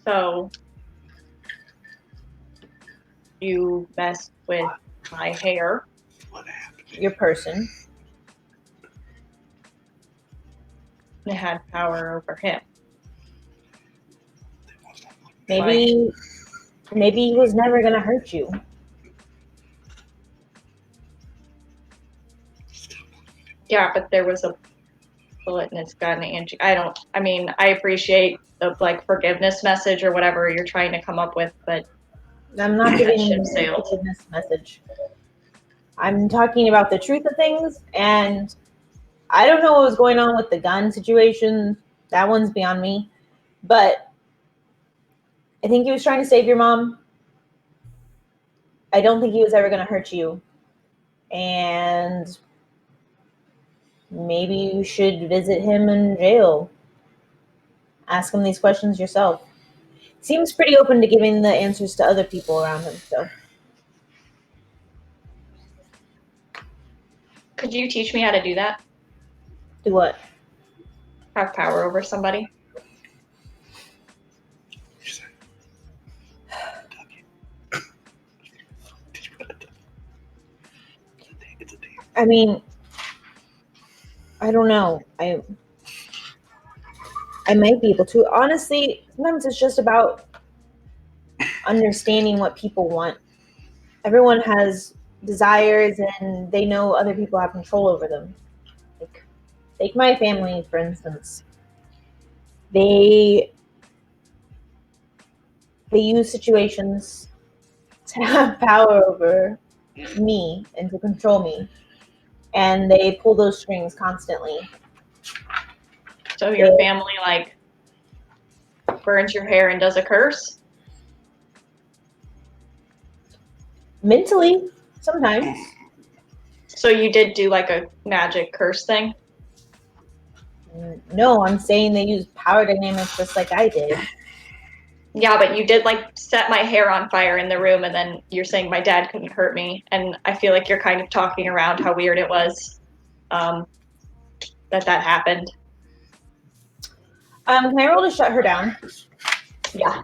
So you messed with my hair. What happened? Your person. And had power over him. Maybe he was never gonna hurt you. Yeah, but there was a bullet in his gun, Angie. I appreciate the like forgiveness message or whatever you're trying to come up with, but I'm not giving ship you a sailed. forgiveness message. I'm talking about the truth of things, and I don't know what was going on with the gun situation. That one's beyond me. But I think he was trying to save your mom. I don't think he was ever going to hurt you. And maybe you should visit him in jail. Ask him these questions yourself. Seems pretty open to giving the answers to other people around him. So, Could you teach me how to do that? do what? Have power over somebody? I mean, I don't know. I might be able to. Honestly, sometimes it's just about understanding what people want. Everyone has desires and they know other people have control over them. Like, take my family, for instance. They use situations to have power over me and to control me. And they pull those strings constantly. So your family like burns your hair and does a curse? Mentally, sometimes. So you did do like a magic curse thing? No, I'm saying they use power dynamics just like I did. Yeah, but you did like set my hair on fire in the room, and then you're saying my dad couldn't hurt me, and I feel like you're kind of talking around how weird it was that happened. Can I roll to shut her down? Yeah.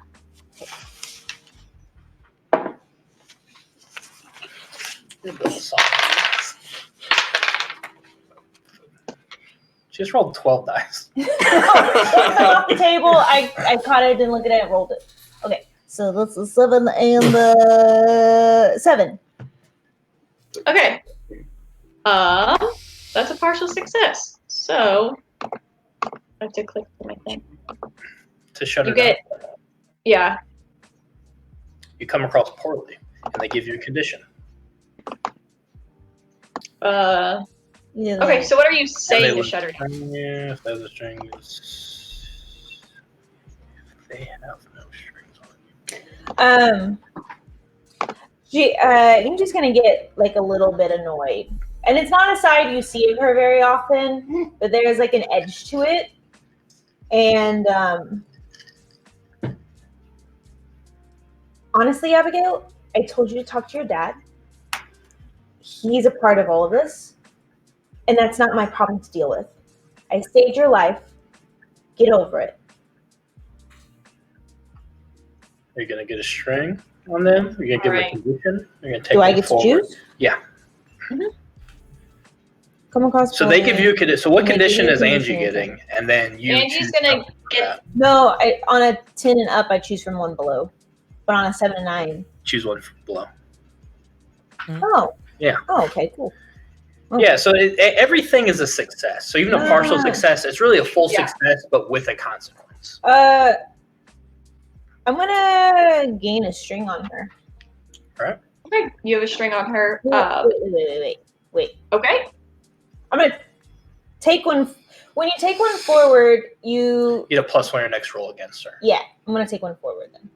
She just rolled 12 dice. It fell off the table. I caught it, didn't look at it, rolled it. Okay, so that's the 7 and the 7. Okay. That's a partial success. So I have to click my thing. To shut her You get, down. yeah. You come across poorly, and they give you a condition. Okay, so what are you saying to would shut her down? Yeah, if there's a string, they have no strings on it. I think she's gonna get like a little bit annoyed, and it's not a side you see of her very often, but there's like an edge to it, and honestly, Abigail, I told you to talk to your dad. He's a part of all of this, and that's not my problem to deal with. I saved your life. Get over it. You're gonna get a string on them. You're gonna give them a condition. You're gonna take Do I them get to forward. choose? Yeah. Mm-hmm. Come across. So they give you a condition. So what And they give condition you a is Angie condition. getting? And then you. Angie's choose gonna something for get- that. No, on a 10 and up, I choose from 1 below, but on a 7 and 9. Choose one from below. Oh. Yeah. Oh, okay, cool. Oh. Yeah. So everything is a success. So even a partial success, it's really a full success, but with a consequence. I'm gonna gain a string on her. Okay, you have a string on her. Wait. Okay. I'm gonna take one. When you take one forward, you get a +1 your next roll against her. Yeah, I'm gonna take one forward then.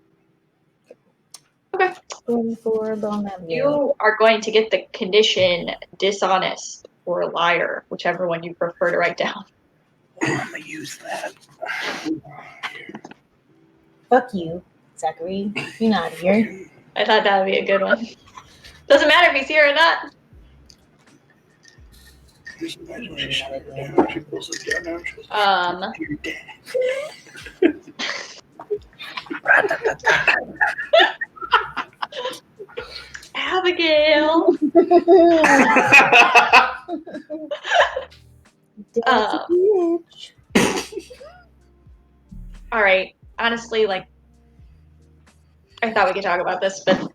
Okay. Going forward on that. You are going to get the condition dishonest or liar, whichever one you prefer to write down. I'm gonna use that. Fuck you, Zachary. You're not here. I thought that would be a good one. Doesn't matter if he's here or not. Just imagine she pulls it down now. She goes, "Your dad." Abigail. Dad's a bitch. All right. Honestly, like, I thought we could talk about this, but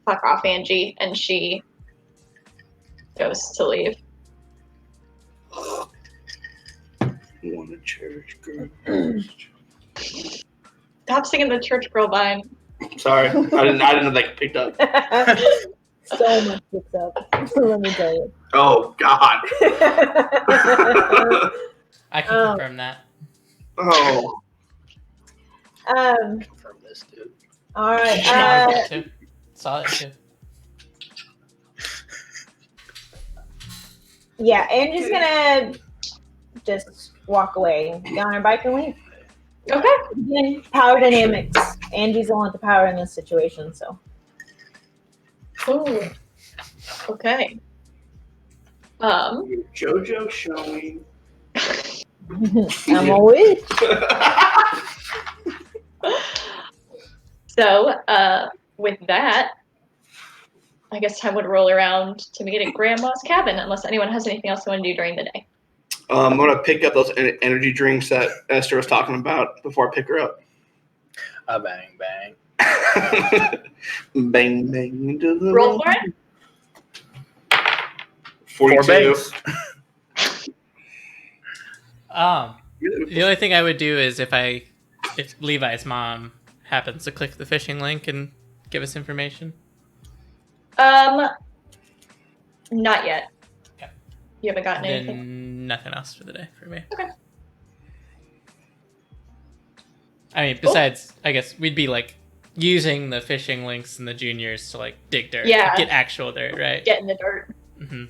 fuck off, Angie, and she goes to leave. Want a church girl. Stop singing the church girl vine. Sorry, I didn't think it picked up. So much picks up. Let me tell you. Oh God. I can confirm that. Oh. Confirm this, dude. All right. I did too. Saw it too. Yeah, Angie's gonna just walk away, get on her bike and leave. Okay. Again, power dynamics. Angie's the one with the power in this situation, so. Ooh. Okay. JoJo showing. I'm always. So, with that, I guess time would roll around to meet at Grandma's cabin, unless anyone has anything else they want to do during the day. I'm gonna pick up those energy drinks that Esther was talking about before I pick her up. Bang, bang. Bang bang into the Roll for it. 4 42. bangs. The only thing I would do is if Levi's mom happens to click the phishing link and give us information. Not yet. Okay. You haven't gotten anything? Then nothing else for the day for me. Okay. I mean, besides, I guess we'd be like using the phishing links and the juniors to like dig dirt. Yeah. Get actual dirt, right? Get in the dirt. Mm-hmm.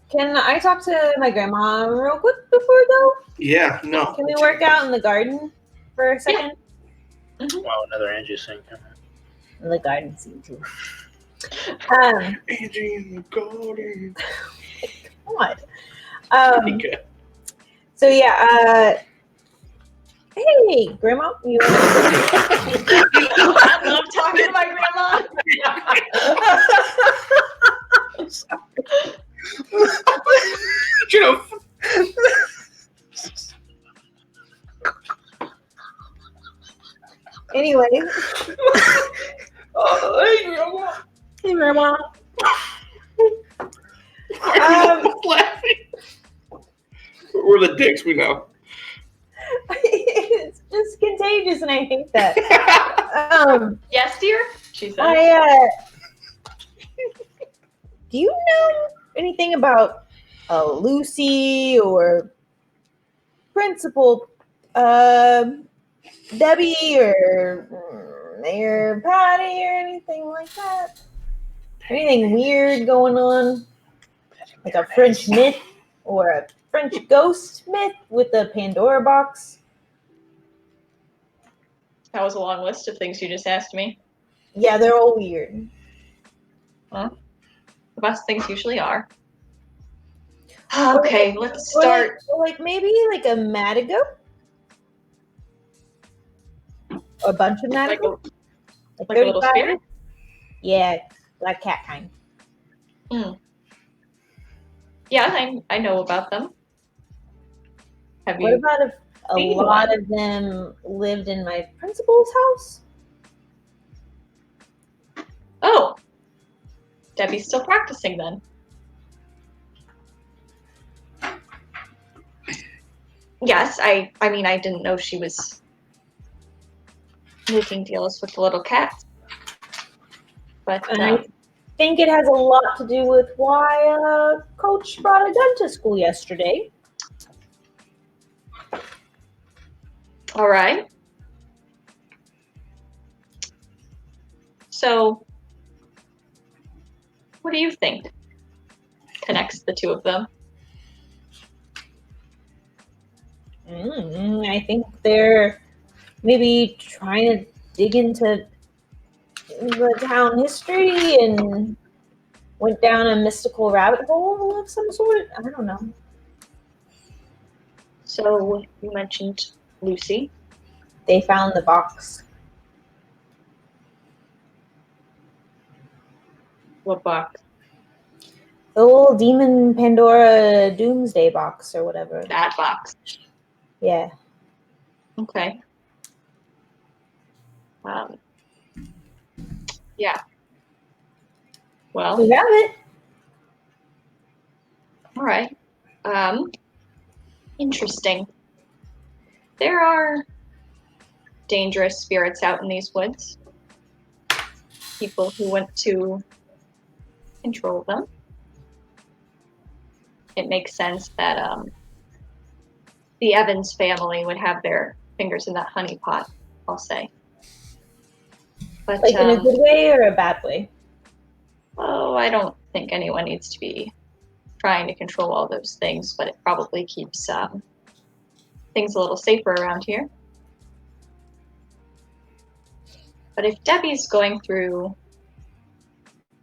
Can I talk to my grandma real quick before though? Yeah, no. Can we work out in the garden for a second? Wow, another Angie sing. In the garden scene too. Angie in the garden. God. Okay. So yeah, hey grandma, you I love talking to my grandma. You know. anyway. Hey, grandma. Hey grandma. Laughing. We're the dicks we know. It's just contagious and I hate that. Yes, dear? She said. Do you know anything about Lucy or Principal Debbie or Mayor Patty or anything like that? Anything weird going on? Like a French myth or a French ghost myth with the Pandora box? That was a long list of things you just asked me. Yeah, they're all weird. The best things usually are. Okay, let's start. Or like maybe like a Madigo? A bunch of Like Madigo? like a little 35? spirit? Yeah, like cat kind. Yeah, I know about them. Have What you? about if a seen lot one? of them lived in my principal's house? Oh, Debbie's still practicing then. Yes, I mean, I didn't know she was making deals with the little cats. But And I think it has a lot to do with why Coach brought a gun to school yesterday. all right. So, what do you think connects the two of them? I think they're maybe trying to dig into the town history and went down a mystical rabbit hole of some sort. I don't know. So you mentioned Lucy. They found the box. What box? The little demon Pandora Doomsday box or whatever. That box. Yeah. Okay. Yeah. Well, We have it. all right. Interesting. There are dangerous spirits out in these woods. People who want to control them. It makes sense that the Evans family would have their fingers in that honey pot, I'll say. But Like in a good way or a bad way? oh, I don't think anyone needs to be trying to control all those things, but it probably keeps things a little safer around here. But if Debbie's going through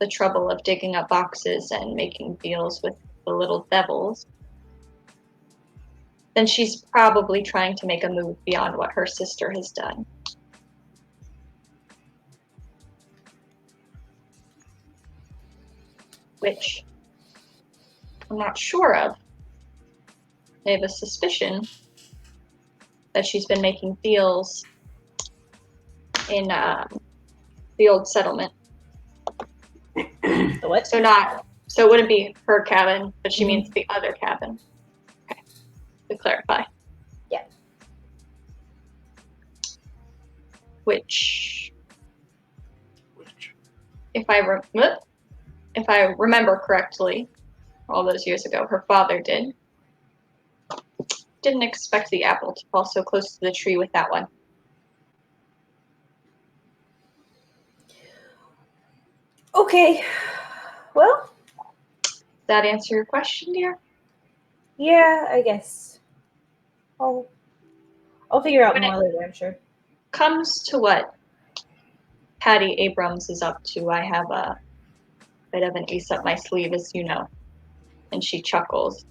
the trouble of digging up boxes and making deals with the little devils, then she's probably trying to make a move beyond what her sister has done. Which I'm not sure of. I have a suspicion that she's been making deals in the old settlement. The what? So it wouldn't be her cabin, but she means the other cabin. Okay, to clarify. Yeah. Which, if I remember correctly, all those years ago, her father did. Didn't expect the apple to fall so close to the tree with that one. Okay. Well, Does that answer your question, dear? yeah, I guess. I'll figure out When more later, I'm sure. Comes to what Patty Abrams is up to, I have a bit of an ace up my sleeve, as you know. And she chuckles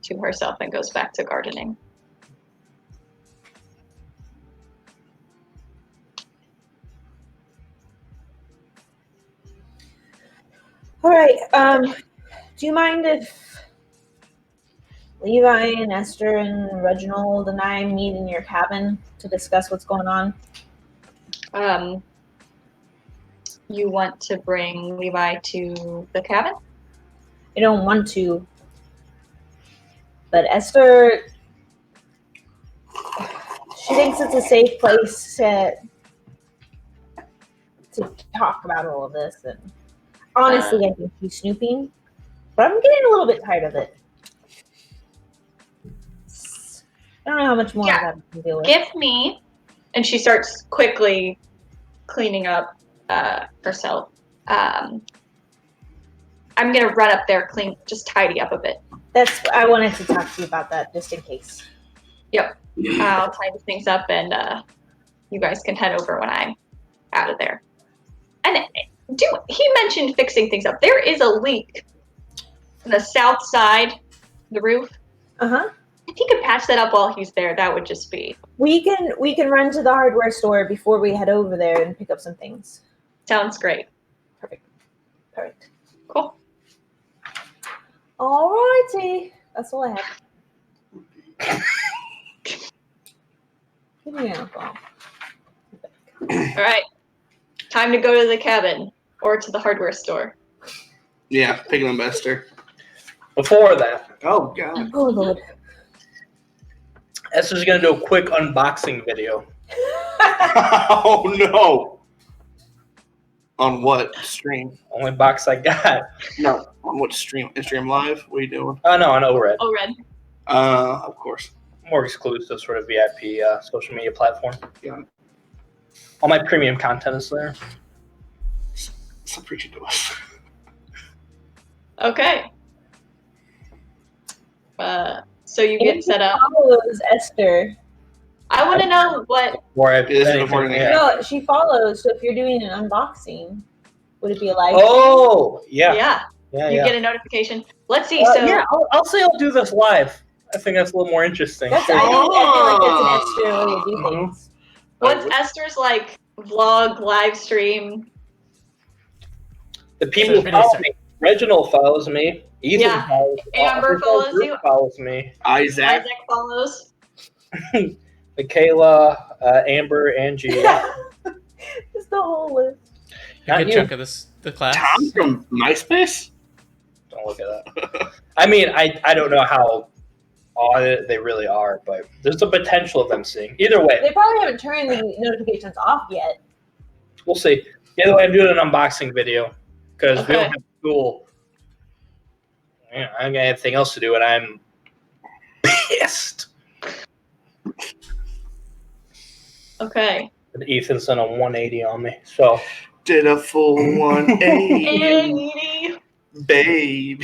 to herself and goes back to gardening. All right. Do you mind if Levi and Esther and Reginald and I meet in your cabin to discuss what's going on? You want to bring Levi to the cabin? I don't want to, but Esther, she thinks it's a safe place to talk about all of this. And honestly, I think she's snooping, but I'm getting a little bit tired of it. I don't know how much more of that I can deal with. Give me, and she starts quickly cleaning up herself. I'm gonna run up there, just tidy up a bit. I wanted to talk to you about that just in case. Yep, I'll tidy things up, and you guys can head over when I'm out of there. And he mentioned fixing things up. There is a leak on the south side, the roof. If he could patch that up while he's there, that would just be. We can run to the hardware store before we head over there and pick up some things. Sounds great. Perfect. Cool. All righty. That's all I have. Give me an alcohol. All right. Time to go to the cabin or to the hardware store. Yeah, picking up Esther. Before that, Oh, God. Oh, Lord. Esther's gonna do a quick unboxing video. Oh, no. On what stream? Only box I got. No, on what stream? Instagram Live? What are you doing? Oh no, on ORED. Oh, Red. Of course. More exclusive sort of VIP social media platform. Yeah. All my premium content is there. Stop preaching to us. Okay. So you get set up. Follows Esther. I want to know what. No, she follows. So if you're doing an unboxing, would it be a live? Oh, yeah. Yeah. Yeah, You yeah. get a notification. Let's see. So yeah, I'll say I'll do this live. I think that's a little more interesting. That's, Sure. I feel like that's an extra way to do things. what's Esther's like vlog live stream? The people Video follow start. me. Reginald follows me. Ethan Yeah. follows me. Amber Our whole follows group you. follows me. Isaac. Isaac follows. Michaela, Amber, Angie. Just the whole list. A Not good you. chunk of the class. Tom from MySpace? Don't look at that. I mean, I don't know how on they really are, but there's the potential of them seeing. Either way, They probably haven't turned the notifications off yet. we'll see. Either way, I'm doing an unboxing video because we don't Okay. have school. Yeah, I don't got anything else to do, and I'm pissed. Okay. And Ethan's done a 180 on me. So Did a full 180, Hey. babe.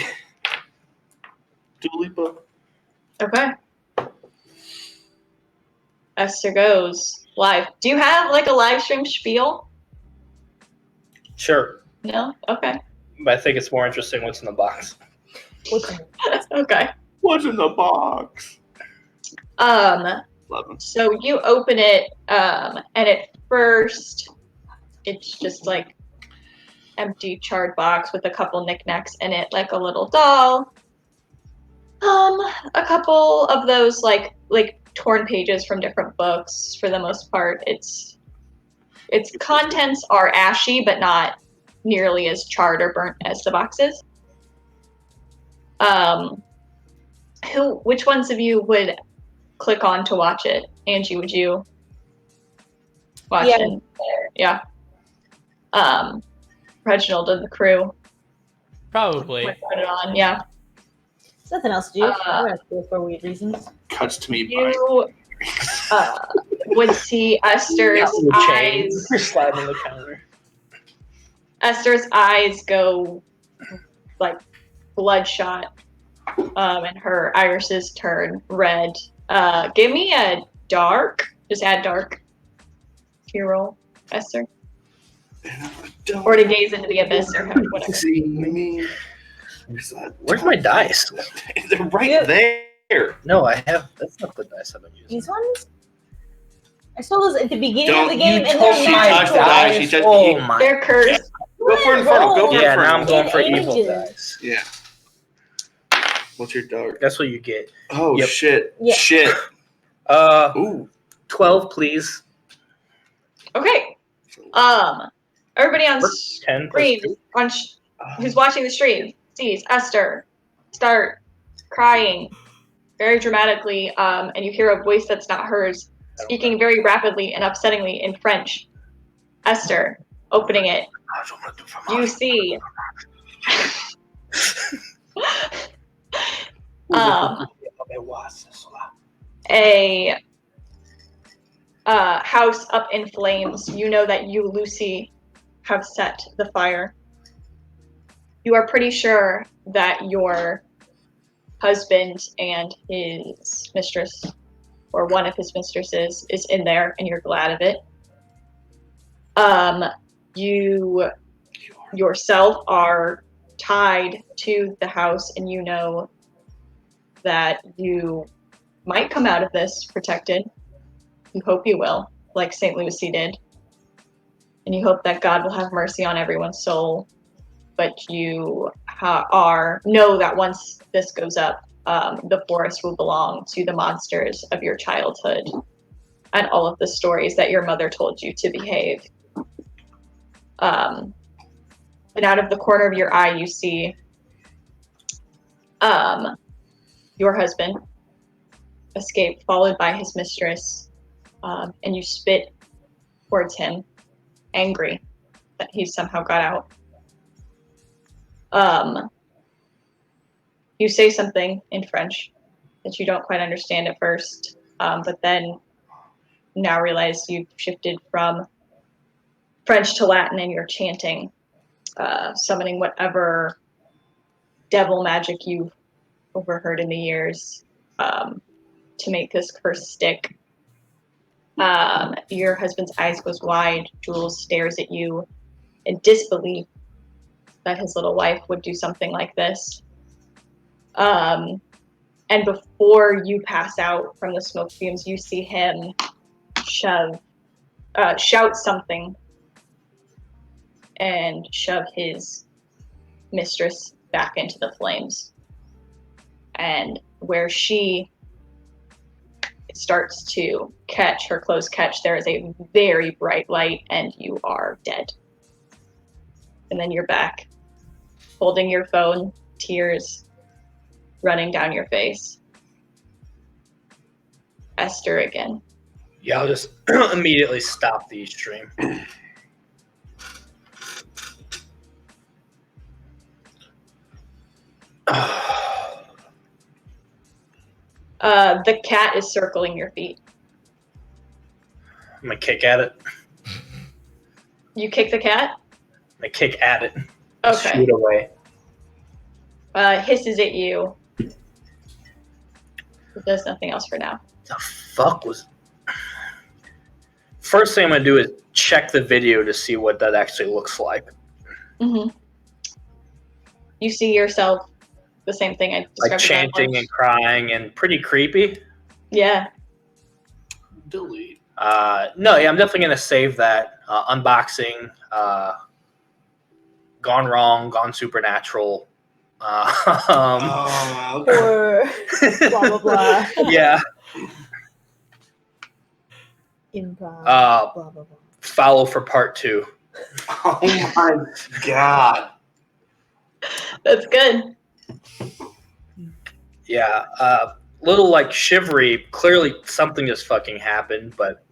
Dua Lipa. Okay. Esther goes live. Do you have like a live stream spiel? sure, No? Okay. but I think it's more interesting what's in the box. Okay. What's in the box? Um, 11. so you open it, and at first it's just like empty charred box with a couple knickknacks in it, like a little doll. A couple of those like torn pages from different books for the most part. Its contents are ashy, but not nearly as charred or burnt as the boxes. Which ones of you would click on to watch it? Angie, would you watch Yeah. it? Yeah. Reginald and the crew Probably. would put it on. Yeah. There's nothing else to do. We're gonna do it for weird reasons. Cuts to me by. You would see Esther's eyes. You're sliding the counter. Esther's eyes go like bloodshot, and her irises turn red. Give me a dark. Just add dark to your roll, Esther. Or to gaze into the abyss or whatever. See me. Where's my dice? They're right there. No, I have. That's not the dice I've been using. These ones? I saw those at the beginning of Don't the game, You and told they're me She not touched the cool. dice. She touched Oh the my. They're cursed. Go for Inferno. Go for Yeah, Inferno. now I'm going for It evil ages. dice. Yeah. What's your dark? That's what you get. Oh, Yep. shit. Yeah. Shit. Ooh. 12, please. Okay. Everybody on 10 plus screen 2. who's watching the stream sees Esther start crying very dramatically, and you hear a voice that's not hers speaking very rapidly and upsettingly in French. Esther, opening it, you see a house up in flames. You know that you, Lucy, have set the fire. You are pretty sure that your husband and his mistress, or one of his mistresses, is in there, and you're glad of it. You yourself are tied to the house, and you know that you might come out of this protected. You hope you will, like St. Lucy did. And you hope that God will have mercy on everyone's soul. But you know that once this goes up, the forest will belong to the monsters of your childhood and all of the stories that your mother told you to behave. And out of the corner of your eye, you see your husband escape, followed by his mistress, and you spit towards him, angry that he somehow got out. You say something in French that you don't quite understand at first, but then now realize you've shifted from French to Latin and you're chanting, summoning whatever devil magic you've overheard in the years to make this curse stick. Your husband's eyes goes wide. Jules stares at you in disbelief. that his little wife would do something like this. And before you pass out from the smoke fumes, you see him shout something and shove his mistress back into the flames. And where she starts to catch, her clothes catch, there is a very bright light and you are dead. And then you're back, holding your phone, tears running down your face. Esther again. Yeah, I'll just immediately stop the stream. The cat is circling your feet. I'm gonna kick at it. You kick the cat? I'm gonna kick at it. Okay. Shoot away. Hisses at you. It does nothing else for now. The fuck was... First thing I'm gonna do is check the video to see what that actually looks like. Mm-hmm. You see yourself, the same thing I described. Like chanting and crying and pretty creepy. Yeah. Delete. No, yeah, I'm definitely gonna save that. Unboxing, gone wrong, gone supernatural. Oh, okay. Or blah blah blah. Yeah. Improv. Uh, Blah blah blah. follow for part 2. Oh my god. That's good. Yeah, little like shivery. Clearly, something just fucking happened, but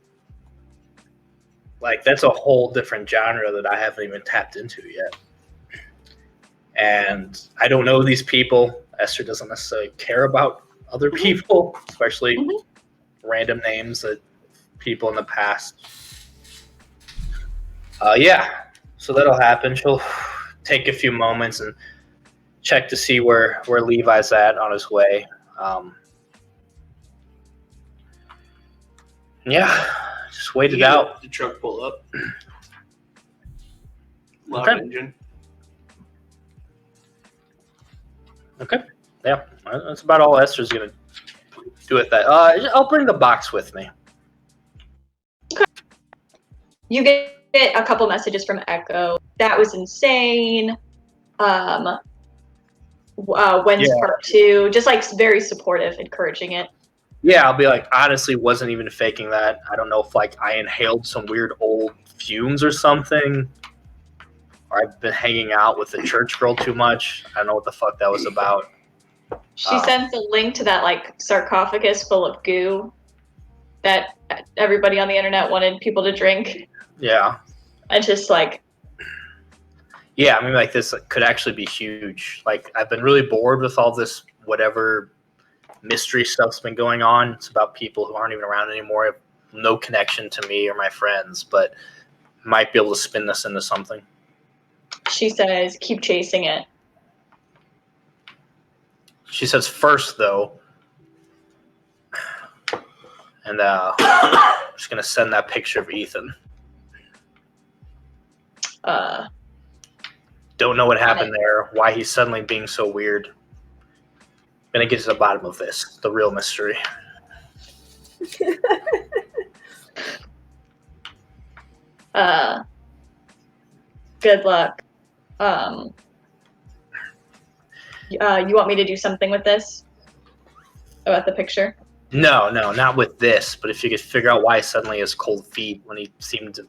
like that's a whole different genre that I haven't even tapped into yet. And I don't know these people. Esther doesn't necessarily care about other people, especially random names that people in the past. Yeah, so that'll happen. She'll take a few moments and check to see where Levi's at on his way. Yeah, just wait it out. The truck pull up. Loud Okay. engine. Okay, yeah, that's about all Esther's gonna do with that. I'll bring the box with me. You get a couple messages from Echo. That was insane. When's part 2? Just like very supportive, encouraging it. Yeah, I'll be like, honestly, wasn't even faking that. I don't know if like I inhaled some weird old fumes or something, or I've been hanging out with the church girl too much. I don't know what the fuck that was about. She sends a link to that like sarcophagus full of goo that everybody on the internet wanted people to drink. Yeah. And just like, Yeah, I mean, like this could actually be huge. Like, I've been really bored with all this whatever mystery stuff's been going on. It's about people who aren't even around anymore, have no connection to me or my friends, but might be able to spin this into something. she says, keep chasing it. She says first, though, and I'm just going to send that picture of Ethan. Don't know what happened there, why he's suddenly being so weird. Gonna get to the bottom of this, the real mystery. Good luck. You want me to do something with this? About the picture? No, not with this, but if you could figure out why suddenly his cold feet when he seemed to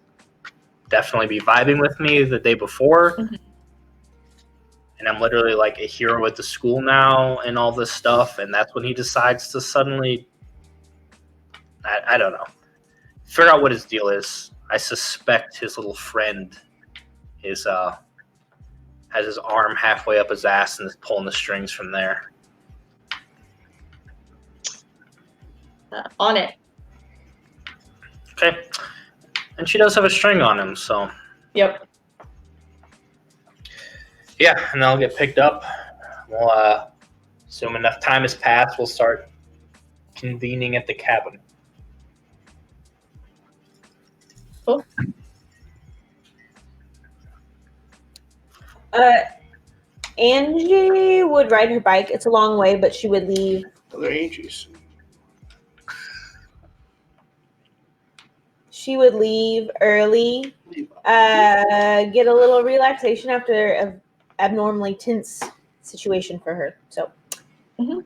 definitely be vibing with me the day before. Mm-hmm. And I'm literally like a hero at the school now and all this stuff, and that's when he decides to suddenly I don't know. Figure out what his deal is. I suspect his little friend is has his arm halfway up his ass and is pulling the strings from there. On it. Okay. And she does have a string on him, so Yep. yeah, and then I'll get picked up. We'll assume enough time has passed, we'll start convening at the cabin. Cool. Angie would ride her bike. It's a long way, but she would leave. Other Angies. She would leave early, get a little relaxation after an abnormally tense situation for her. So, Mhm.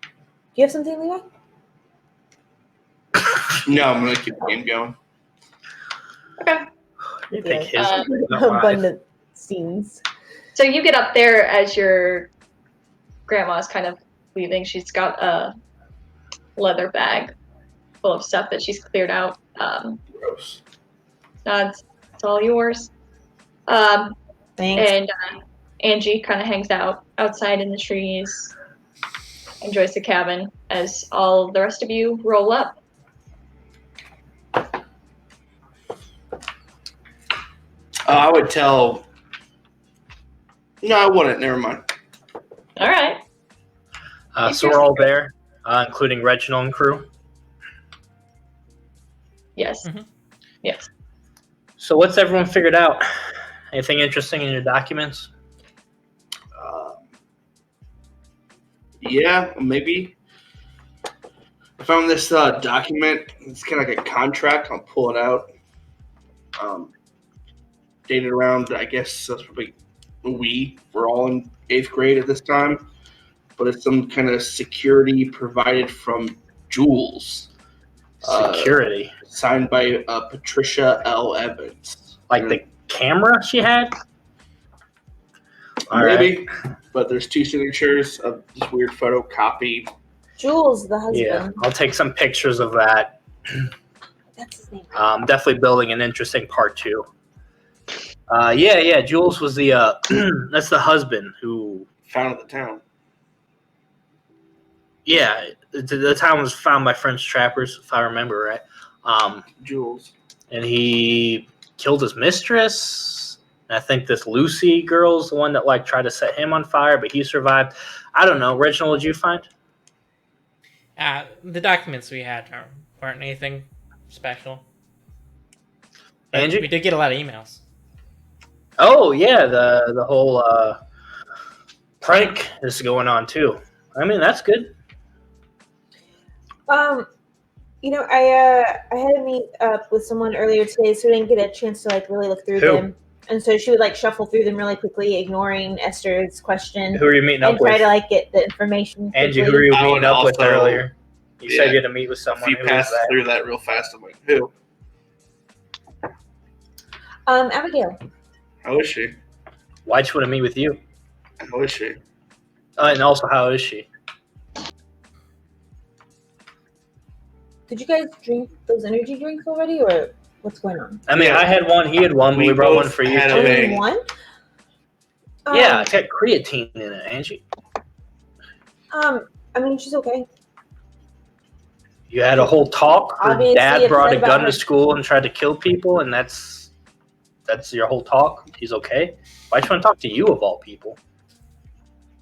Do you have something, Levi? No, I'm gonna keep the game going. Okay. You think his Uh, not mine. abundant scenes. So you get up there as your grandma's kind of leaving. She's got a leather bag full of stuff that she's cleared out. Gross. It's all yours. Um, Thanks. and Angie kind of hangs out outside in the trees, enjoys the cabin as all the rest of you roll up. I would tell. No, I wouldn't. Never mind. All right. So we're all there, including Reginald and crew. Yes. Mhm. Yes. So what's everyone figured out? Anything interesting in your documents? Yeah, maybe. I found this document. It's kind of like a contract. I'll pull it out. Dated around, I guess that's probably we're all in 8th grade at this time. But it's some kind of security provided from Jules. Security. Signed by Patricia L. Evans. Like the camera she had? All right. Maybe. But there's 2 signatures of this weird photocopy. Jules, the husband. Yeah, I'll take some pictures of that. That's his name. Definitely building an interesting part 2. Yeah. Jules was the that's the husband who Founded the town. Yeah, the town was found by French trappers, if I remember right. Jules. And he killed his mistress. And I think this Lucy girl's the one that like tried to set him on fire, but he survived. I don't know. Reginald, what did you find? The documents we had weren't anything special. But Angie? we did get a lot of emails. Oh yeah, the whole prank is going on too. I mean, that's good. I had to meet up with someone earlier today, so I didn't get a chance to like really look through Who? them. And so she would like shuffle through them really quickly, ignoring Esther's question, Who are you meeting and up try with? to like get the information. Angie, quickly. who are you I meeting would up with also- earlier? You said Yeah. you had to meet with If someone. you Who was pass that? through that real fast, I'm like, who? Abigail. How is she? Why'd she want to meet with you? How is she? And also, how is she? Did you guys drink those energy drinks already, or what's going on? I mean, Yeah. I had one, he had one, but We we brought one both for you had too. a Only bang. one? Yeah, it's got creatine in it, Angie. I mean, she's okay. You had a whole talk. Her Obviously, dad it's brought a about gun her. to school and tried to kill people, and that's your whole talk. He's okay. Why'd she want to talk to you of all people?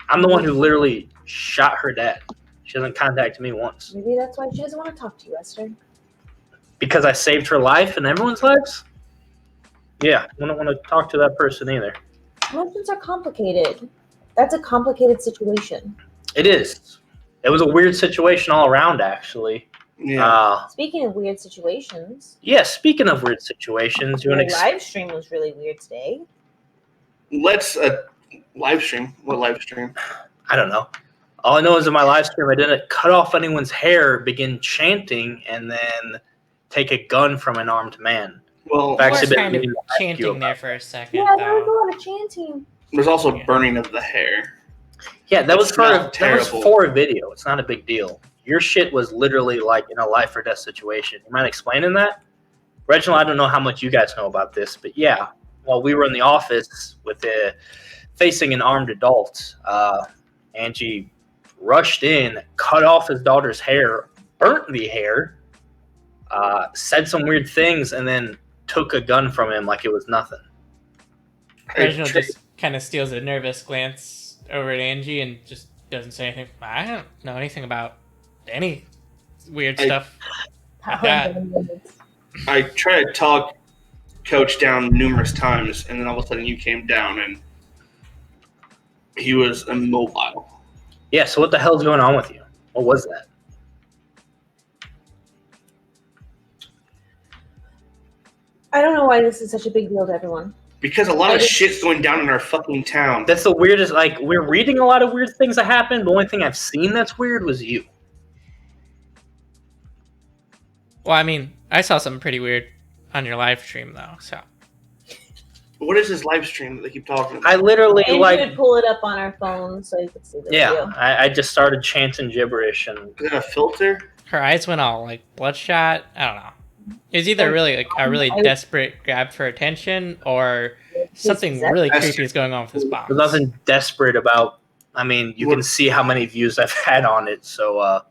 I'm the one who literally shot her dad. She hasn't contacted me once Maybe that's why she doesn't want to talk to you, Esther. because I saved her life and everyone's lives. Yeah, I don't want to talk to that person either. Emotions are complicated. That's a complicated situation. It is. It was a weird situation all around, actually. Yeah. Speaking of weird situations, Yeah. Speaking of weird situations, you the want to live stream was really weird today. Let's live stream. What live stream? I don't know. All I know is in my live stream, I didn't cut off anyone's hair, begin chanting, and then take a gun from an armed man. Well, I've actually was been kind of meaning to ask you chanting there about for a second, Yeah, there was a though. lot of chanting. there's also Yeah. burning of the hair. Yeah, that was It's for not that was terrible. for a video. It's not a big deal. Your shit was literally like in a life or death situation. You mind explaining that? Reginald, I don't know how much you guys know about this, but yeah, while we were in the office with facing an armed adult, Angie rushed in, cut off his daughter's hair, burnt the hair, said some weird things, and then took a gun from him like it was nothing. Reginald just kind of steals a nervous glance over at Angie and just doesn't say anything. I don't know anything about any weird stuff. Power that. dynamics. I try to talk Coach down numerous times, and then all of a sudden you came down, and he was immobile. Yeah, so what the hell's going on with you? What was that? I don't know why this is such a big deal to everyone. Because a lot of shit's going down in our fucking town. That's the weirdest. Like, we're reading a lot of weird things that happened. The only thing I've seen that's weird was you. Well, I mean, I saw something pretty weird on your live stream, though. So What is this live stream that they keep talking about? I literally And like. you would pull it up on our phone so you could see the Yeah, video. I just started chanting gibberish and. Is it a filter? her eyes went all like bloodshot. I don't know. It was either really like a really desperate grab for attention, or something really creepy is going on with this box. There's nothing desperate about. I mean, you can see how many views I've had on it, so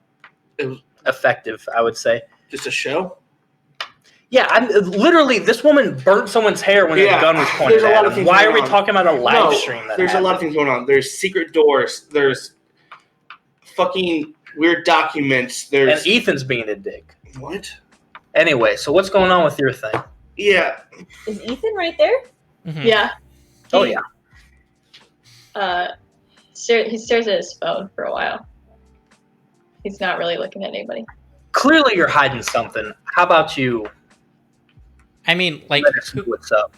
It was effective, I would say. just a show? Yeah, I'm literally. This woman burnt someone's hair when the gun was pointed there's a lot at of him. things Why are going we on. talking about a live stream? There's a lot of things going on. There's secret doors. There's fucking weird documents. There's And Ethan's being a dick. what? Anyway, so what's going on with your thing? Yeah, Is Ethan right there? Mhm. Yeah. Oh He, yeah. He stares at his phone for a while. He's not really looking at anybody. Clearly, you're hiding something. How about you? I mean, like, Let us know what's up.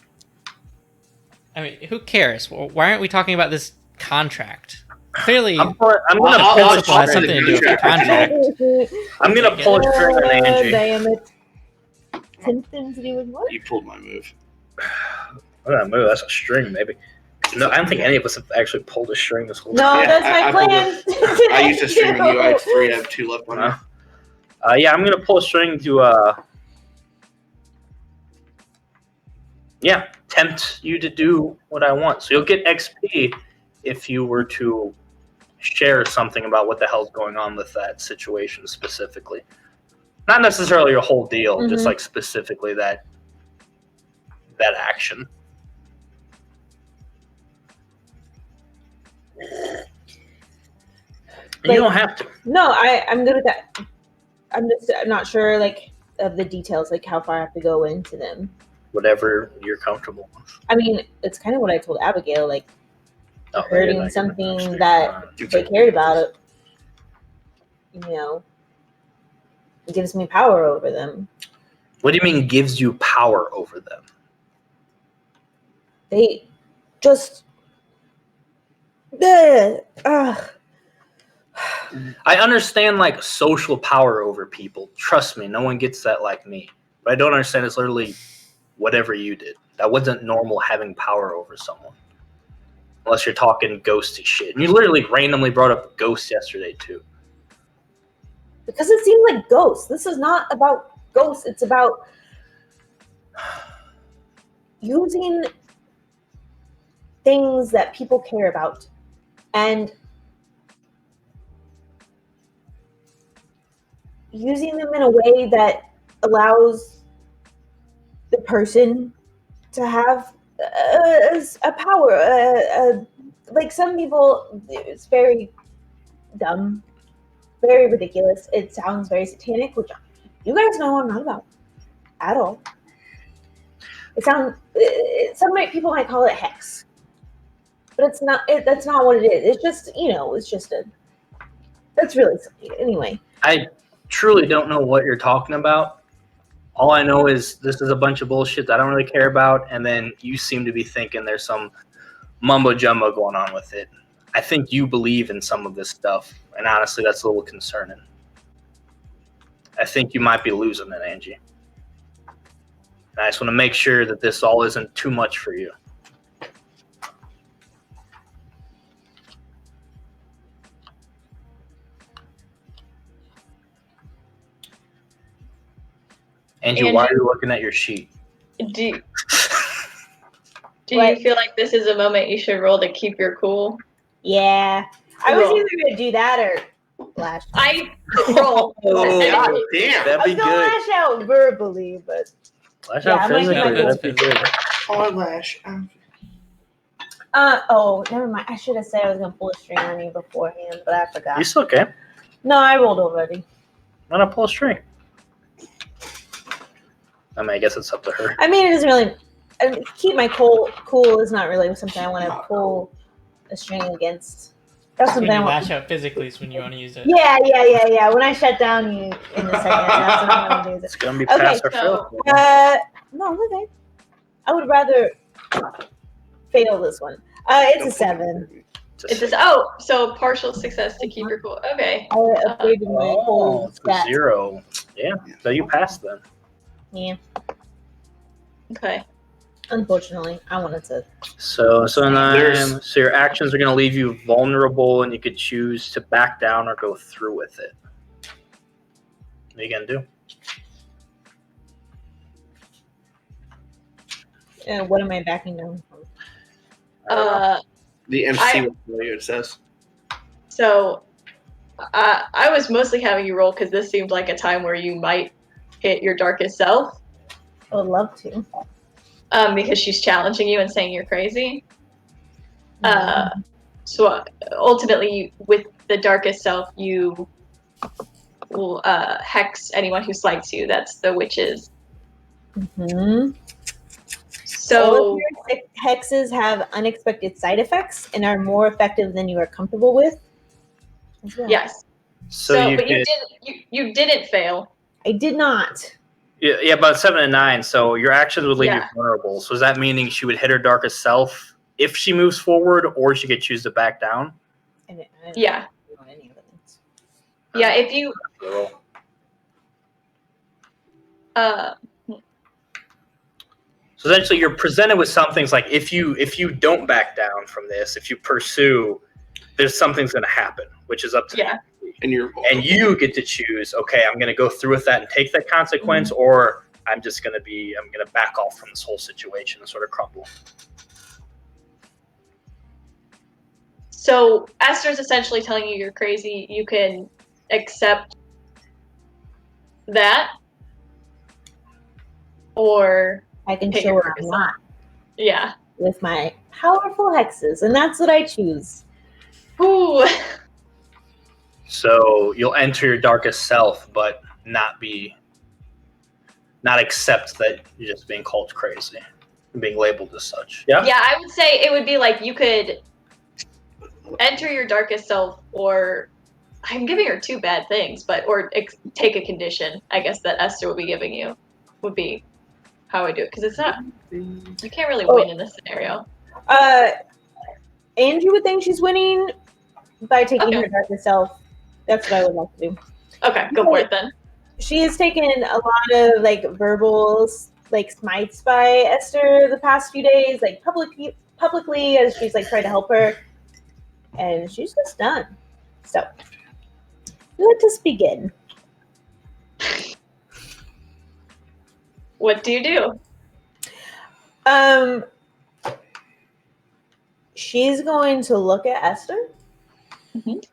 who cares? Why aren't we talking about this contract? Clearly, I'm gonna I'll- pull I'll- a principal has string. something to do with the contract. I'm gonna pull a string on Angie. Damn it. Something to do with what? you pulled my move. Maybe that's a string, maybe. No, I don't think any of us have actually pulled a string this whole No, time. that's I my pulled plan. I used a string on you. I have 3. I have 2 left on you. Yeah, I'm gonna pull a string to tempt you to do what I want. So you'll get XP if you were to share something about what the hell's going on with that situation specifically. Not necessarily your whole deal, just Mhm. like specifically that action. You don't have to. No, I'm good with that. I'm not sure like of the details, like how far I have to go into them. Whatever you're comfortable with. I mean, it's kind of what I told Abigail, like Oh, hurting yeah, something that they cared about it. You know, it gives me power over them. What do you mean gives you power over them? They just I understand like social power over people. Trust me, no one gets that like me. But I don't understand it's literally whatever you did. That wasn't normal having power over someone. Unless you're talking ghosty shit. And you literally randomly brought up ghosts yesterday too. because it seemed like ghosts. This is not about ghosts. It's about using things that people care about and using them in a way that allows the person to have a power. Like some people, it's very dumb, very ridiculous. It sounds very satanic, which you guys know I'm not about at all. Some people might call it hex, but it's not. That's not what it is. It's just, it's just that's really silly. Anyway, I truly don't know what you're talking about. All I know is this is a bunch of bullshit that I don't really care about, and then you seem to be thinking there's some mumbo jumbo going on with it. I think you believe in some of this stuff, and honestly, that's a little concerning. I think you might be losing it, Angie. And I just want to make sure that this all isn't too much for you. Angie, why are you looking at your sheet? Do you What? feel like this is a moment you should roll to keep your cool? yeah, I was Roll. either gonna do that or lash. I roll. Oh, God damn. that'd I be was gonna good. lash out verbally, but Lash Yeah, out I might physically, do my that'd be good. Eyelash. oh, never mind. I should have said I was gonna pull a string on you beforehand, but I forgot. You still can. No, I rolled already. Why not pull a string? I mean, I guess it's up to her. I mean, it doesn't really. I mean, keep my cool is not really something I want to pull a string against. That's When something you I want. lash out physically is when you want to use it. Yeah. When I shut down you in a second, that's when I'm going to use It's it. gonna be Okay, pass or so- fail. No, okay. I would rather fail this one. It's a 7. So partial success to keep your cool. Okay. I upgraded my Oh, cool it's a stats. 0. Yeah, so you passed then. Yeah, Okay. unfortunately, I wanted to. So There's- so your actions are going to leave you vulnerable, and you could choose to back down or go through with it. What are you going to do? What am I backing down from? The MC will tell you, it says. So I was mostly having you roll because this seemed like a time where you might hit your darkest self. I would love to. Because she's challenging you and saying you're crazy. So ultimately, with the darkest self, you will hex anyone who slights you. That's the witches. Mm-hmm. So All of your hexes have unexpected side effects and are more effective than you are comfortable with. As well. yes. So you but could, you didn't fail. I did not. yeah, about 7 and 9. So your actions would leave you Yeah. vulnerable. So is that meaning she would hit her darkest self if she moves forward, or she could choose to back down? I didn't Yeah. know any of it. Yeah. If you So essentially, you're presented with some things like if you don't back down from this, if you pursue, there's something's going to happen, which is up to Yeah. you. And You get to choose. Okay, I'm going to go through with that and take that consequence, or I'm going to back off from this whole situation and sort of crumble. So Esther's essentially telling you you're crazy. You can accept that, or I can hit show your her I'm darkest not yeah. with my powerful hexes, and that's what I choose. Ooh. So you'll enter your darkest self, but not accept that you're just being called crazy, and being labeled as such. Yeah. Yeah, I would say it would be like you could enter your darkest self, or I'm giving her two bad things, but take a condition. I guess that Esther would be giving you would be how I do it because it's not you can't really win in this scenario. Angie would think she's winning by taking Okay. her darkest self. That's what I would like to do. Okay, go for it then. She has taken a lot of like verbal like smites by Esther the past few days, like publicly as she's like tried to help her, and she's just done. So let us begin. What do you do? She's going to look at Esther. Mhm.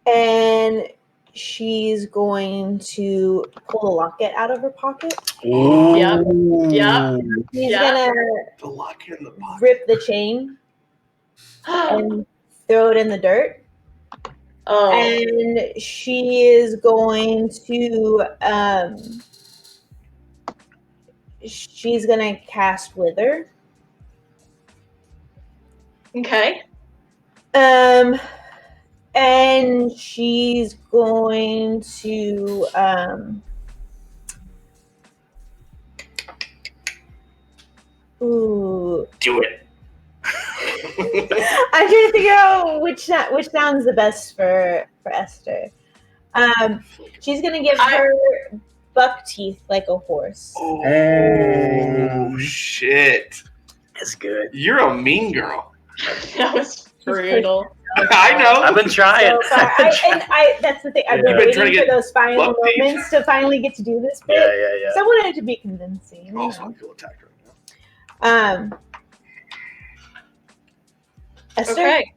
And she's going to pull a locket out of her pocket. Ooh. Yeah. She's Yeah. gonna the lock in the box. rip the chain and throw it in the dirt. Oh. And she is going to she's gonna cast Wither. Okay. And she's going to ooh. Do it. I'm trying to figure out which sounds the best for Esther. She's gonna give her buck teeth like a horse. Oh, shit. That's good. You're a mean girl. That was brutal. I know. I've been trying. So far, that's the thing. I've been You've been waiting trying to for get those final buck teeth? moments to finally get to do this bit. Yeah. So I wanted it to be convincing. you Also, know. I feel attacked right now. Esther, Okay.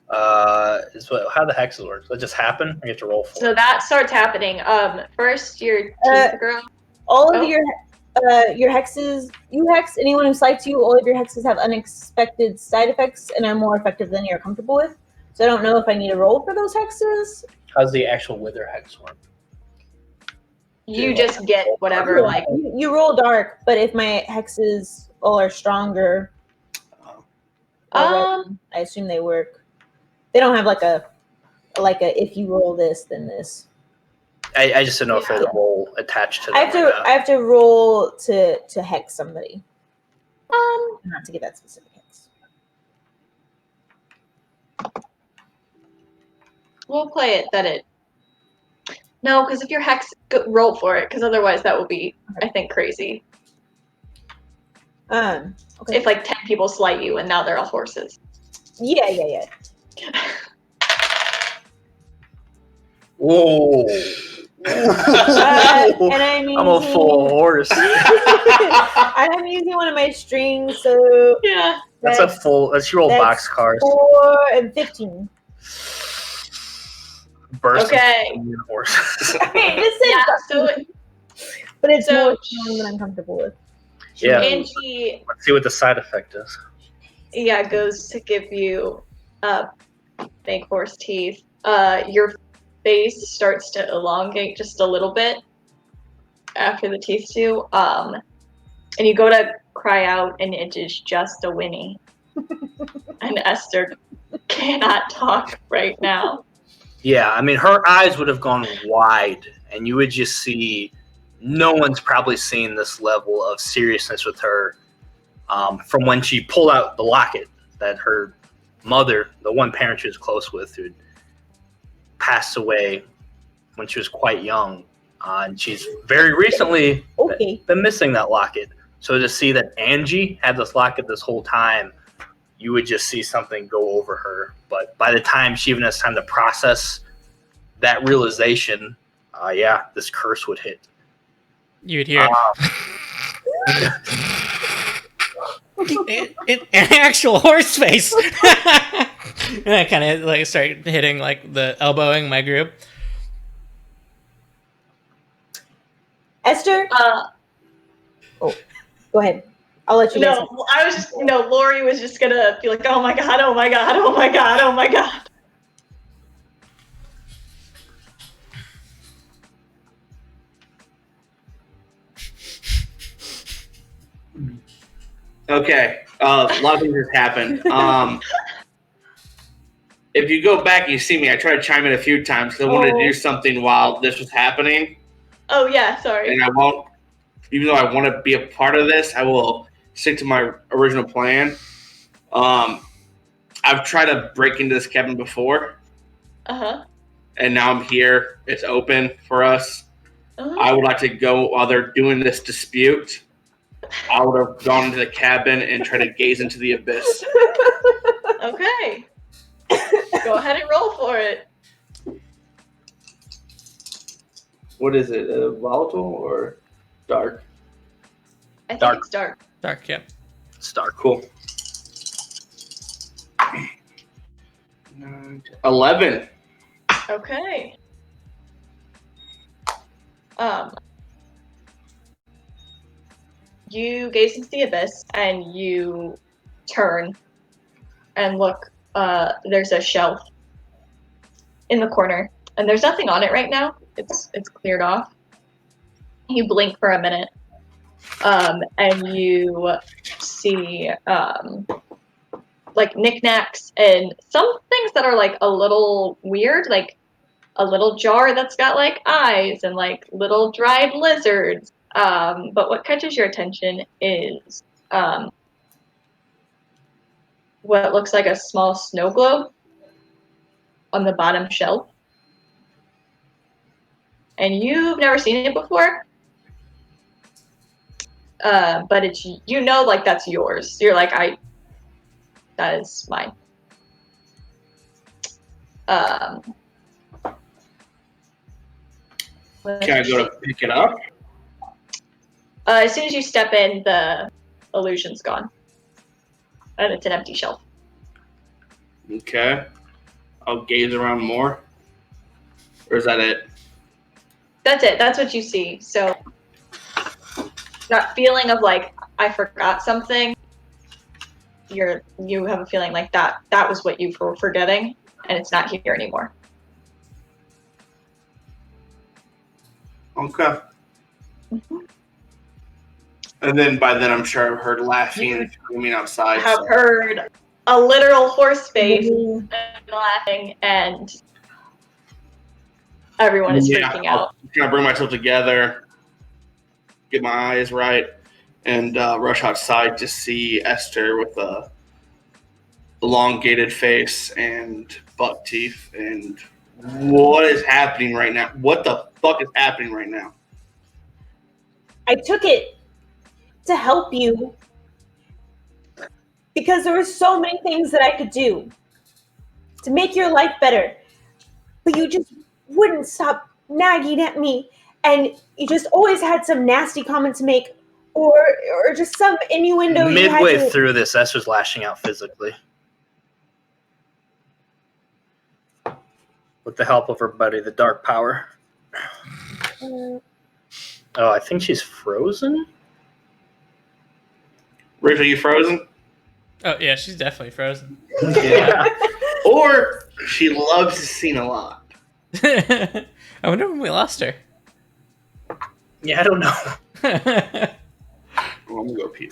How the hexes work? Does it just happen? I get to roll for So it. that starts happening. First your teeth grow. all of Oh. your hexes, you hex anyone who slights you. All of your hexes have unexpected side effects and are more effective than you're comfortable with. So I don't know if I need to roll for those hexes How's the actual wither hex work? You just get whatever, like, You roll dark, but if my hexes all are stronger, I assume they work. They don't have like a if you roll this, then this. I just didn't know if there's a roll attached to that. I have to roll to hex somebody. Not to get that specific hex. we'll play it that it. No, because if your hex, roll for it, because otherwise that would be, I think, crazy. Okay. If like 10 people slight you and now they're all horses. Yeah. Whoa. And I'm a full horse. I'm using one of my strings, so Yeah. That's you roll box cars. 4 and 15. Burst Okay. horses. But it's So- more strong than I'm comfortable with. Yeah. Angie, Let's see what the side effect is. goes to give you fake horse teeth. Your face starts to elongate just a little bit after the teeth do. And you go to cry out, and it is just a whinny. And Esther cannot talk right now. Yeah, I mean, her eyes would have gone wide, and you would just see no one's probably seen this level of seriousness with her from when she pulled out the locket that her mother, the one parent she was close with, who passed away when she was quite young. And she's very recently been missing that locket. So to see that Angie had this locket this whole time, you would just see something go over her. But by the time she even has time to process that realization, this curse would hit. You'd hear an actual horse face. And I kind of like start hitting like the elbowing my group. Esther? Go ahead. I'll let you guys. No, I was just, Lori was just gonna be like, oh my god, oh my god, oh my god, oh my god. Okay, a lot of things has happened. If you go back and you see me, I tried to chime in a few times because I wanted to do something while this was happening. Oh yeah, sorry. And I won't, even though I want to be a part of this, I will stick to my original plan. I've tried to break into this cabin before. Uh-huh. And now I'm here. It's open for us. Uh-huh. I would like to go while they're doing this dispute. I would have gone into the cabin and tried to gaze into the abyss. Okay. Go ahead and roll for it. What is it? Volatile or dark? I think Dark. it's dark. Dark, yeah. It's dark. Cool. 11. Okay. You gaze into the abyss and you turn and look. There's a shelf in the corner, and there's nothing on it right now. It's cleared off. You blink for a minute, and you see like knickknacks and some things that are like a little weird, like a little jar that's got like eyes and like little dried lizards. But what catches your attention is what looks like a small snow globe on the bottom shelf. And you've never seen it before. But it's, like that's yours. You're like, that is mine. Can I go to pick it up? As soon as you step in, the illusion's gone. And it's an empty shelf. Okay. I'll gaze around more. Or is that it? That's it. That's what you see. So that feeling of like, I forgot something, you have a feeling like that was what you were forgetting, and it's not here anymore. Okay. And then by then, I'm sure I've heard laughing and screaming outside. I have so- heard a literal horse face Mhm. and laughing, and everyone is freaking I'll out. kind of bring myself together, get my eyes right, and rush outside to see Esther with a elongated face and buck teeth. And what is happening right now? What the fuck is happening right now? I took it to help you because there were so many things that I could do to make your life better, but you just wouldn't stop nagging at me, and you just always had some nasty comment to make, or just some innuendo. Midway you had to, through this, Esther's lashing out physically. With the help of her buddy, the Dark Power. Oh, I think she's frozen? Rachel, you frozen? Oh yeah, she's definitely frozen. Yeah. Or she loves the scene a lot. I wonder when we lost her. Yeah, I don't know. Oh, I'm gonna go pee.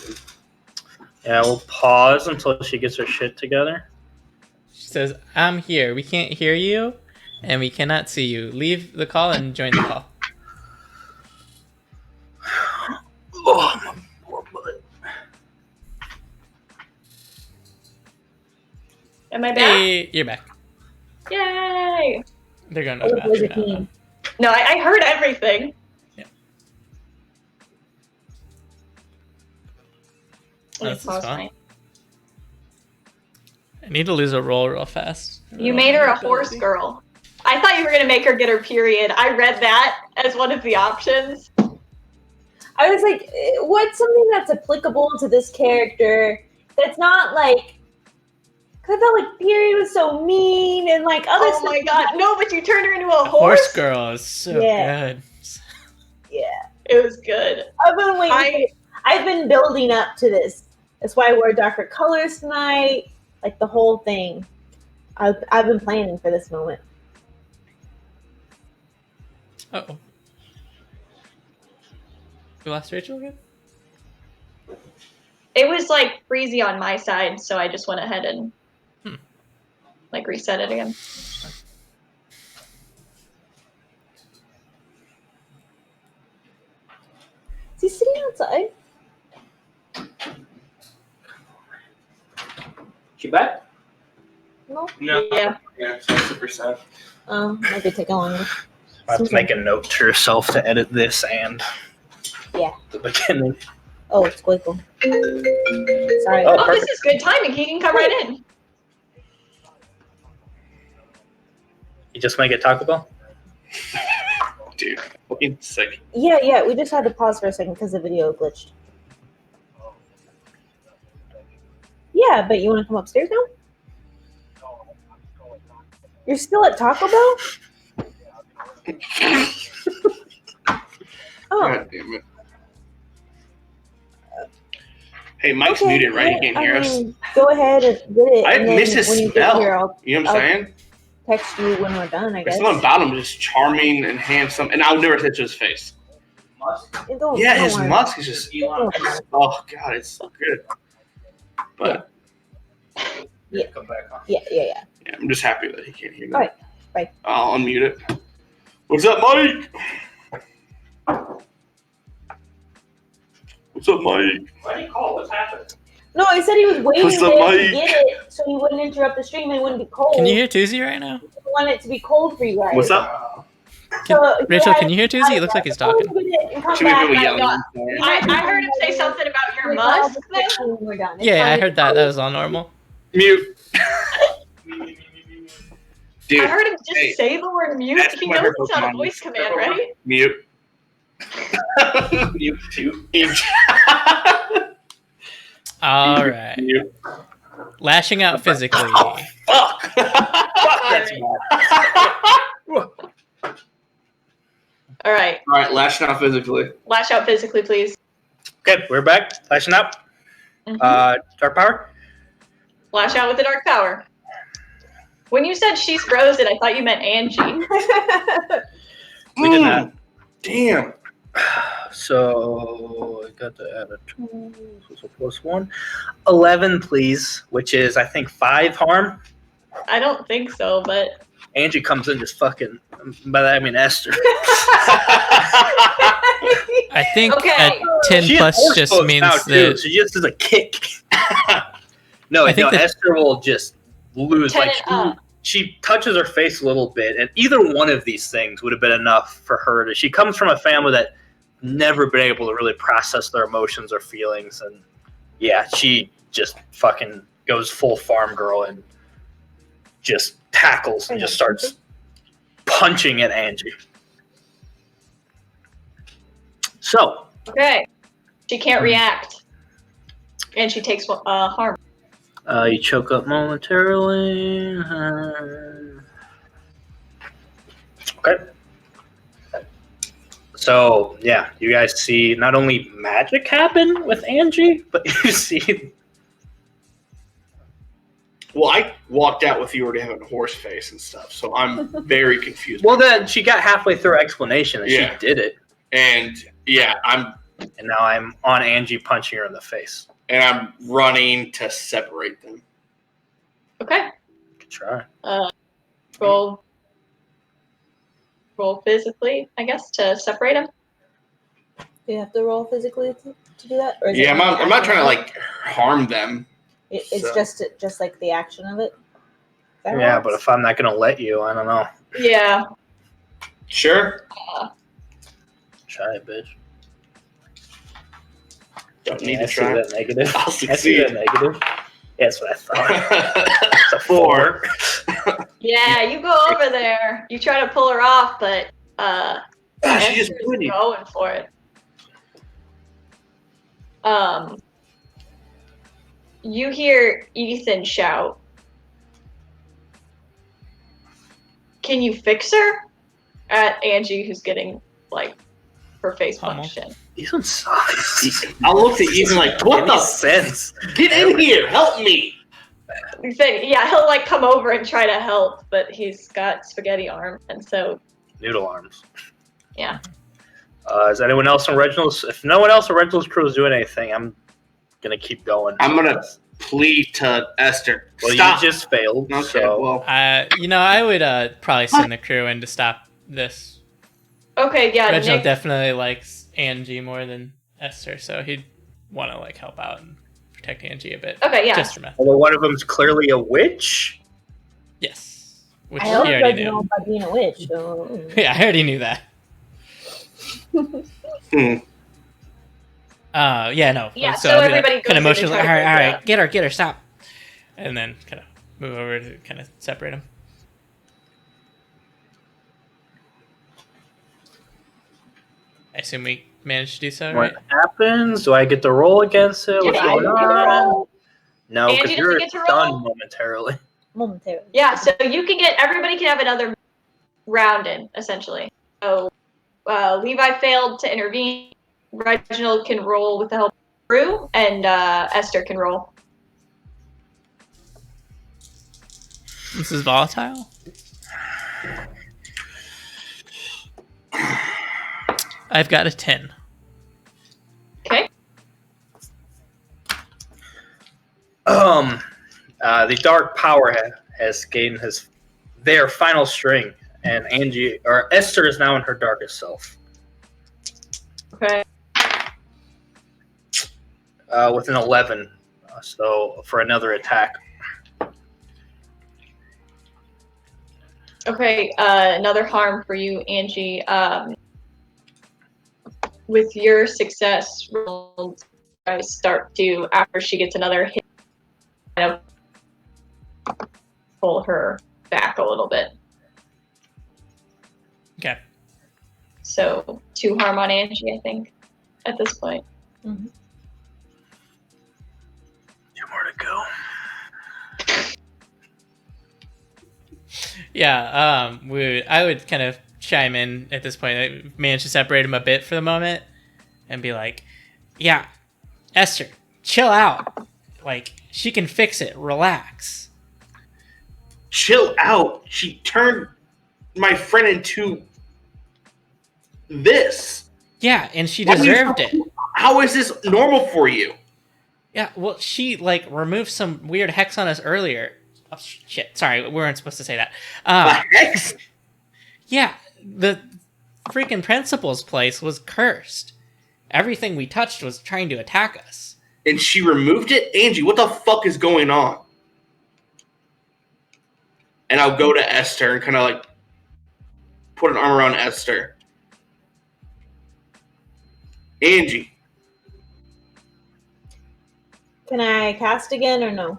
Yeah, we'll pause until she gets her shit together. She says, "I'm here. We can't hear you, and we cannot see you. Leave the call and join the call." Oh, my poor butt. Am I back? Hey, you're back. Yay! They're going to Oh, the it was a bathroom now. team. No, I heard everything. Yeah. Let me This is pause fun. mine. I need to lose a roll real fast. You made her a horse girl. I thought you were gonna make her get her period. I read that as one of the options. I was like, what's something that's applicable to this character that's not like, because I felt like period was so mean and like other Oh stuff. my god, no! But you turned her into a Horse horse. girl is so Yeah. good. Yeah, It was good. I've been waiting. I've been building up to this. That's why I wore darker colors tonight. Like the whole thing. I've been planning for this moment. Uh-oh. We lost Rachel again? It was like breezy on my side, so I just went ahead and like reset it again. Is he sitting outside? She back? No. No. Yeah. Yeah, so super sad. Might be taking longer. I have to make a note to herself to edit this and Yeah. the beginning. Oh, it's Squiggle. Sorry. Oh, Oh, perfect. this is good timing. He can come right in. You just make it Taco Bell? Dude, fucking sick. Yeah. We just had to pause for a second because the video glitched. Yeah, but you want to come upstairs now? You're still at Taco Bell? Oh, God damn it. Hey, Mike's okay. muted, right? He can't hear us. Go ahead and get it. I and then miss his when you smell. get here, I'll You know what I'm saying? text you when we're done, I There's guess. something about him just charming and handsome, and I'll never touch his face. Don't His worry. musk is just, Don't worry. oh god, it's so good. But Yeah. Come back on. Yeah. yeah, I'm just happy that he can't hear me. All right, bye. I'll unmute it. What's up, Mike? What's up, Mike? Why do you call? What's happened? No, he said he was waiting What's up, there Mike? to get it so he wouldn't interrupt the stream and it wouldn't be cold. Can you hear Tuzi right now? He didn't want it to be cold for you guys. What's up? Rachel, can you hear Tuzi? It looks like he's talking. Too many people yelling. I heard him say something about your musk. When we're done. It's Yeah, I fine. heard that. That was all normal. Mute. Dude, I heard him just hey, say the word mute. that's He my knows favorite it's not a Pokemon. voice command, right? mute. You too. All right. Mute. Lashing out physically. Fuck. Fuck, that's bad. All right, All right, lashing out physically. lash out physically, please. Okay, we're back. Flashing up. Mhm. Dark Power? Lash out with the dark power. When you said she's frozen, I thought you meant Angie. We did that. Damn. So I got to add a 2, so it's a +1. 11, please, which is, I think, 5 harm. I don't think so, but Angie comes in just fucking, by that I mean Esther. I think Okay. a 10 She plus has just horse means now, too. that She just does a kick. No, I think that- Esther will just lose. Like Lieutenant, she touches her face a little bit, and either one of these things would have been enough for her to. She comes from a family that never been able to really process their emotions or feelings, and yeah, she just fucking goes full farm girl and just tackles and just starts punching at Angie. So okay. She can't react. And she takes harm. you choke up momentarily. Okay. So yeah, you guys see not only magic happen with Angie, but you see. Well, I walked out with you already having a horse face and stuff, so I'm very confused. Well, then she got halfway through her explanation and Yeah. she did it, And yeah, I'm and now I'm on Angie punching her in the face. running to separate them. Okay. Good try. Roll physically, I guess, to separate them. Do you have to roll physically to do that? Or is Yeah, it I'm not trying to like harm them. It's so. just like the action of it. That Yeah, works? but if I'm not gonna let you, I don't know. Yeah. Sure. Try it, bitch. Don't need I to see try. that negative. I'll I see succeed. that negative. Yeah, that's what I thought. It's a 4. Yeah, you go over there. You try to pull her off, but She just Esther's wouldn't. going for it. You hear Ethan shout, "Can you fix her?" at Angie, who's getting like her face punched in. Ethan sucks. I looked at Ethan like, what the? sense? Get in here! Help me! Yeah, he'll like come over and try to help, but he's got spaghetti arm, and so Noodle arms. yeah. Is anyone else on Reginald's? If no one else on Reginald's crew is doing anything, I'm gonna keep going. I'm gonna plead to Esther. Well, Stop. you just failed. Okay, So well, I would probably send the crew in to stop this. Okay, yeah. Reginald Nick, definitely likes Angie more than Esther, so he'd want to like help out and protect Angie a bit. Okay, yeah. Just for method. although one of them's clearly a witch. Yes. Which I he hope already Reginald knew. by being a witch. So. Yeah, I already knew that. Yeah, no. Yeah, so so I'll be everybody like, goes kind in of to emotionally. try All to right, break it up. get her, stop, and then kind of move over to kind of separate them. I assume we managed to do so, right? What happens? Do I get to roll against it? What's Yeah, going you on? No, Angie because doesn't you're get to roll? stunned momentarily. Momentarily. Yeah, so you can get everybody can have another round in essentially. So Levi failed to intervene. Reginald can roll with the help of Drew, and Esther can roll. This is volatile. I've got a 10. Okay. The dark power has gained their final string, and Esther is now in her darkest self. Okay. With an 11, so for another attack. Okay. Another harm for you, Angie. With your success, I start to after she gets another hit, kind of pull her back a little bit. Okay. So 2 harm on Angie, I think, at this point. Mm-hmm. 2 more to go. Yeah. I would kind of chime in at this point. I managed to separate him a bit for the moment, and be like, "Yeah, Esther, chill out. Like she can fix it. Relax." chill out. She turned my friend into this. Yeah, and she Why do you- deserved it. How is this normal for you? Yeah, well, she like removed some weird hex on us earlier. Oh shit! Sorry, we weren't supposed to say that. A hex? Yeah, the freaking principal's place was cursed. Everything we touched was trying to attack us. And she removed it? Angie, what the fuck is going on? And I'll go to Esther and kind of like put an arm around Esther. Angie. Can I cast again or no?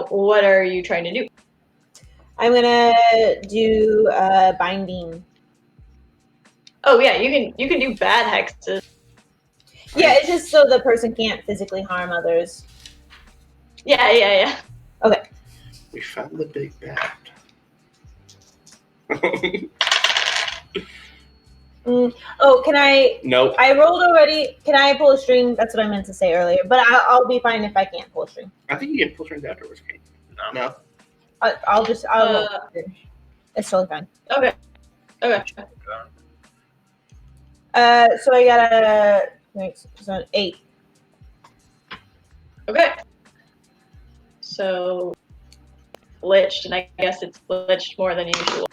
What are you trying to do? I'm gonna do binding. Oh yeah, you can do bad hexes. Yeah, it's just so the person can't physically harm others. Yeah. Okay. We found the big bad. Oh, can I? Nope. I rolled already. Can I pull a string? That's what I meant to say earlier. But I'll be fine if I can't pull a string. I think you can pull strings afterwards. No. I'll roll. It's totally fine. Okay. So I got a 8. Okay. So glitched, and I guess it's glitched more than usual.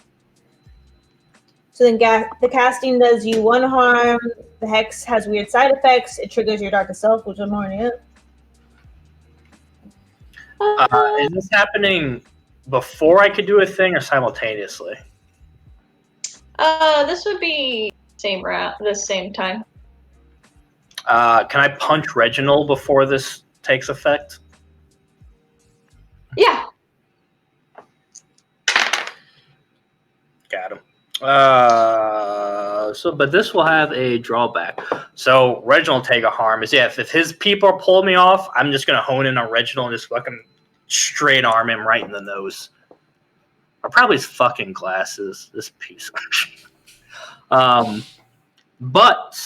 So then the casting does you 1 harm. The hex has weird side effects. It triggers your darkest self, which I'm already at. Is this happening before I could do a thing or simultaneously? This would be the same time. Can I punch Reginald before this takes effect? Yeah. Got him. But this will have a drawback. So Reginald take a harm is if his people pull me off, I'm just gonna hone in on Reginald and just fucking straight arm him right in the nose. Or probably his fucking glasses. This piece of shit. But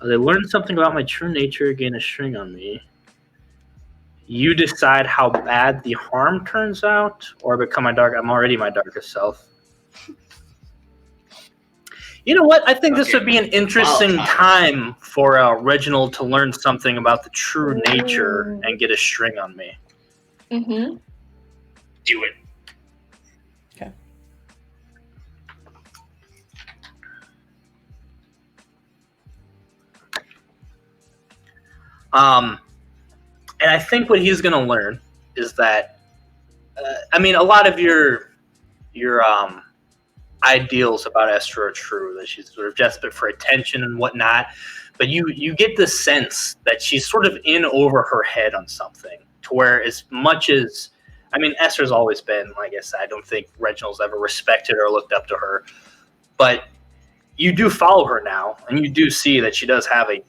they learned something about my true nature, gain a string on me. You decide how bad the harm turns out, or become I'm already my darkest self. You know what? I think this would be an interesting time for Reginald to learn something about the true nature and get a string on me. Mm-hmm. Do it. Okay. And I think what he's going to learn is that, a lot of your ideals about Esther are true, that she's sort of desperate for attention and whatnot, but you get the sense that she's sort of in over her head on something, to where as much as, Esther's always been, like I said, I don't think Reginald's ever respected or looked up to her, but you do follow her now, and you do see that she does have a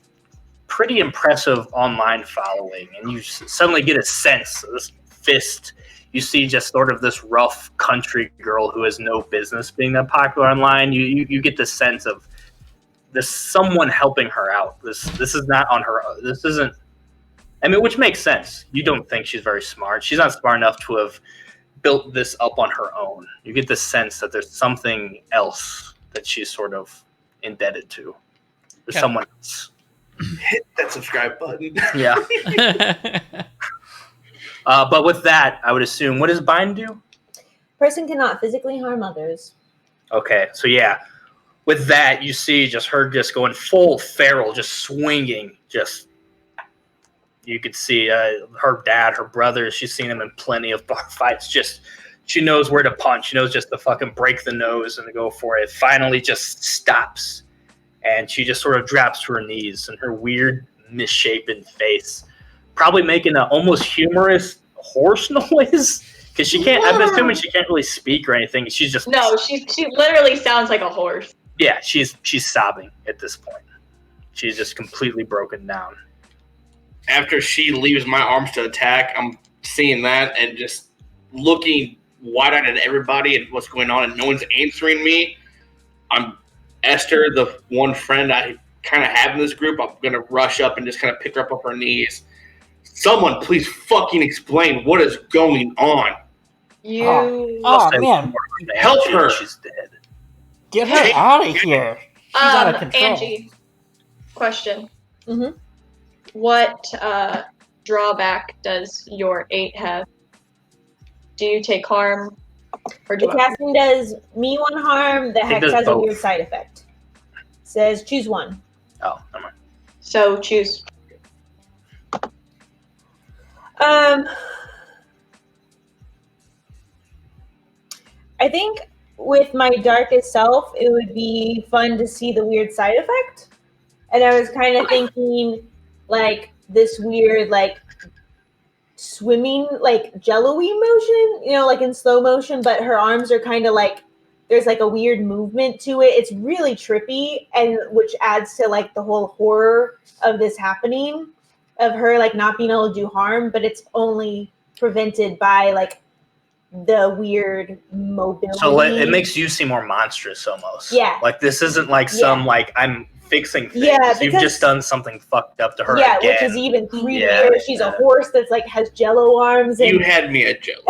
pretty impressive online following, and you suddenly get a sense of this fist. You see just sort of this rough country girl who has no business being that popular online. You get the sense of this someone helping her out. This is not on her. This isn't. Which makes sense. You don't think she's very smart. She's not smart enough to have built this up on her own. You get the sense that there's something else that she's sort of indebted to. There's someone else. Hit that subscribe button. Yeah. But with that, I would assume, what does bind do? Person cannot physically harm others. Okay, so yeah. With that, you see just her just going full feral, just swinging. You could see her dad, her brothers. She's seen them in plenty of bar fights. Just, she knows where to punch. She knows just to fucking break the nose and to go for it. Finally just stops. And she just sort of drops to her knees, and her weird, misshapen face, probably making an almost humorous horse noise, because she can't. I'm assuming she can't really speak or anything. She's just she literally sounds like a horse. Yeah, she's sobbing at this point. She's just completely broken down. After she leaves my arms to attack, I'm seeing that and just looking wide-eyed at everybody and what's going on, and no one's answering me. I'm Esther, the one friend I kind of have in this group. I'm going to rush up and just kind of pick her up off her knees. Someone please fucking explain what is going on. You. Oh man, Help her. She's dead. get her out of here. She's out of control. Angie, question. Mhm. What drawback does your 8 have? Do you take harm? Or do The casting does me 1 harm. The It hex does has a both. weird side effect. Says choose 1. Oh, never mind. So choose. I think with my darkest self, it would be fun to see the weird side effect. And I was kind of thinking, like, this weird, like, swimming, like, jello-y motion, you know, like in slow motion, but her arms are kind of like, there's like a weird movement to it. It's really trippy, and which adds to like the whole horror of this happening, of her like not being able to do harm, but it's only prevented by like the weird mobility. So it makes you seem more monstrous almost. Yeah. Like this isn't like some like I'm fixing things. Yeah, You've just done something fucked up to her yeah, again. which is even creepier. Yeah, She's a horse that's like has jello arms. And You had me at joke.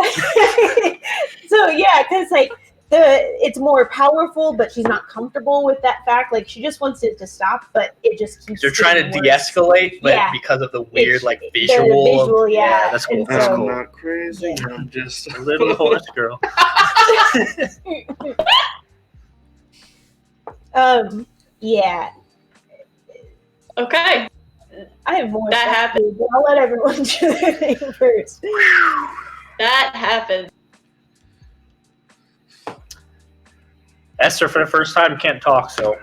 so yeah, because like it's more powerful, but she's not comfortable with that fact. Like she just wants it to stop, but it just keeps. They're trying to getting worse. de-escalate, but Yeah. because of the weird It's like the visual. yeah. That's cool. And That's I'm cool. not crazy. I'm just A little horse girl. Yeah. Okay. I have more. That stuff to happened. do, but I'll let everyone do their thing first. That happens. Esther, for the first time, can't talk, so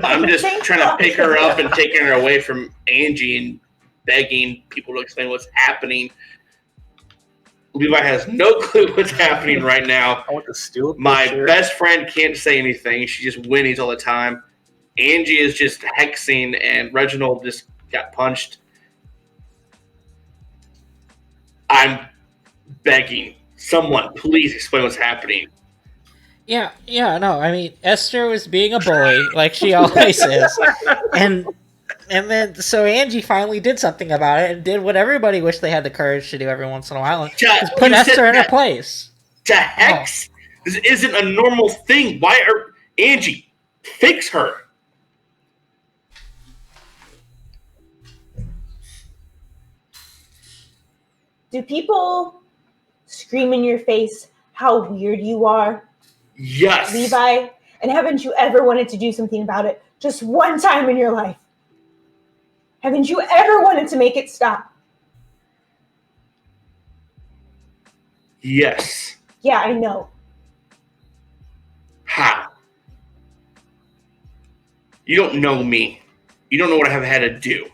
I'm just Thank trying God. to pick her up and taking her away from Angie and begging people to explain what's happening. Levi has no clue what's happening right now. I want to steal. My best friend can't say anything. She just whinnies all the time. Angie is just hexing, and Reginald just got punched. I'm begging someone, please explain what's happening. Yeah, no, I mean, Esther was being a bully, like she always is. And then, so Angie finally did something about it and did what everybody wished they had the courage to do every once in a while, and just put You Esther said in her that place. to hex this isn't a normal thing. Why are Angie, fix her? Do people scream in your face how weird you are, Yes. Levi? And haven't you ever wanted to do something about it just one time in your life? Haven't you ever wanted to make it stop? Yes. Yeah, I know. How? You don't know me. You don't know what I've had to do.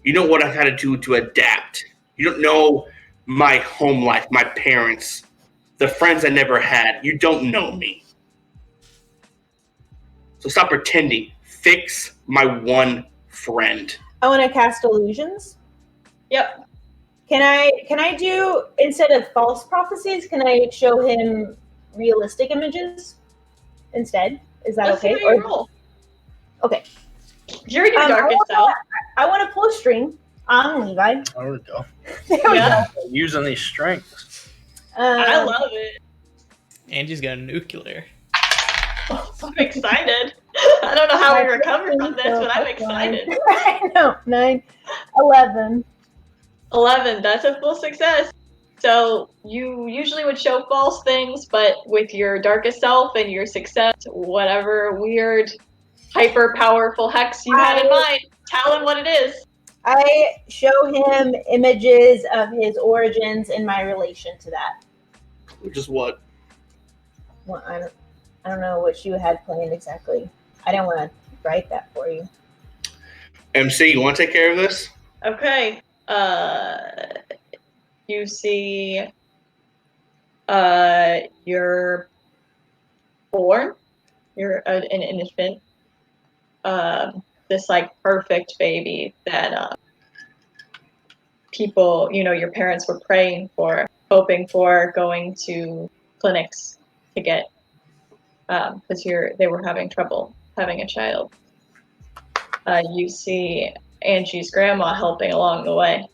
You know what I've had to do to adapt. You don't know my home life, my parents, the friends I never had. You don't know me. So stop pretending. Fix my one friend. I want to cast illusions. Yep. Can I do, instead of false prophecies, can I show him realistic images instead? Is that Let's see okay? how you roll. Okay. You're your I darkest want- self. I want to pull a string on Levi. There we go. There we Yeah. Using these strings. go. I love it. Angie's got a nuclear. I'm excited. I don't know how we recover from this, but I'm excited. I know. 9, 11. 11, that's a full success. So you usually would show false things, but with your darkest self and your success, whatever weird, hyper powerful hex you had in mind, tell him what it is. I show him images of his origins and my relation to that. Which is what? Well, I don't know what you had planned exactly. I didn't want to write that for you. MC, you want to take care of this? Okay. You see, you're born. You're an infant. This like perfect baby that people, your parents were praying for, hoping for, going to clinics to get, because they were having trouble having a child. You see Angie's grandma helping along the way.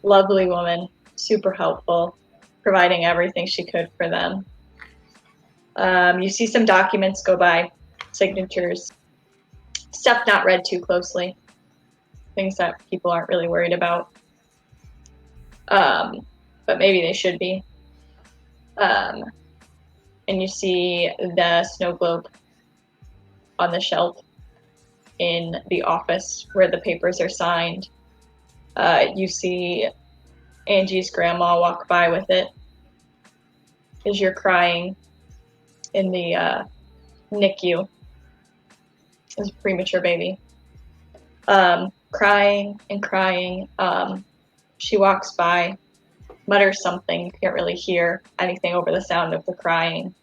Lovely woman, super helpful, providing everything she could for them. You see some documents go by, signatures, stuff not read too closely, things that people aren't really worried about, but maybe they should be. And you see the snow globe on the shelf in the office where the papers are signed. You see Angie's grandma walk by with it as you're crying in the NICU as a premature baby. Crying and crying. She walks by, mutters something. You can't really hear anything over the sound of the crying.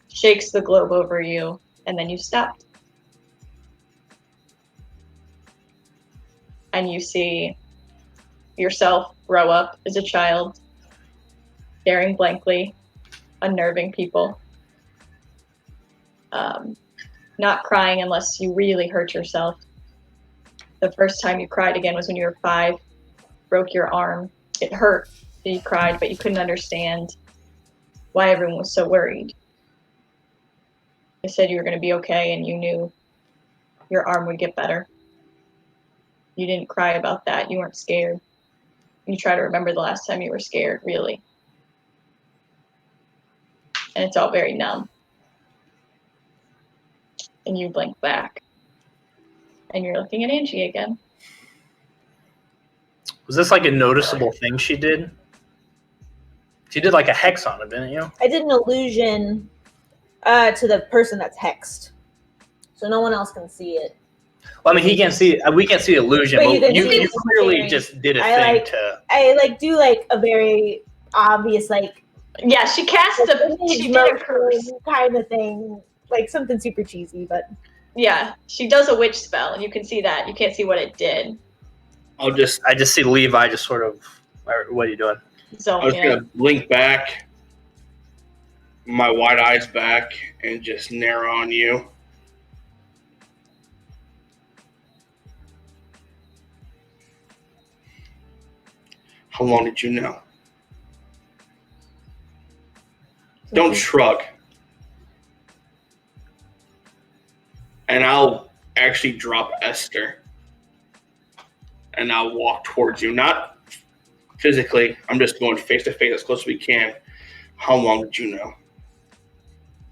Shakes the globe over you, and then you stop. And you see yourself grow up as a child, staring blankly, unnerving people. Not crying unless you really hurt yourself. The first time you cried again was when you were 5, broke your arm. It hurt that you cried, but you couldn't understand why everyone was so worried. They said you were going to be okay, and you knew your arm would get better. You didn't cry about that. You weren't scared. You try to remember the last time you were scared, really. And it's all very numb. And you blink back. And you're looking at Angie again. Was this like a noticeable thing she did? She did like a hex on it, didn't you? I did an illusion to the person that's hexed, so no one else can see it. Well, I mean, he can't see. We can't see the illusion, But but you can you see clearly something. just did a I thing like- to. I do a very obvious Yeah, she cast she did a curse. kind of thing, something super cheesy, but Yeah, she does a witch spell, and you can see that. You can't see what it did. I just see Levi just sort of. What are you doing? So I was gonna blink back, my wide eyes back, and just narrow on you. How long did you know? Don't shrug. And I'll actually drop Esther. And I'll walk towards you. Not physically. I'm just going face to face as close as we can. How long did you know?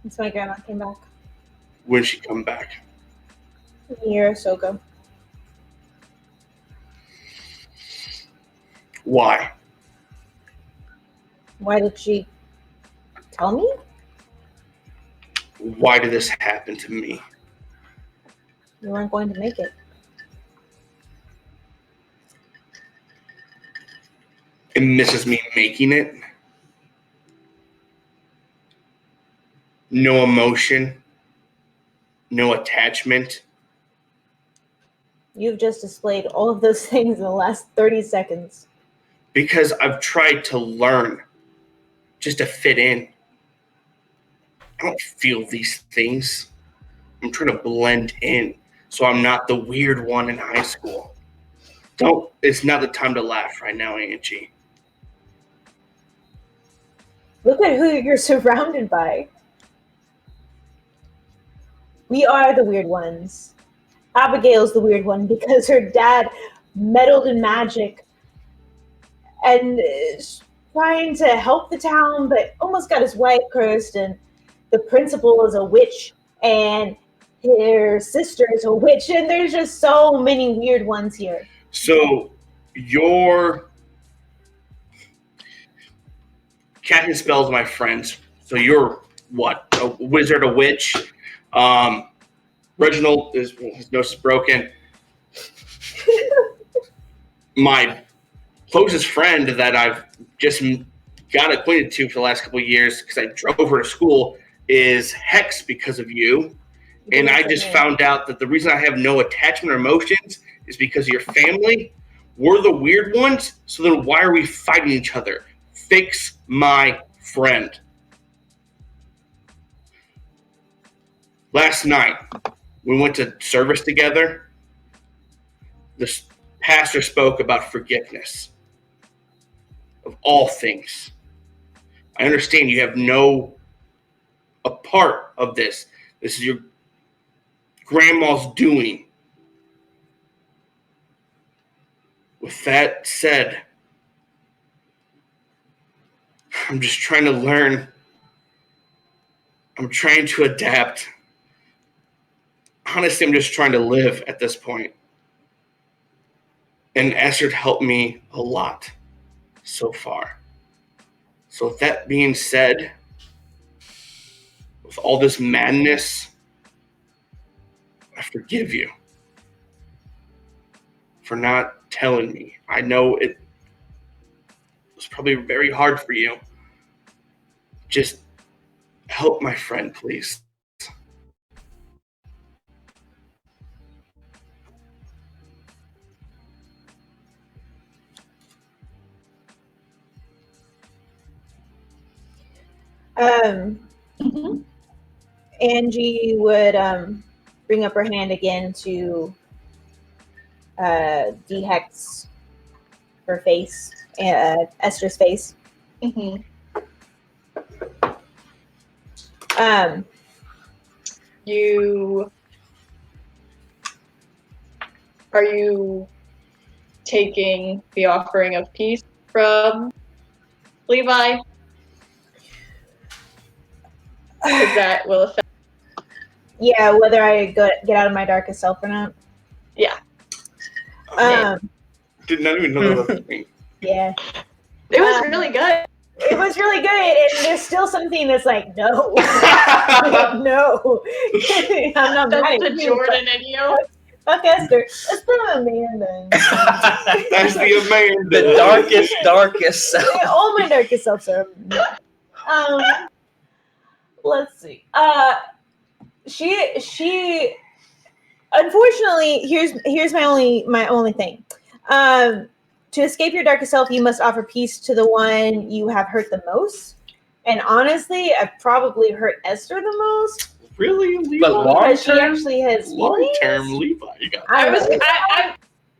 since my grandma came back When she come back? a year or so ago. Why? Why did she tell me? Why did this happen to me? You weren't going to make it. And this is me making it? No emotion? No attachment? You've just displayed all of those things in the last 30 seconds. Because I've tried to learn just to fit in. I don't feel these things. I'm trying to blend in so I'm not the weird one in high school. It's not the time to laugh right now, Angie. Look at who you're surrounded by. We are the weird ones. Abigail's the weird one because her dad meddled in magic and is trying to help the town, but almost got his wife cursed, and the principal is a witch, and her sister is a witch, and there's just so many weird ones here. So you're casting spells, my friends. So you're what? A wizard, a witch. Reginald his nose is broken. My closest friend that I've just got acquainted to for the last couple of years because I drove her to school is Hex because of you. And I just found out that the reason I have no attachment or emotions is because of your family. We're the weird ones, so then why are we fighting each other? Fix my friend. Last night, we went to service together. The pastor spoke about forgiveness of all things. I understand you have no a part of this. This is your grandma's doing. With that said, I'm just trying to learn. I'm trying to adapt. Honestly, I'm just trying to live at this point. And Esther helped me a lot so far. So with that being said, with all this madness, I forgive you for not telling me. I know it was probably very hard for you. Just help my friend, please. Mhm. Angie would bring up her hand again to dehex her face, Esther's face. Mhm. Are you taking the offering of peace from Levi? Because that will affect. Yeah, whether I get out of my darkest self or not. Yeah. Did not even know that was a thing. Yeah. It was really good. It was really good, and there's still something that's like, no. No. I'm not That's mad the at you. Jordan in you. Fuck Esther. Let's put on Amanda. That's the Amanda. The darkest self. All my darkest selves are. Let's see. She. Unfortunately, here's my only thing. To escape your darkest self, you must offer peace to the one you have hurt the most. And honestly, I've probably hurt Esther the most. Really, Levi? But long Because she term, actually has Long term, feelings. Levi. You got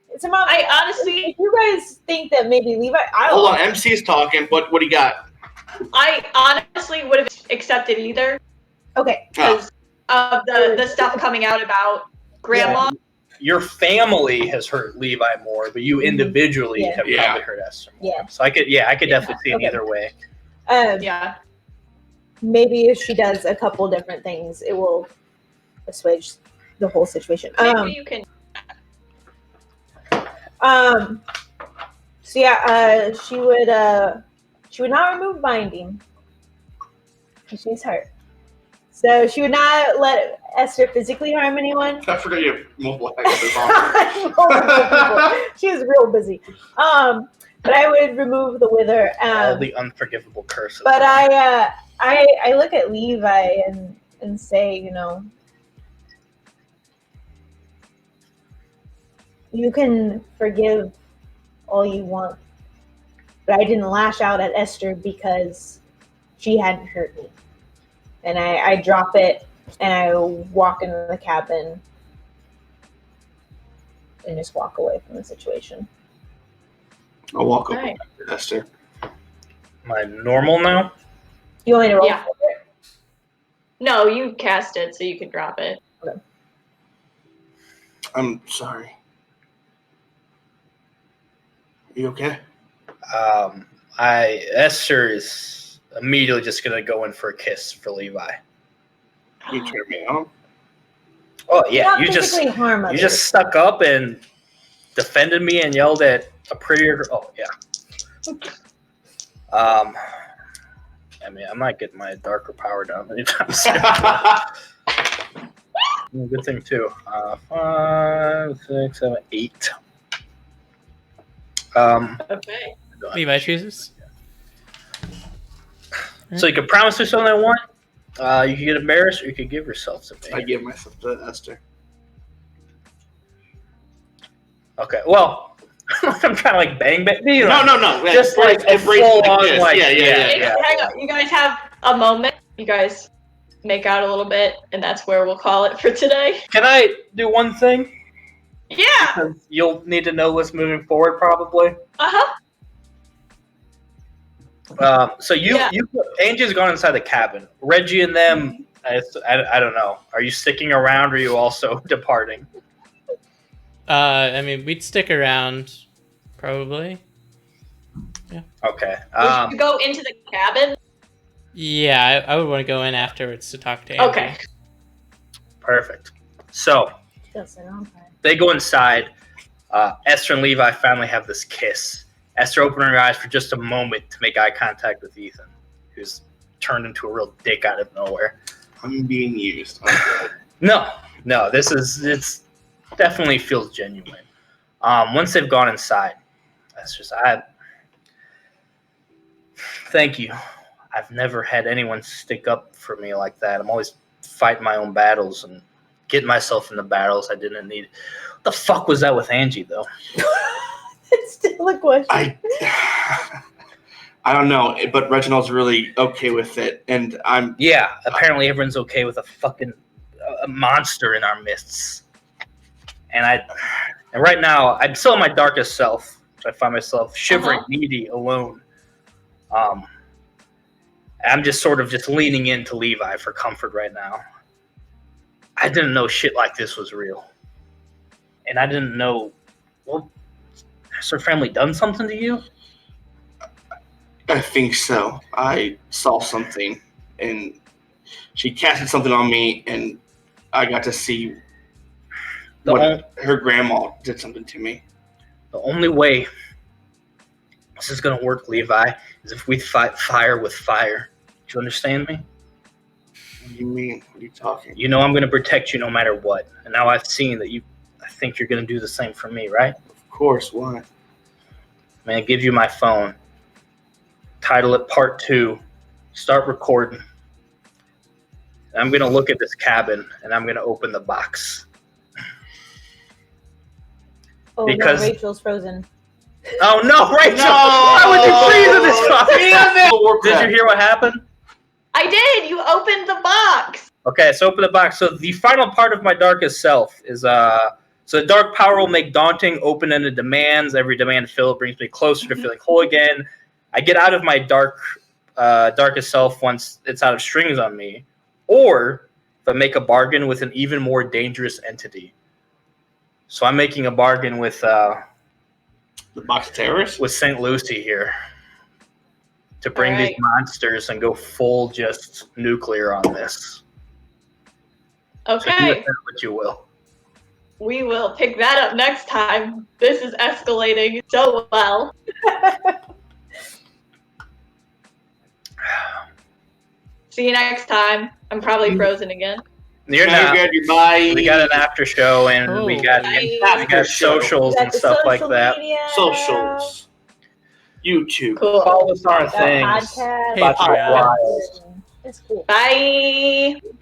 It's about. I honestly, If you guys think that maybe Levi, Hold on, MC's talking. What do you got? I honestly would have accepted either Okay. because of the stuff coming out about grandma. your family has hurt Levi more, but you individually Yeah. have Yeah. probably hurt Esther more. Yeah. So I could definitely see it Okay. either way. Yeah. Maybe if she does a couple different things, it will assuage the whole situation. Maybe you can. So yeah, she would not remove binding. She's hurt. So she would not let Esther physically harm anyone. I forgot you have multiple hexes on. She is real busy. But I would remove the wither. All the unforgivable curses. But I look at Levi and say, you can forgive all you want, but I didn't lash out at Esther because she hadn't hurt me. And I drop it and I walk into the cabin and just walk away from the situation. I'll walk over Alright. back to Esther. Am I normal now? You want me to roll Yeah. for it? No, you cast it, so you could drop it. I'm sorry. Are you okay? Esther is immediately just gonna go in for a kiss for Levi. You turn me on. Oh yeah, Not you just physically harm others. stuck up and defended me and yelled at a prettier. Oh yeah. I mean, I'm not getting my darker power down anytime soon. Good thing too. 5, 6, 7, 8. Okay. Levi chooses. So you can promise me something I want. You can get embarrassed, or you could give yourself to I me. give myself to Esther. Okay. Well, I'm trying to like bang. You know, No. Just like a embrace the full-on, kiss. like, yeah. Hang on. You guys have a moment. You guys make out a little bit, and that's where we'll call it for today. Can I do one thing? Yeah. Because you'll need to know this moving forward, probably. Uh-huh. So Angie's gone inside the cabin. Reggie and them, I don't know. Are you sticking around, or are you also departing? I mean, we'd stick around, probably. Okay. Would you go into the cabin? Yeah, I would want to go in afterwards to talk to Angie. Okay. Perfect. So they go inside. Esther and Levi finally have this kiss. Esther opened her eyes for just a moment to make eye contact with Ethan, who's turned into a real dick out of nowhere. I'm being used. No, it's definitely feels genuine. Once they've gone inside, thank you. I've never had anyone stick up for me like that. I'm always fighting my own battles and getting myself into battles I didn't need. What the fuck was that with Angie, though? It's still a question. I don't know, but Reginald's really okay with it, and I'm... Yeah, apparently everyone's okay with a fucking monster in our midst. And right now, I'm still in my darkest self. So I find myself shivering, needy, alone. I'm just sort of just leaning into Levi for comfort right now. I didn't know shit like this was real. And I didn't know, well, has her family done something to you? I think so. I saw something, and she casted something on me, and I got to see her grandma did something to me. The only way this is going to work, Levi, is if we fight fire with fire. Do you understand me? What do you mean? What are you talking? You know I'm going to protect you no matter what. And now I've seen that I think you're going to do the same for me, right? Of course. Why? I'm going to give you my phone. Title it Part 2. Start recording. And I'm going to look at this cabin, and I'm going to open the box. Oh, no, Rachel's frozen. Oh, no, Rachel! No! Why would you freeze in this box? Did you hear what happened? I did. You opened the box. Okay, so open the box. So the final part of my darkest self is so the dark power will make daunting, open-ended demands. Every demand filled brings me closer to feeling whole again. I get out of my darkest self once it's out of strings on me, or if I make a bargain with an even more dangerous entity. So I'm making a bargain with the box of terrorists? With St. Lucie here to bring these monsters and go full just nuclear on this. Okay. So do with that what you will. We will pick that up next time. This is escalating so well. See you next time. I'm probably frozen again. You're not. Bye. We got an after show and we got socials and stuff like that. Socials. YouTube. Cool. Follow us on our things. Podcast. Patreon. It's cool. Bye.